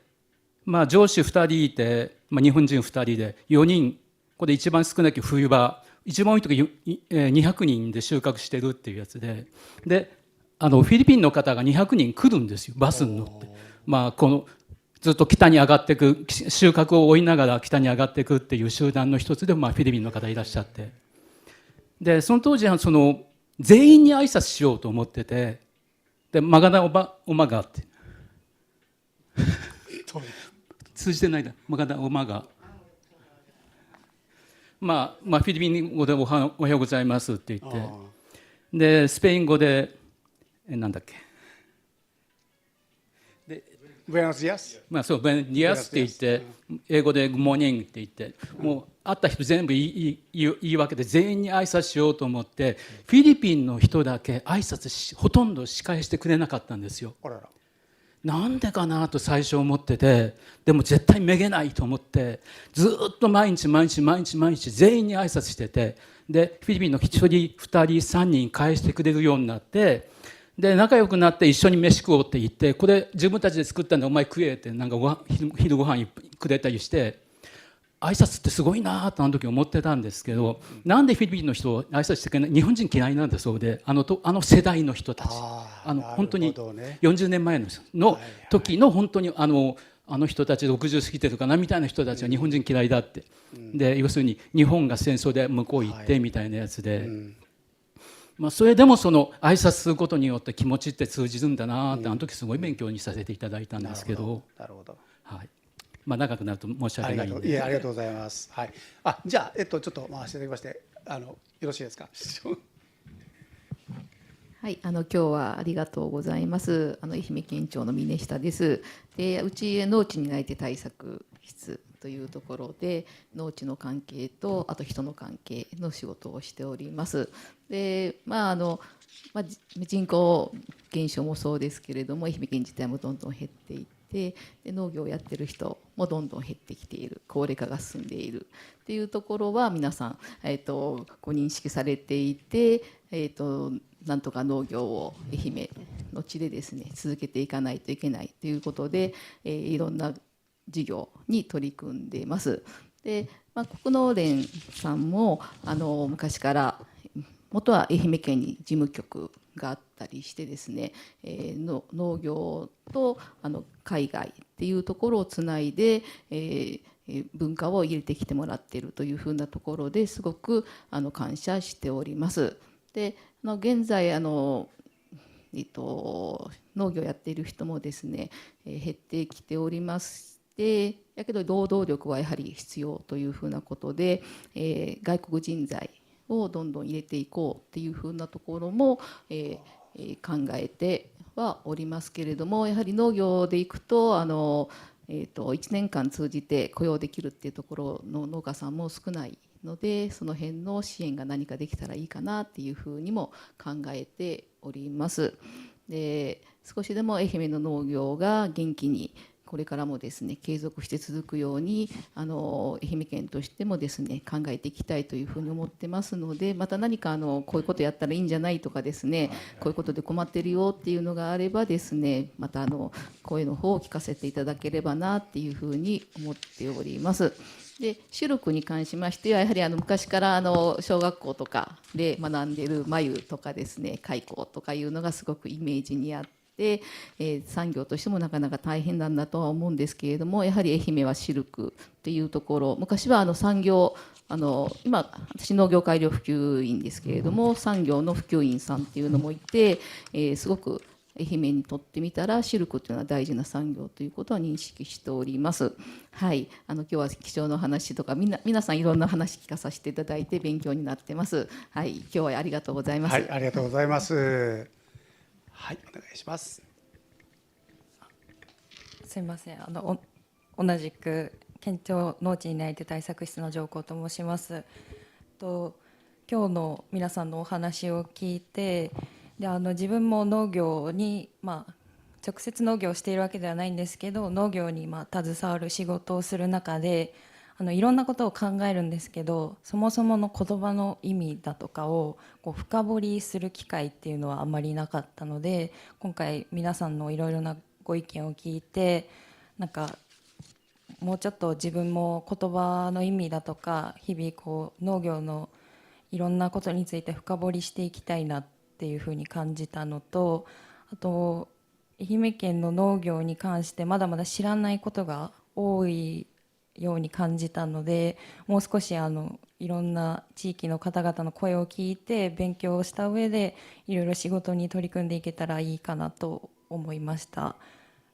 上司2人いて、日本人2人で4人、これ一番少ない時冬場、一番多い時200人で収穫してるっていうやつで、フィリピンの方が200人来るんですよ、バスに乗って。このずっと北に上がっていく、収穫を追いながら北に上がっていくっていう集団の一つでもフィリピンの方いらっしゃって、でその当時は全員に挨拶しようと思ってて、でマガダオマガって通じてないんだ、マガダオマガ、フィリピン語でおはようございますって言って、でスペイン語でなんだっけ、でブエノスディアス、そうブエノスディアスって言って、英語でグッモーニングって言って、もう会った人全部言い訳で全員に挨拶しようと思って、フィリピンの人だけ挨拶ほとんど仕返してくれなかったんですよ。なんでかなと最初思ってて、でも絶対めげないと思ってずっと毎日全員に挨拶してて、でフィリピンの1人2人3人返してくれるようになって、で仲良くなって一緒に飯食おうって言って、これ自分たちで作ったんでお前食えってなんか昼ご飯くれたりして、挨拶ってすごいなとあの時思ってたんですけど、なんでフィリピンの人挨拶してくれない、日本人嫌いなんだそうで、あの世代の人たち、本当に40年前の時の本当にあの人たち60過ぎてるかなみたいな人たちは日本人嫌いだって、で要するに日本が戦争で向こう行ってみたいなやつで、それでもその挨拶することによって気持ちって通じるんだなってあの時すごい勉強にさせていただいたんですけど、はい、長くなると申し訳ないんで。ありがとうございます。はい。じゃあちょっと回していただきまして、よろしいですか。はい、今日はありがとうございます。愛媛県庁の峰下です。で、うち農地担い手対策室というところで農地の関係とあと人の関係の仕事をしております。で、人口減少もそうですけれども、愛媛県自体もどんどん減っていって、で農業をやってる人もどんどん減ってきている、高齢化が進んでいるっていうところは皆さん、ご認識されていて、なんとか農業を愛媛の地でですね続けていかないといけないということで、いろんな事業に取り組んでいます。で、国農連さんも昔から元は愛媛県に事務局があったりしてですね、農業と海外っていうところをつないで、文化を入れてきてもらっているというふうなところですごく感謝しております。で、現在農業やっている人もですね、減ってきておりまして、だけど労働力はやはり必要というふうなことで、外国人材をどんどん入れていこうっていうふうなところも、考えてはおりますけれども、やはり農業でいくと1年間通じて雇用できるっていうところの農家さんも少ないので、その辺の支援が何かできたらいいかなっていうふうにも考えております。で、少しでも愛媛の農業が元気にこれからもですね継続して続くように愛媛県としてもですね考えていきたいというふうに思ってますので、また何かこういうことやったらいいんじゃないとかですね、こういうことで困ってるよっていうのがあればですね、また声の方を聞かせていただければなっていうふうに思っております。で、主力に関しましてはやはり昔から小学校とかで学んでいる繭とかですね蚕とかいうのがすごくイメージにあって、産業としてもなかなか大変なんだとは思うんですけれども、やはり愛媛はシルクっていうところ、昔は産業今私農業改良普及員ですけれども、産業の普及員さんっていうのもいて、すごく愛媛にとってみたらシルクというのは大事な産業ということは認識しております。はい、今日は気象の話とか皆さんいろんな話聞かさせていただいて勉強になってます。はい、今日はありがとうございます。はい、ありがとうございます。はい、お願いします。すみません、同じく県庁農地に内定対策室の上皇と申します。今日の皆さんのお話を聞いて、で自分も農業に、直接農業をしているわけではないんですけど、農業に携わる仕事をする中でいろんなことを考えるんですけど、そもそもの言葉の意味だとかを深掘りする機会っていうのはあまりなかったので、今回皆さんのいろいろなご意見を聞いて、なんかもうちょっと自分も言葉の意味だとか日々農業のいろんなことについて深掘りしていきたいなっていうふうに感じたのと、あと愛媛県の農業に関してまだまだ知らないことが多いように感じたので、もう少しいろんな地域の方々の声を聞いて勉強をした上でいろいろ仕事に取り組んでいけたらいいかなと思いました。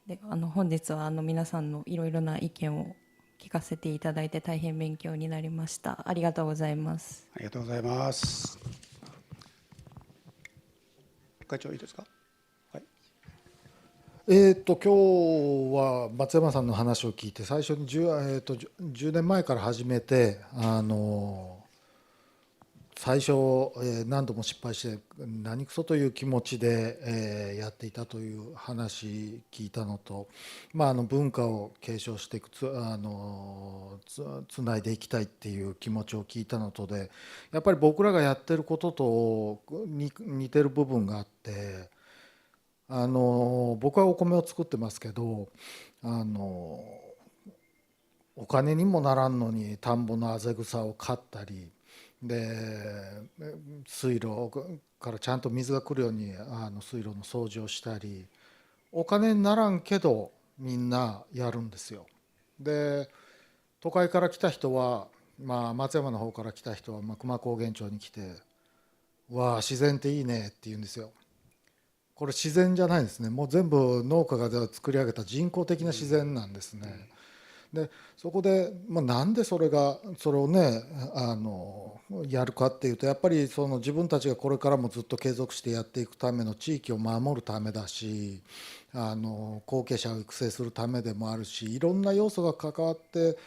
で、本日は皆さんのいろいろな意見を聞かせていただいて大変勉強になりました。ありがとうございます。ありがとうございます。会長いいですか。はい。今日は松山さんの話を聞いて、最初に10年前から始めて最初何度も失敗して何くそという気持ちでやっていたという話聞いたのと、文化を継承していくつないでいきたいっていう気持ちを聞いたのとで、やっぱり僕らがやってることと似てる部分があって、僕はお米を作ってますけど、お金にもならんのに田んぼのあぜ草を刈ったりで、水路からちゃんと水が来るように水路の掃除をしたり、お金にならんけどみんなやるんですよ。で、都会から来た人は、松山の方から来た人は熊高原町に来て「わあ自然っていいね」って言うんですよ。これ自然じゃないですね。もう全部農家が作り上げた人工的な自然なんですね。でそこで、なんでそれをねやるかっていうと、やっぱり自分たちがこれからもずっと継続してやっていくための地域を守るためだし、後継者を育成するためでもあるし、いろんな要素が関わって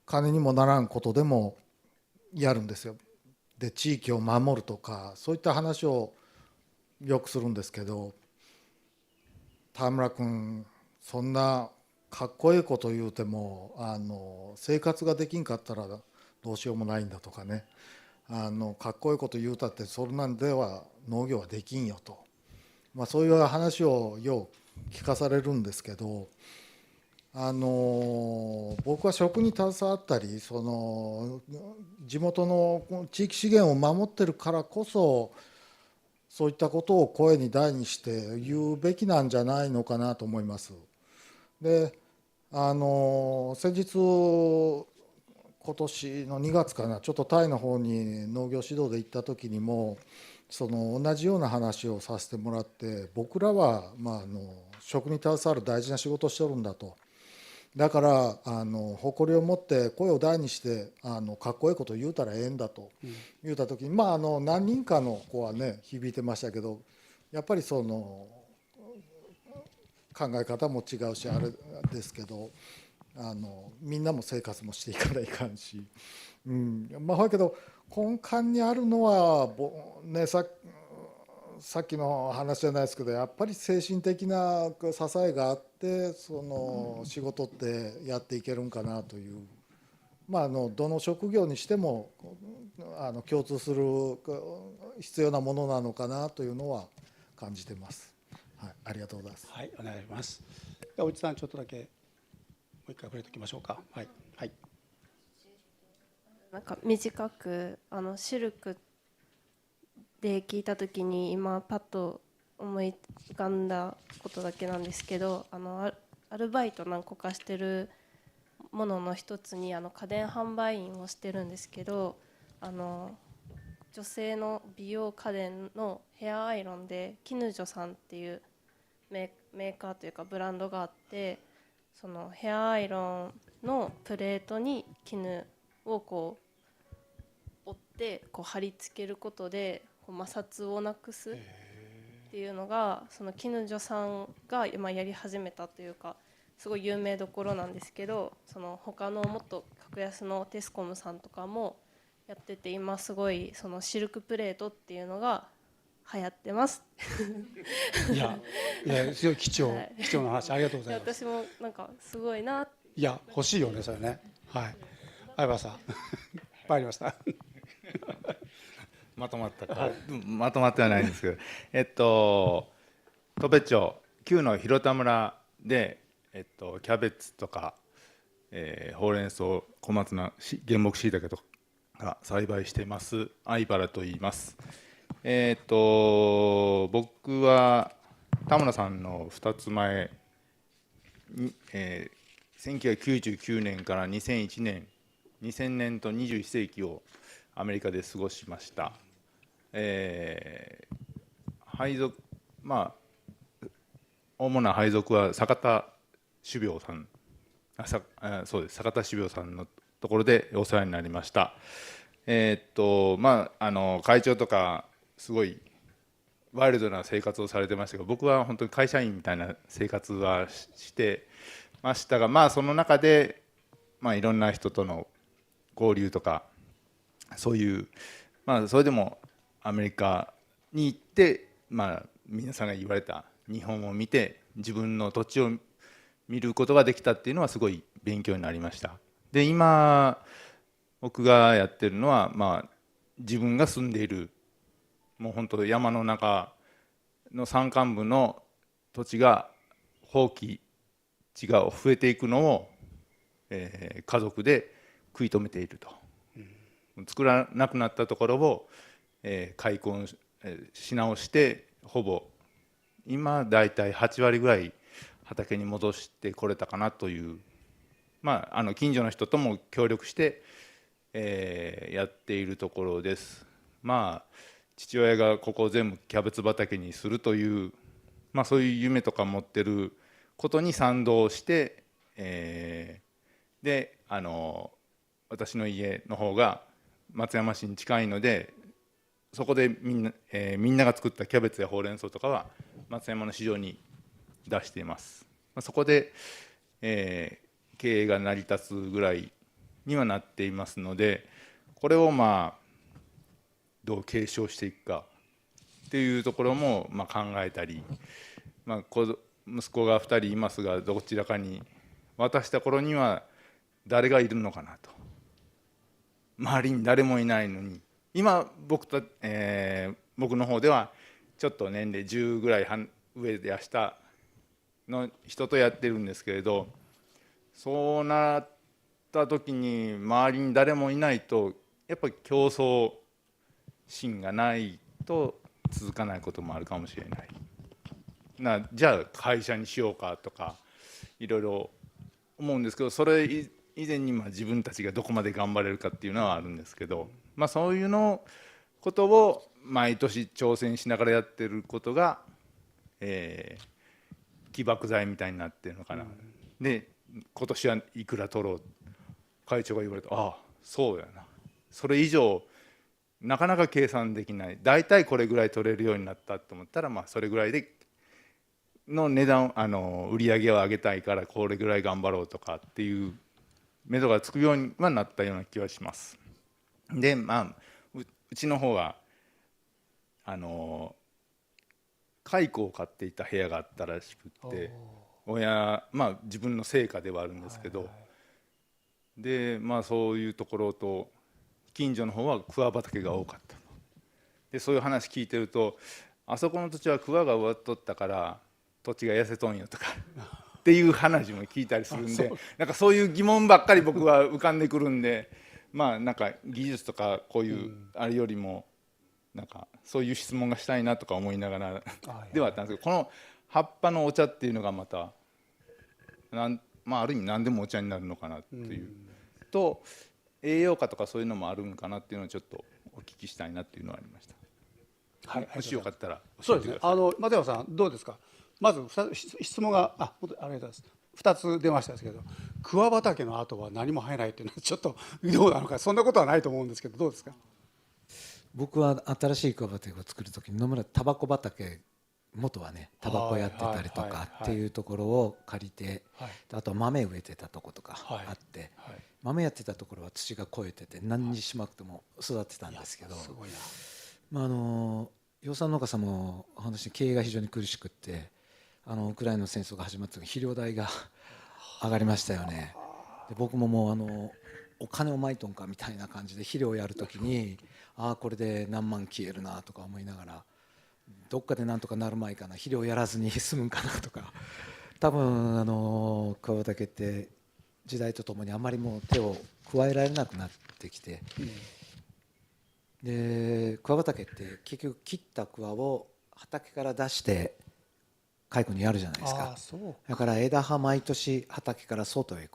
金にもならんことでもやるんですよ。で地域を守るとかそういった話をよくするんですけど、田村君そんなかっこいいこと言うても生活ができんかったらどうしようもないんだとかね、かっこいいこと言うたってそんなんでは農業はできんよと、そういう話をよう聞かされるんですけど、僕は食に携わったり地元の地域資源を守ってるからこそそういったことを声に大にして言うべきなんじゃないのかなと思います。で先日今年の2月かなちょっとタイの方に農業指導で行った時にも同じような話をさせてもらって僕らは、食に携わる大事な仕事をしてるんだと。だから誇りを持って声を大にしてかっこいいことを言うたらええんだと言うた時に何人かの子はね響いてましたけどやっぱり考え方も違うしあれですけどみんなも生活もしていかないかんし、だけど根幹にあるのはさっきの話じゃないですけどやっぱり精神的な支えがあって仕事ってやっていけるんかなという、どの職業にしても共通する必要なものなのかなというのは感じてます。はい、ありがとうございます。はい、お願いします。ではおじさんちょっとだけもう一回触れておきましょうか。はい、はい。なんか短くシルクで聞いた時に今パッと思い浮かんだことだけなんですけどアルバイト何個かしてるものの一つに家電販売員をしてるんですけど女性の美容家電のヘアアイロンでキヌジョさんっていうメーカーというかブランドがあってそのヘアアイロンのプレートに絹を折って貼り付けることで摩擦をなくすっていうのがそのキヌジョさんが今やり始めたというかすごい有名どころなんですけど他のもっと格安のテスコムさんとかもやってて今すごいシルクプレートっていうのが流行ってますいやすごい貴重な話ありがとうございます。私もなんかすごいな。いや欲しいよねそれね。はい。相葉さん参りました。まとまったか、はい、まとまってはないんですけど戸部町旧の広田村で、キャベツとか、ほうれん草小松菜原木しいたけとか栽培しています相原と言います。僕は田村さんの2つ前に、1999年から2001年2000年と21世紀をアメリカで過ごしました。配属主な配属は坂田種苗さんそうです坂田種苗さんのところでお世話になりました。会長とかすごいワイルドな生活をされてましたが僕は本当に会社員みたいな生活はしてましたがその中でいろんな人との交流とかそういうそれでもアメリカに行って皆さんが言われた日本を見て自分の土地を見ることができたっていうのはすごい勉強になりました。で今僕がやってるのは自分が住んでいるもう本当山の中の山間部の土地が放棄地が増えていくのを、家族で食い止めていると。作らなくなったところを、開墾し直してほぼ今だいたい8割ぐらい畑に戻してこれたかなという近所の人とも協力して、やっているところです。父親がここを全部キャベツ畑にするという、そういう夢とか持ってることに賛同して、で私の家の方が松山市に近いのでそこでみんなが作ったキャベツやほうれん草とかは松山の市場に出しています。そこで、経営が成り立つぐらいにはなっていますのでこれをどう継承していくかっていうところも考えたり、息子が2人いますがどちらかに渡した頃には誰がいるのかなと周りに誰もいないのに今僕の方ではちょっと年齢10ぐらい上や下の人とやってるんですけれどそうなった時に周りに誰もいないとやっぱり競争心がないと続かないこともあるかもしれない。じゃあ会社にしようかとかいろいろ思うんですけど、それ以前に自分たちがどこまで頑張れるかっていうのはあるんですけど、そういうことを毎年挑戦しながらやってることが、起爆剤みたいになってるのかな。で今年はいくら取ろう会長が言われて、ああそうやな、それ以上なかなか計算できない、大体これぐらい取れるようになったと思ったら、それぐらいでの値段売り上げを上げたいからこれぐらい頑張ろうとかっていう目処がつくようにはなったような気はします。でうちの方は蚕を飼っていた部屋があったらしくって自分の成果ではあるんですけど、でそういうところと近所の方は桑畑が多かったで、そういう話聞いてると、あそこの土地は桑が植わっとったから土地が痩せとんよとかっていう話も聞いたりするんで、なんかそういう疑問ばっかり僕は浮かんでくるんで、なんか技術とかこういうあれよりもなんかそういう質問がしたいなとか思いながらではあったんですけど、この葉っぱのお茶っていうのがまたある意味何でもお茶になるのかなっていうと、栄養価とかそういうのもあるんかなっていうのをちょっとお聞きしたいなっていうのはありました。もしよかったらそうですね。松山さんどうですか。まず質問がありがとうございます。2つ出ましたですけど、桑畑の後は何も生えないっていうのはちょっとどうなのか、そんなことはないと思うんですけど、どうですか。僕は新しい桑畑を作る時に野村タバコ畑、元はねタバコやってたりとかっていうところを借りて、あと豆植えてたとことかあって、豆やってたところは土が肥えてて何にしまくても育ってたんですけど、養蚕農家さんも話経営が非常に苦しくって、ウクライナの戦争が始まった時肥料代が上がりましたよね。で僕ももうお金をまいとんかみたいな感じで肥料をやるときに、これで何万消えるなとか思いながら、どっかでなんとかなるまいかな、肥料やらずに済むんかなとか、多分桑畑って時代とともにあまりもう手を加えられなくなってきて、で桑畑って結局切った桑を畑から出して蚕にやるじゃないですか。だから枝葉毎年畑から外へ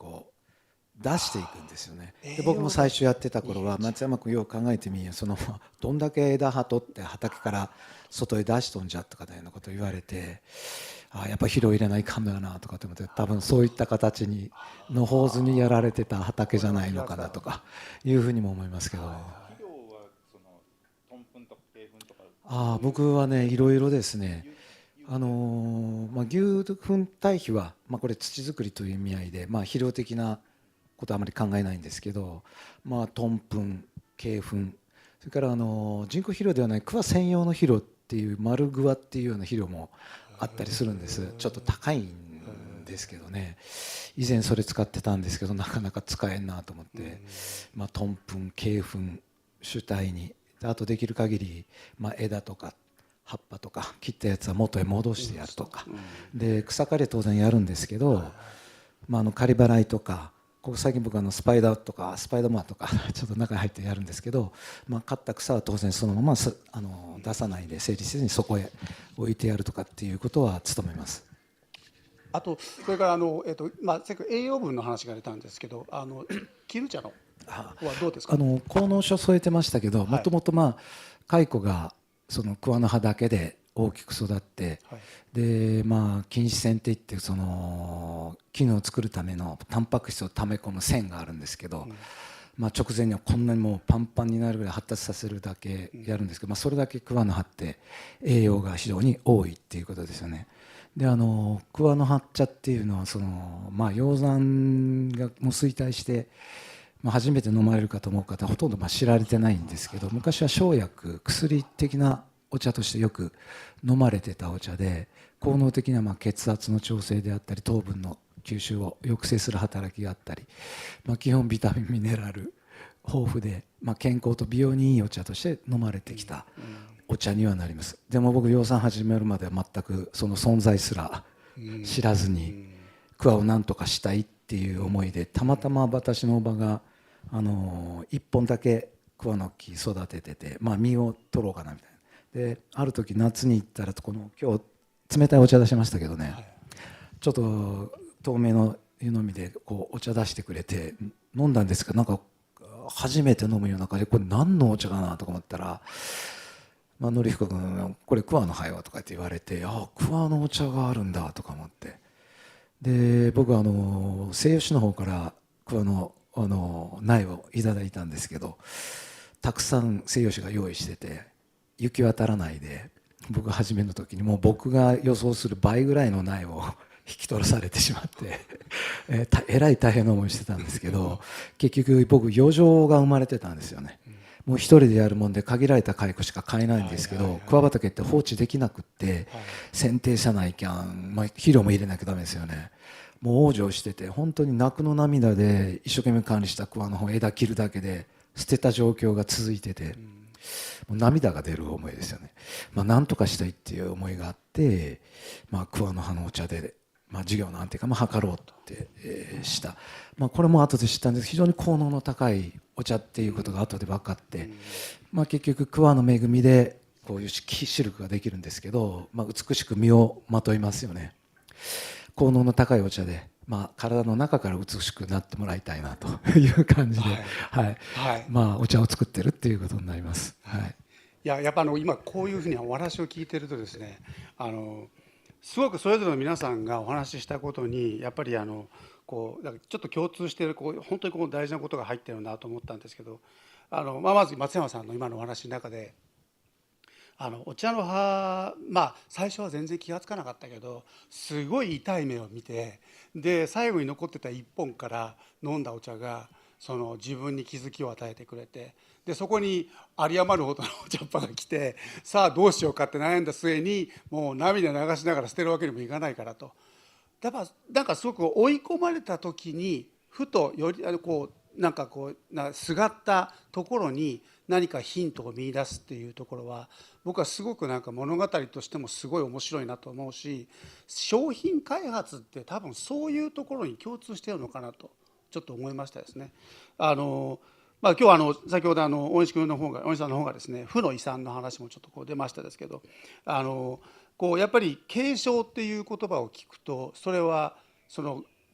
出していくんですよね。で僕も最初やってた頃は松山君よく考えてみよ、どんだけ枝葉取って畑から外へ出しとんじゃとかのようなことを言われて、やっぱ肥料入れないかんだよなとかって思って、多分そういった形に野放図にやられてた畑じゃないのかなとかいうふうにも思いますけど。僕はねいろいろですね、牛糞堆肥は、これ土作りという意味合いで、肥料的なことはあまり考えないんですけど、トンプン、鶏糞、それから人工肥料ではない桑専用の肥料っていう丸桑っていうような肥料もあったりするんです。ちょっと高いんですけどね、以前それ使ってたんですけどなかなか使えんなと思って、トンプン、鶏糞主体に、あとできる限り、枝とか葉っぱとか切ったやつは元へ戻してやるとか、で草刈りは当然やるんですけど、刈り払いとか、ここ最近僕スパイダーマンとかちょっと中に入ってやるんですけど、刈った草は当然そのまま出さないで整理せずにそこへ置いてやるとかっていうことは努めます。あとそれからせっかく栄養分の話が出たんですけど、絹茶のはどうですか。効能書添えてましたけど、もともと蚕がその桑の葉だけで大きく育って、で菌糸線っていって絹を作るためのタンパク質を溜め込む線があるんですけど、直前にはこんなにもうパンパンになるぐらい発達させるだけやるんですけど、それだけ桑の葉って栄養が非常に多いっていうことですよね。で桑の葉茶っていうのは養蚕がもう衰退して初めて飲まれるかと思う方はほとんど知られてないんですけど、昔は生薬、薬的なお茶としてよく飲まれてたお茶で、効能的な血圧の調整であったり糖分の吸収を抑制する働きがあったり、基本ビタミンミネラル豊富で、健康と美容にいいお茶として飲まれてきたお茶にはなります。でも僕養蚕始めるまでは全くその存在すら知らずに桑を何とかしたいってっていう思いで、たまたま私のおばが1本だけ桑の木育ててて、実を取ろうかなみたいな。である時夏に行ったら、今日冷たいお茶出しましたけどね、ちょっと透明の湯飲みでお茶出してくれて飲んだんですけど、なんか初めて飲むような感じで、これ何のお茶かなとか思ったら、典彦君これ桑の葉よとかって言われて、桑のお茶があるんだとか思って、で僕は西予市の方から桑の苗をいただいたんですけど、たくさん西予市が用意してて行き渡らないで、僕が初めの時にもう僕が予想する倍ぐらいの苗を引き取らされてしまってえらい大変な思いしてたんですけど、結局僕余剰が生まれてたんですよね。もう一人でやるもんで限られた蚕しか買えないんですけど、桑畑って放置できなくって、剪定しないきゃん、肥料も入れなきゃダメですよね。もう往生してて、本当に泣くの涙で一生懸命管理した桑の方、枝切るだけで捨てた状況が続いてて、もう涙が出る思いですよね。なんとかしたいっていう思いがあって、桑の葉のお茶で、事業の安定化も図ろうってした、これも後で知ったんです。非常に効能の高いお茶っていうことが後で分かって、結局桑の恵みでこういうシルクができるんですけど、美しく実をまといますよね。効能の高いお茶で、体の中から美しくなってもらいたいなという感じで、お茶を作ってるっていうことになります。やっぱ今こういうふうにお話を聞いてるとですね、すごくそれぞれの皆さんがお話ししたことにやっぱりちょっと共通している本当に大事なことが入ってるなと思ったんですけど、まず松山さんの今のお話の中でお茶の葉、最初は全然気が付かなかったけど、すごい痛い目を見て、で最後に残ってた1本から飲んだお茶が自分に気づきを与えてくれて、でそこに有り余るほどのお茶っ葉が来て、さあどうしようかって悩んだ末に、もう涙流しながら捨てるわけにもいかないからと、やっぱなんかすごく追い込まれた時にふとよりすがったところに何かヒントを見出すっていうところは、僕はすごく物語としてもすごい面白いなと思うし、商品開発って多分そういうところに共通しているのかなとちょっと思いましたですね。今日先ほど大西さんの方がですね、負の遺産の話もちょっと出ましたですけど、やっぱり継承っていう言葉を聞くと、それは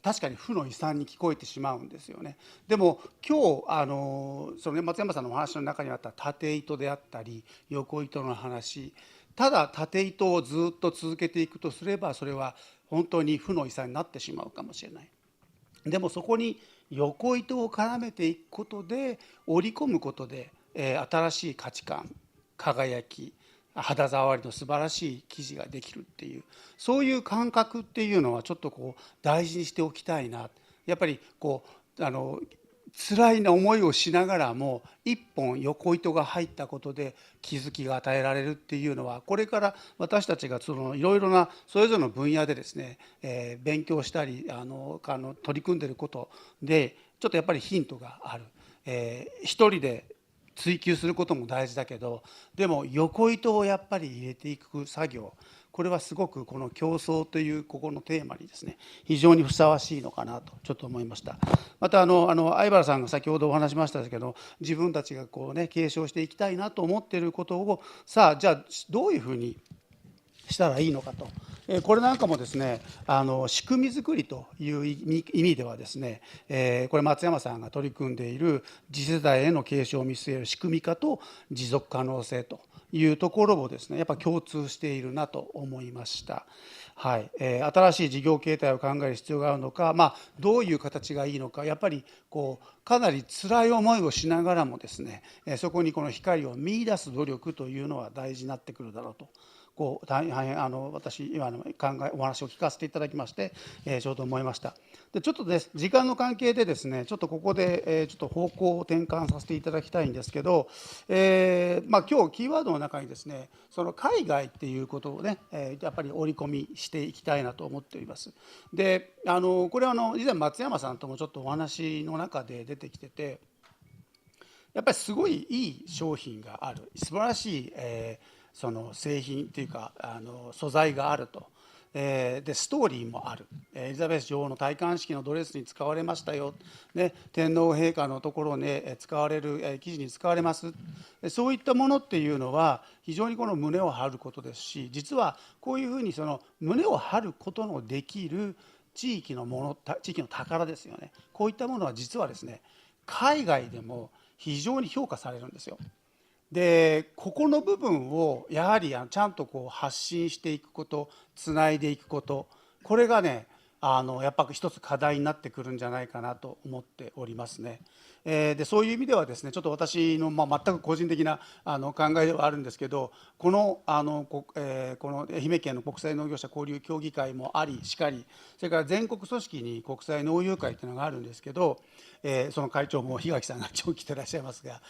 確かに負の遺産に聞こえてしまうんですよね。でも今日松山さんのお話の中にあった縦糸であったり横糸の話、ただ縦糸をずっと続けていくとすれば、それは本当に負の遺産になってしまうかもしれない。でもそこに横糸を絡めていくことで、織り込むことで、新しい価値観、輝き、肌触りの素晴らしい生地ができるっていう、そういう感覚っていうのはちょっと大事にしておきたいな。やっぱり辛いな思いをしながらも一本横糸が入ったことで気づきが与えられるっていうのは、これから私たちがいろいろなそれぞれの分野でですね、勉強したり取り組んでいることでちょっとやっぱりヒントがある。一人で追求することも大事だけど、でも横糸をやっぱり入れていく作業、これはすごくこの競争というここのテーマにですね、非常にふさわしいのかなとちょっと思いました。また相原さんが先ほどお話しましたけど、自分たちが継承していきたいなと思っていることを、さあじゃあどういうふうにしたらいいのかと、これなんかもですね、仕組み作りという意味ではですね、これ松山さんが取り組んでいる次世代への継承を見据える仕組み化と持続可能性というところをですね、やっぱ共通しているなと思いました。新しい事業形態を考える必要があるのか、どういう形がいいのか、やっぱりかなり辛い思いをしながらもですね、そこにこの光を見出す努力というのは大事になってくるだろうと。大変私今のお話を聞かせていただきまして、ちょうど思いました。でちょっと時間の関係でですね、ちょっとここでちょっと方向を転換させていただきたいんですけど、今日キーワードの中にですね、その海外っていうことをね、やっぱり織り込みしていきたいなと思っております。でこれは以前松山さんともちょっとお話の中で出てきてて、やっぱりすごいいい商品がある、素晴らしいその製品っていうか素材があると、でストーリーもある。エリザベス女王の戴冠式のドレスに使われましたよ、ね、天皇陛下のところに使われる記事に使われます。そういったものっていうのは非常にこの胸を張ることですし、実はこういうふうにその胸を張ることのできる地域のもの、地域の宝ですよね。こういったものは実はですね、海外でも非常に評価されるんですよ。でここの部分をやはりちゃんとこう発信していくこと、つないでいくこと、これがねやっぱ一つ課題になってくるんじゃないかなと思っておりますね。でそういう意味ではですね、ちょっと私の、全く個人的な考えではあるんですけど、このこの愛媛県の国際農業者交流協議会もありしかり、それから全国組織に国際農友会というのがあるんですけど、その会長も檜垣さんが今日来てらっしゃいますが、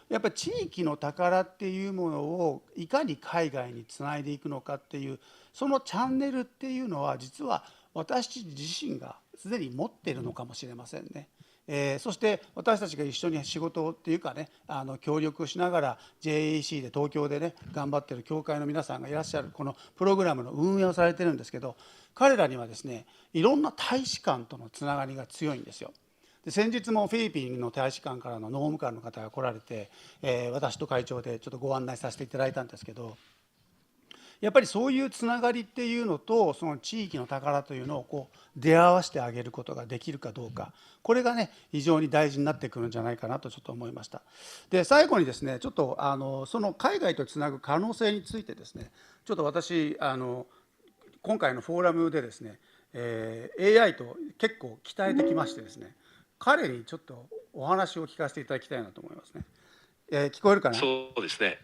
やっぱり地域の宝っていうものをいかに海外につないでいくのかっていう、そのチャンネルっていうのは実は私自身がすでに持っているのかもしれませんね。そして私たちが一緒に仕事っていうかね、協力をしながら JAC で東京でね頑張っている協会の皆さんがいらっしゃる、このプログラムの運営をされてるんですけど、彼らにはですねいろんな大使館とのつながりが強いんですよ。で先日もフィリピンの大使館からの農務官の方が来られて、私と会長でちょっとご案内させていただいたんですけど、やっぱりそういうつながりっていうのとその地域の宝というのをこう出会わせてあげることができるかどうか、これがね非常に大事になってくるんじゃないかなとちょっと思いました。で最後にですね、ちょっとその海外とつなぐ可能性についてですね、ちょっと私今回のフォーラムでですね、AI と結構鍛えてきましてですね、彼にちょっとお話を聞かせていただきたいなと思いますね。聞こえるかな？そうですね。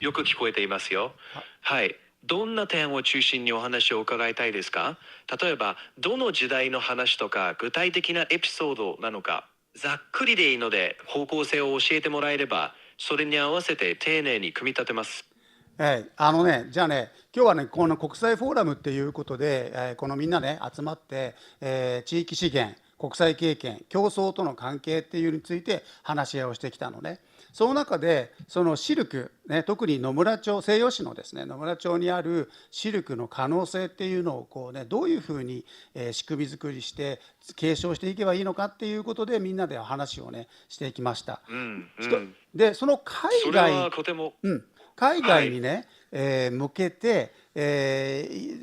よく聞こえていますよ。はい。どんな点を中心にお話を伺いたいですか？例えば、どの時代の話とか具体的なエピソードなのか、ざっくりでいいので方向性を教えてもらえれば、それに合わせて丁寧に組み立てます。じゃあね、今日はね、この国際フォーラムっていうことで、このみんなね、集まって、地域資源、国際経験、競争との関係っていうについて話し合いをしてきたのね。その中で、そのシルク、ね、特に野村町、西予市のですね、野村町にあるシルクの可能性っていうのをこう、ね、どういうふうに仕組み作りして、継承していけばいいのかっていうことで、みんなで話をね、していきました。で、その海外、それはとても、海外にね、向けて、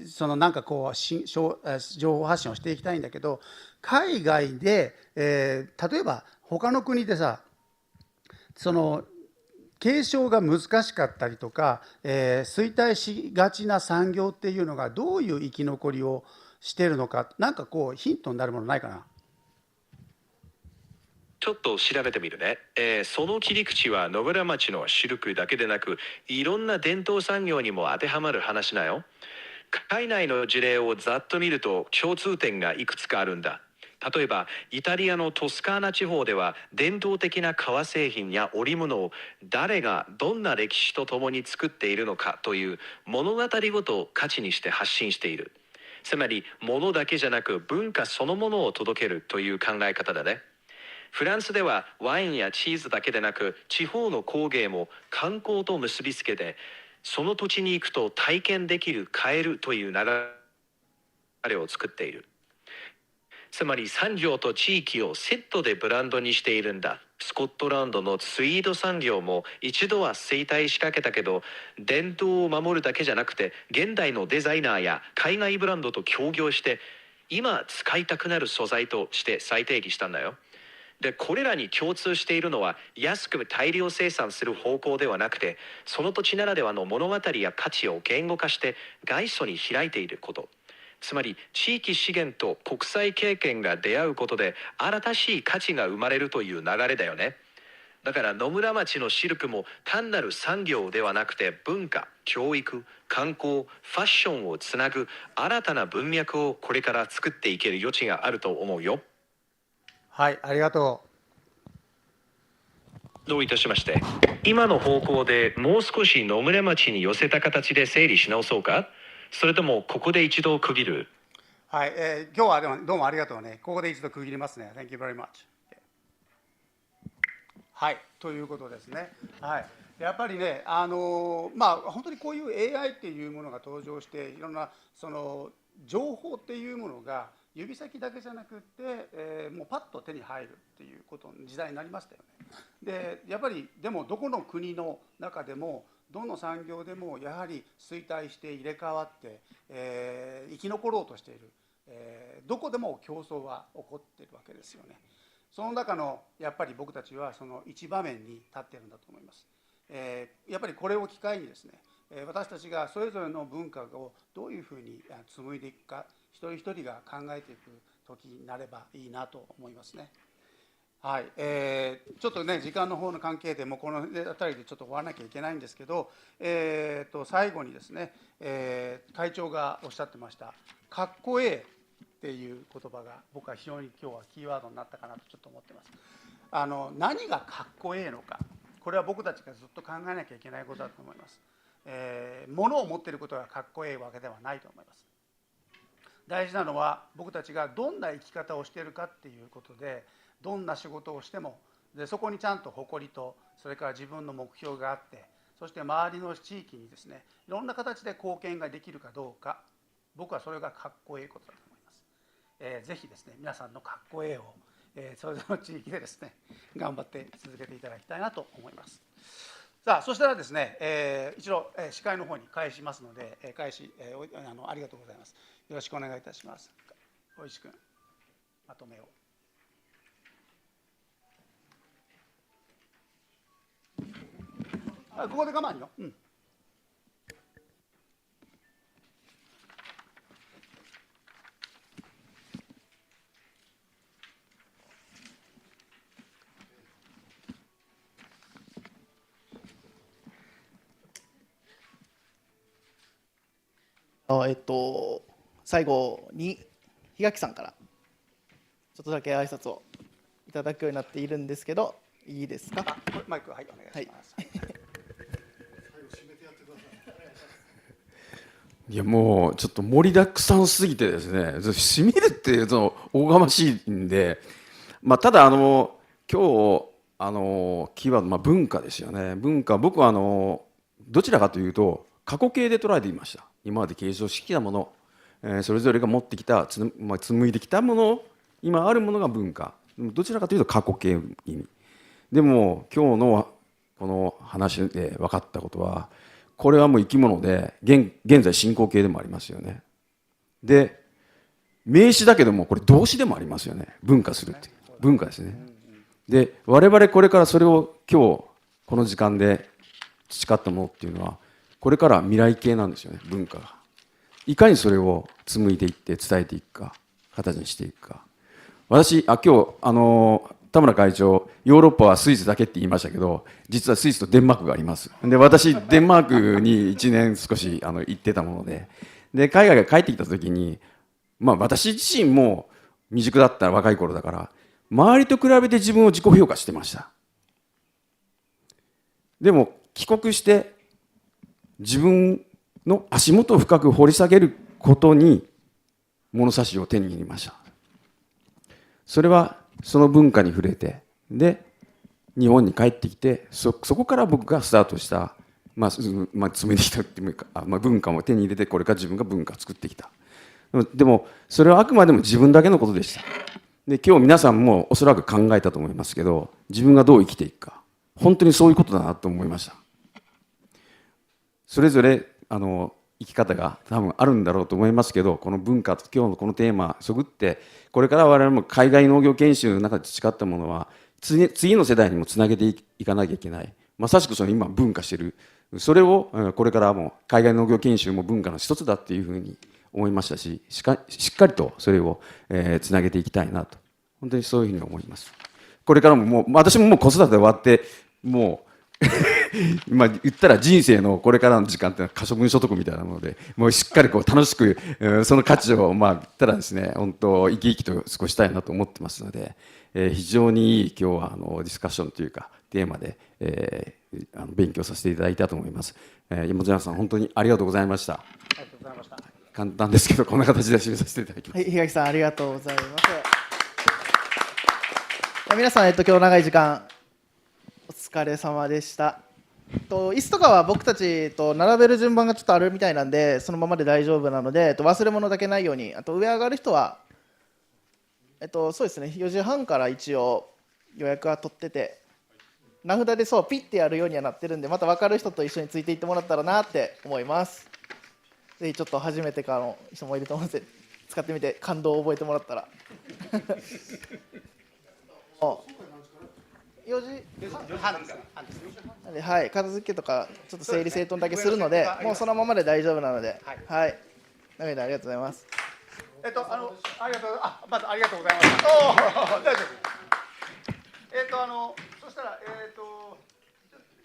そのなんかこう情報発信をしていきたいんだけど、海外で、例えば他の国でさ、その継承が難しかったりとか、衰退しがちな産業っていうのがどういう生き残りをしているのか、なんかこうヒントになるものないかな？ちょっと調べてみるね。その切り口は野村町のシルクだけでなく、いろんな伝統産業にも当てはまる話だよ。海内の事例をざっと見ると共通点がいくつかあるんだ。例えばイタリアのトスカーナ地方では伝統的な革製品や織物を誰がどんな歴史とともに作っているのかという物語ごとを価値にして発信している。つまり物だけじゃなく文化そのものを届けるという考え方だね。フランスではワインやチーズだけでなく地方の工芸も観光と結びつけて、その土地に行くと体験できる買えるという流れを作っている。つまり産業と地域をセットでブランドにしているんだ。スコットランドのツイード産業も一度は衰退しかけたけど、伝統を守るだけじゃなくて現代のデザイナーや海外ブランドと協業して今使いたくなる素材として再定義したんだよ。でこれらに共通しているのは安く大量生産する方向ではなくて、その土地ならではの物語や価値を言語化して外祖に開いていること。つまり地域資源と国際経験が出会うことで新しい価値が生まれるという流れだよね。だから野村町のシルクも単なる産業ではなくて文化、教育、観光、ファッションをつなぐ新たな文脈をこれから作っていける余地があると思うよ。はい、ありがとう。どういたしまして。今の方向でもう少し野村町に寄せた形で整理し直そうか？それともここで一度区切る？はい、今日はでもどうもありがとうね。ここで一度区切りますね。Thank you very much。はい、ということですね。はい。やっぱりね、本当にこういう AI っていうものが登場して、いろんなその情報っていうものが指先だけじゃなくって、もうパッと手に入るっていうことの時代になりましたよね。でやっぱりでもどこの国の中でもどの産業でもやはり衰退して入れ替わって、生き残ろうとしている、どこでも競争は起こっているわけですよね。その中のやっぱり僕たちはその一場面に立っているんだと思います。やっぱりこれを機会にですね、私たちがそれぞれの文化をどういうふうに紡いでいくか、一人一人が考えていく時になればいいなと思いますね。はい、ちょっとね時間の方の関係でもこの辺りでちょっと終わらなきゃいけないんですけど、最後にですね、会長がおっしゃってました「かっこええ」っていう言葉が僕は非常に今日はキーワードになったかなとちょっと思ってます。何がかっこええのか、これは僕たちがずっと考えなきゃいけないことだと思います。物を持っていることがかっこいいわけではないと思います。大事なのは僕たちがどんな生き方をしているかっていうことで、どんな仕事をしてもでそこにちゃんと誇りと、それから自分の目標があって、そして周りの地域にですねいろんな形で貢献ができるかどうか、僕はそれがかっこいいことだと思います。ぜひですね皆さんのかっこええを、それぞれの地域でですね頑張って続けていただきたいなと思います。さあそしたらですね、一度、司会の方に返しますので、ありがとうございます。よろしくお願いいたします。大石君、まとめを。ここで我慢よ。最後に檜垣さんからちょっとだけ挨拶をいただくようになっているんですけど、いいですか？マイク、はい、お願いします。いやもうちょっと盛りだくさんすぎてですね、締めるっていうとおこがましいんで、ただ今日キーワード、文化ですよね。文化、僕はどちらかというと過去形で捉えていました。今まで継承してきたもの、それぞれが持ってきた紡いできたもの、今あるものが文化。どちらかというと過去形意味。でも今日のこの話で分かったことは、これはもう生き物で現在進行形でもありますよね。で名詞だけどもこれ動詞でもありますよね。文化するっていう文化ですね。で我々これからそれを今日この時間で培ったものっていうのは、これから未来形なんですよね。文化がいかにそれを紡いでいって伝えていくか、形にしていくか。私今日田村会長、ヨーロッパはスイスだけって言いましたけど、実はスイスとデンマークがあります。で私デンマークに1年少し行ってたもので、海外から帰ってきた時に、私自身も未熟だった若い頃だから、周りと比べて自分を自己評価してました。でも帰国して自分の足元を深く掘り下げることに物差しを手に入れました。それはその文化に触れて、で日本に帰ってきて、そこから僕がスタートした、紡いできたっていうか、文化も手に入れて、これから自分が文化を作ってきた。でもそれはあくまでも自分だけのことでした。で今日皆さんもおそらく考えたと思いますけど、自分がどう生きていくか、本当にそういうことだなと思いました。それぞれ生き方が多分あるんだろうと思いますけど、この文化と今日のこのテーマそぐって、これから我々も海外農業研修の中で培ったものは次の世代にもつなげていかなきゃいけない。まさしくその今文化している、それをこれからも海外農業研修も文化の一つだっていうふうに思いましたし、しっかりとそれをつなげていきたいなと、本当にそういうふうに思います。これからも私ももう子育て終わって、もう言ったら人生のこれからの時間っていうのは可処分所得みたいなもので、もうしっかり楽しくその価値を言ったらですね、本当生き生きと過ごしたいなと思ってますので、非常にいい今日はディスカッションというかテーマで勉強させていただいたと思います。山添さん本当にありがとうございました。ありがとうございました。簡単ですけどこんな形で締めさせていただきます。檜垣さんありがとうございます。皆さん今日長い時間お疲れ様でした。椅子とかは僕たちと並べる順番がちょっとあるみたいなんで、そのままで大丈夫なので、忘れ物だけないように、あと上上がる人は、そうですね、4時半から一応予約は取ってて、名札でそうピッてやるようにはなってるんで、また分かる人と一緒についていってもらったらなって思います。ぜひちょっと初めてからの人もいると思うので、使ってみて感動を覚えてもらったら。4時半なんで、はい、片付けとかちょっと整理整頓だけするので、もうそのままで大丈夫なので、はい、なのでありがとうございます。ありがとう、まずありがとうございました。おお、大丈夫。そしたら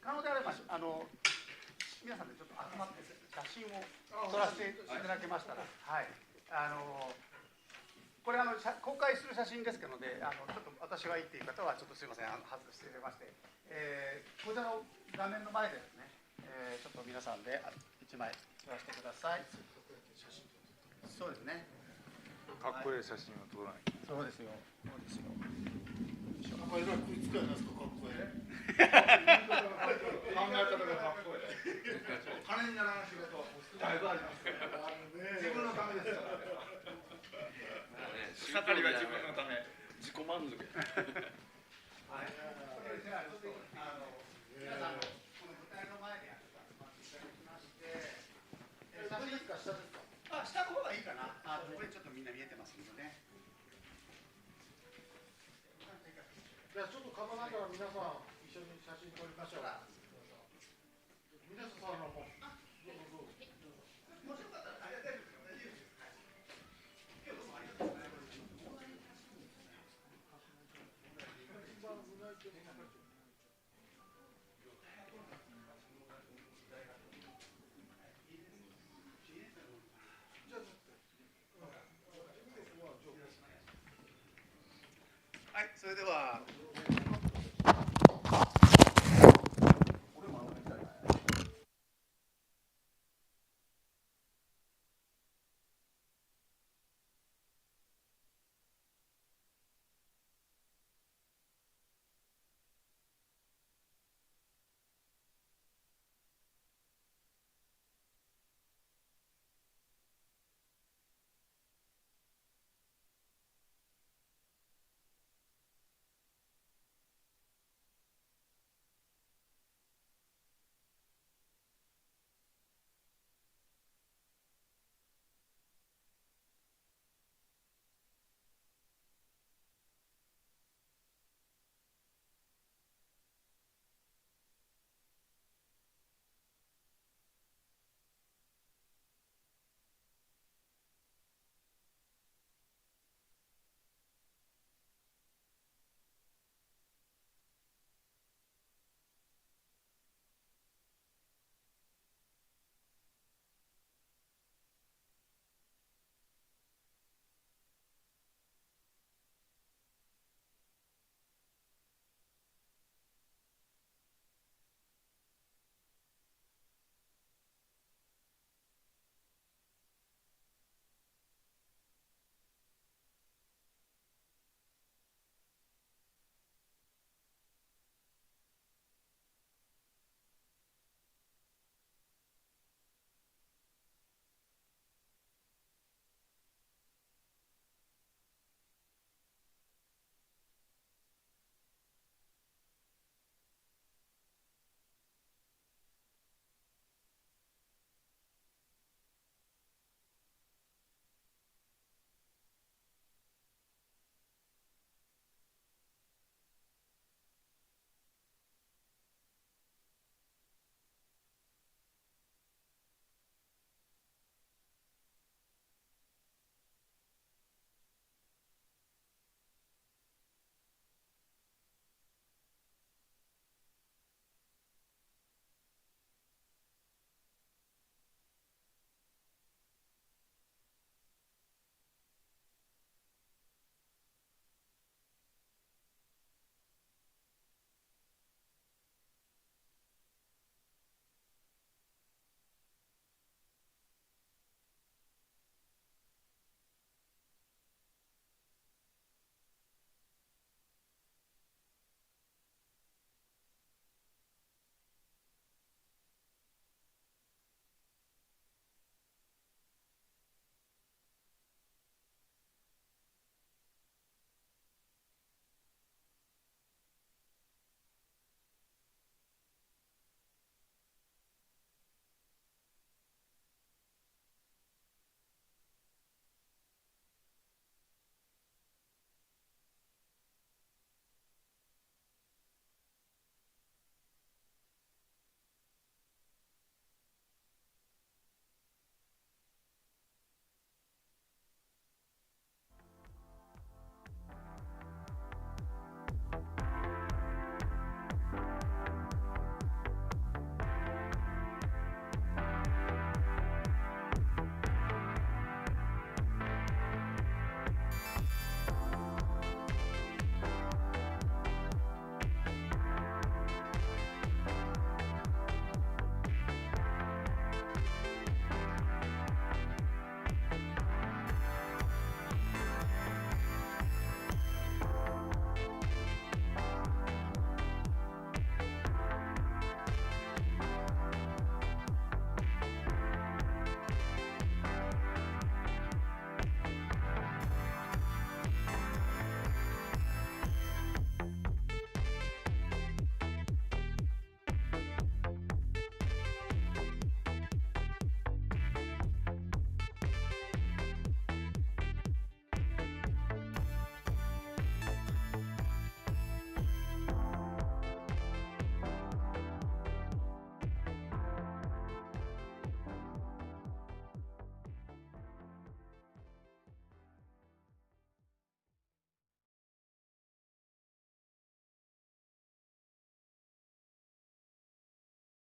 可能であれば皆さんでちょっと集まって写真を撮らせていただけましたら、はい、これ公開する写真ですけどね、ちょっと私はいいっていう方はちょっとすみません、外してまして、こちらの画面の前でですね、ちょっと皆さんで1枚撮らせてください。そうですね。かっこいい写真を撮らない。そうですよ。そうですよ。これが食いつくやつかかっこいい。考え方がかっこいい。金にならない仕事だいぶあります。自分のためですから。草刈りは自分のため。自己満足。はい。皆さんこの舞台の前に集まっていただきまして、写真ですか下ですか？下の方がいいかな。これちょっとみんな見えてますんでね。じゃあちょっと構わないから皆さん一緒に写真撮りましょう。皆さんもうどうぞどうぞ。もしよかったら大丈夫ですよ。大丈夫です。今日どうもありがとうございます。はい、それでは。